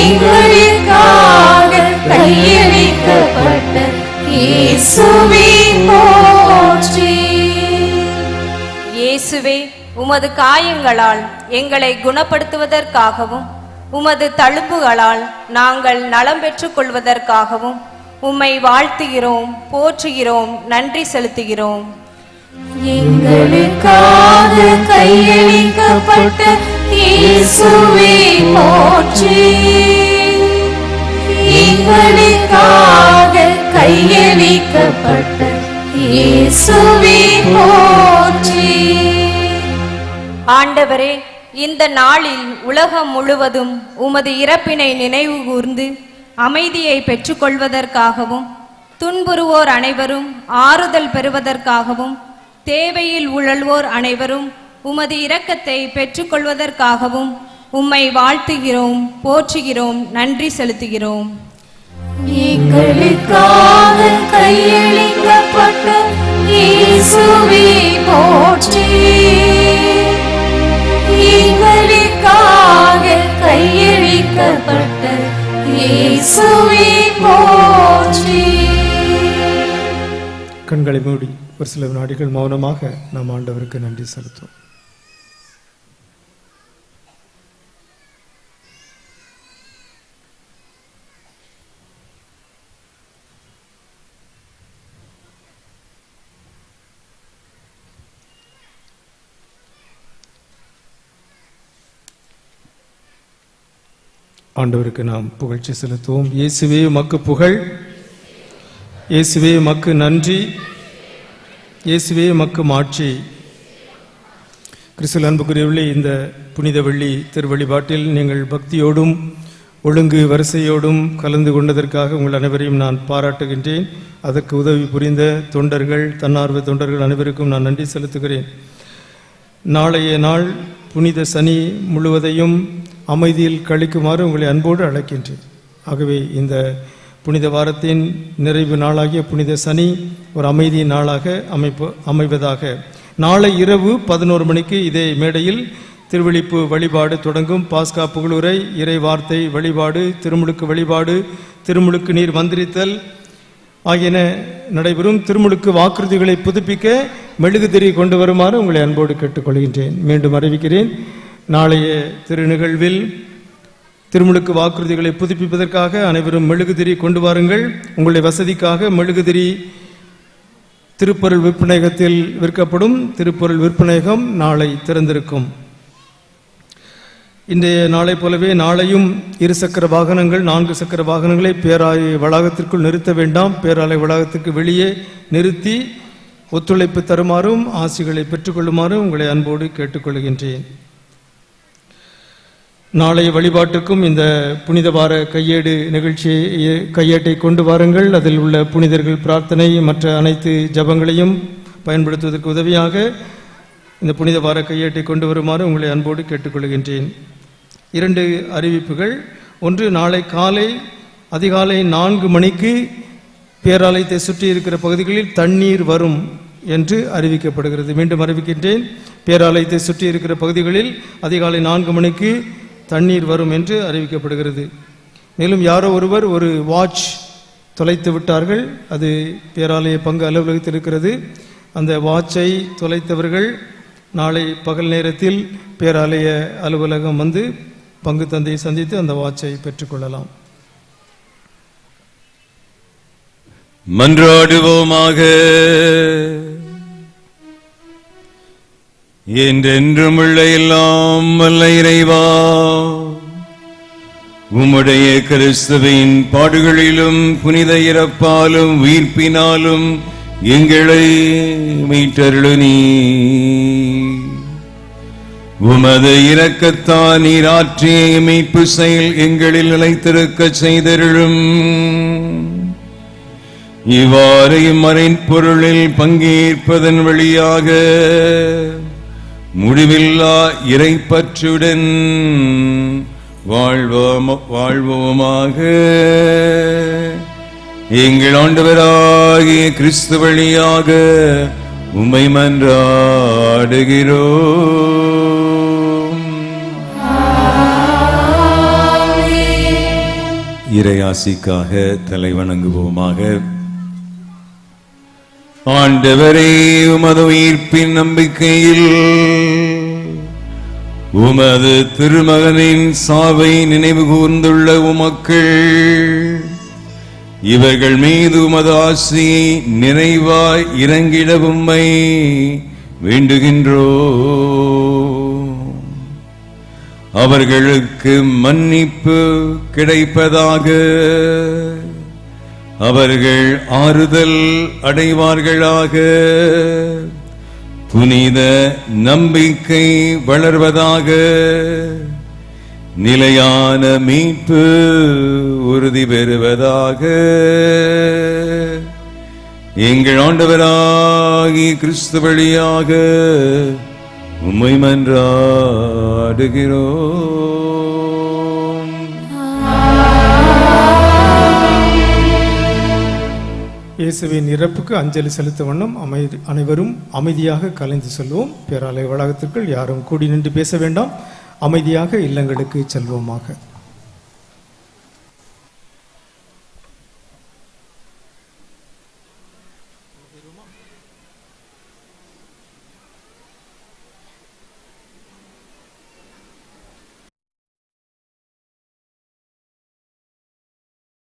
எங்களுக்காக கையளிக்கப்பட்ட இயேசுவே போற்றி. இயேசுவே, உமது காயங்களால் எங்களை குணப்படுத்துவதற்காகவும், உமது தழும்புகளால் நாங்கள் நலம் பெற்றுக் கொள்வதற்காகவும் உம்மை வாழ்த்துகிறோம், போற்றுகிறோம், நன்றி செலுத்துகிறோம். எங்களுக்காக கையளிக்கப்பட்ட இயேசுவே போற்றி, எங்களுக்காக கையளிக்கப்பட்ட இயேசுவே போற்றி. ஆண்டவரே, இந்த நாளில் உலகம் முழுவதும் உமது இறப்பினை நினைவு கூர்ந்து அமைதியை பெற்றுக்கொள்வதற்காகவும், துன்புறுவோர் அனைவரும் ஆறுதல் பெறுவதற்காகவும், தேவையில் உழல்வோர் அனைவரும் உமது இரக்கத்தை பெற்றுக்கொள்வதற்காகவும் உம்மை வாழ்த்துகிறோம், போற்றுகிறோம், நன்றி செலுத்துகிறோம். எங்களுக்காக கையளிக்கப்பட்ட இயேசுவே போற்றி, எங்களுக்காக கையளிக்கப்பட்ட இயேசுவே போற்றி. கண்களை மூடி ஒரு சில வினாடிகள் மௌனமாக நாம் ஆண்டவருக்கு நன்றி செலுத்துவோம். ஆண்டவருக்கு நாம் புகழ்ச்சி செலுத்துவோம். இயேசுவே உமக்கு புகழ், இயேசுவே உமக்கு நன்றி, இயேசுவே உமக்கு மாட்சி. கிறிஸ்துவில் அன்புக்குரியவர்களே, இந்த புனித வெள்ளி திருவழிபாட்டில் நீங்கள் பக்தியோடும் ஒழுங்கு வரிசையோடும் கலந்து கொண்டதற்காக உங்கள் அனைவரையும் நான் பாராட்டுகின்றேன். அதற்கு உதவி புரிந்த தொண்டர்கள், தன்னார்வ தொண்டர்கள் அனைவருக்கும் நான் நன்றி செலுத்துகிறேன். நாளைய நாள் புனித சனி முழுவதையும் அமைதியில் கழிக்குமாறு உங்களை அன்போடு அழைக்கின்றேன். ஆகவே இந்த புனித வாரத்தின் நிறைவு நாளாகிய புனித சனி ஒரு அமைதியின் நாளாக அமைவதாக. நாளை இரவு 11 மணிக்கு இதே மேடையில் திருவிழிப்பு வழிபாடு தொடங்கும். பாஸ்கா புகழுரை, இறை வார்த்தை வழிபாடு, திருமுழுக்கு வழிபாடு, திருமுழுக்கு நீர் மந்திரித்தல் ஆகியன நடைபெறும். திருமுழுக்கு வாக்குறுதிகளை புதுப்பிக்க மெழுகுதிரி கொண்டு வருமாறு உங்களை அன்போடு கேட்டுக்கொள்கின்றேன். மீண்டும் அறிவிக்கிறேன், நாளைய திருநிகழ்வில் திருமுழுக்கு வாக்குறுதிகளை புதுப்பிப்பதற்காக அனைவரும் மெழுகுதிரி கொண்டு வாருங்கள். உங்களுடைய வசதிக்காக மெழுகுதிரி திருப்பொருள் விற்பனையகத்தில் விற்கப்படும். திருப்பொருள் விற்பனையகம் நாளை திறந்திருக்கும். இன்றைய நாளை போலவே நாளையும் 2 சக்கர வாகனங்கள் 4 சக்கர வாகனங்களை பேராலய வளாகத்திற்குள் நிறுத்த வேண்டாம். பேராலய வளாகத்திற்கு வெளியே நிறுத்தி ஒத்துழைப்பு தருமாறும் ஆசிகளை பெற்றுக்கொள்ளுமாறும் உங்களை அன்போடு கேட்டுக்கொள்கின்றேன். நாளைய வழிபாட்டுக்கும் இந்த புனித வார கையேடு நிகழ்ச்சியை கையேட்டை கொண்டு வாருங்கள். அதில் உள்ள புனிதர்கள் பிரார்த்தனை மற்ற அனைத்து ஜபங்களையும் பயன்படுத்துவதற்கு உதவியாக இந்த புனித வார கையேட்டை கொண்டு வருமாறு உங்களை அன்போடு கேட்டுக்கொள்கின்றேன். 2 அறிவிப்புகள். ஒன்று, நாளை காலை அதிகாலை 4 மணிக்கு பேராலயத்தை சுற்றி இருக்கிற பகுதிகளில் தண்ணீர் வரும் என்று அறிவிக்கப்படுகிறது. மீண்டும் அறிவிக்கின்றேன், பேராலயத்தை சுற்றி இருக்கிற பகுதிகளில் அதிகாலை 4 மணிக்கு தண்ணீர் வரும் என்று அறிவிக்கப்படுகிறது. மேலும் யாரோ ஒருவர் ஒரு வாட்ச் தொலைத்து விட்டார்கள். அது பேராலய பங்கு அலுவலகத்தில் இருக்கிறது. அந்த வாட்சை தொலைத்தவர்கள் நாளை பகல் நேரத்தில் பேராலய அலுவலகம் வந்து பங்கு தந்தையை சந்தித்து அந்த வாட்சை பெற்றுக்கொள்ளலாம். மன்றாடுவோமாக. என்றென்றும் உள்ள எல்லாம் வல்ல இறைவா, உம்முடைய கிறிஸ்துவின் பாடுகளிலும் புனித இறப்பாலும் உயிர்ப்பினாலும் எங்களை மீட்டருளுனீ. உமது இரக்கத்தால் நீர் ஆற்றிய மீட்பு செயல் எங்களில் நிலைத்திருக்க செய்தருளும். இவ்வாறு இம்மறையின் பொருளில் பங்கேற்பதன் வழியாக முடிவில்லா இறைப்பற்றுடன் வாழ்வோமாக. எங்கள் ஆண்டவராகிய கிறிஸ்து வழியாக உம்மை மன்றாடுகிறோம். இறையாசிக்காக தலை வணங்குவோமாக. ஆண்டவரே, உமது உயிர்ப்பின் நம்பிக்கையில் உமது திருமகனின் சாவை நினைவு கூர்ந்துள்ள உமக்கள் இவர்கள் மீது உமது ஆசியை நிறைவாய் இறங்கிட உம்மை வேண்டுகின்றோம். அவர்களுக்கு மன்னிப்பு கிடைப்பதாக, அவர்கள் ஆறுதல் அடைவார்களாக, புனித நம்பிக்கை வளர்வதாக, நிலையான மீட்பு உறுதி பெறுவதாக. எங்கள் ஆண்டவராகிய கிறிஸ்து வழியாக உம்மை மன்றாடுகிறோம். இயேசுவின் இறப்புக்கு அஞ்சலி செலுத்த வண்ணம் அனைவரும் அமைதியாக கலைந்து செல்வோம். பேராலய வளாகத்திற்குள் யாரும் கூடி நின்று பேச வேண்டாம். அமைதியாக இல்லங்களுக்கு செல்வோமாக.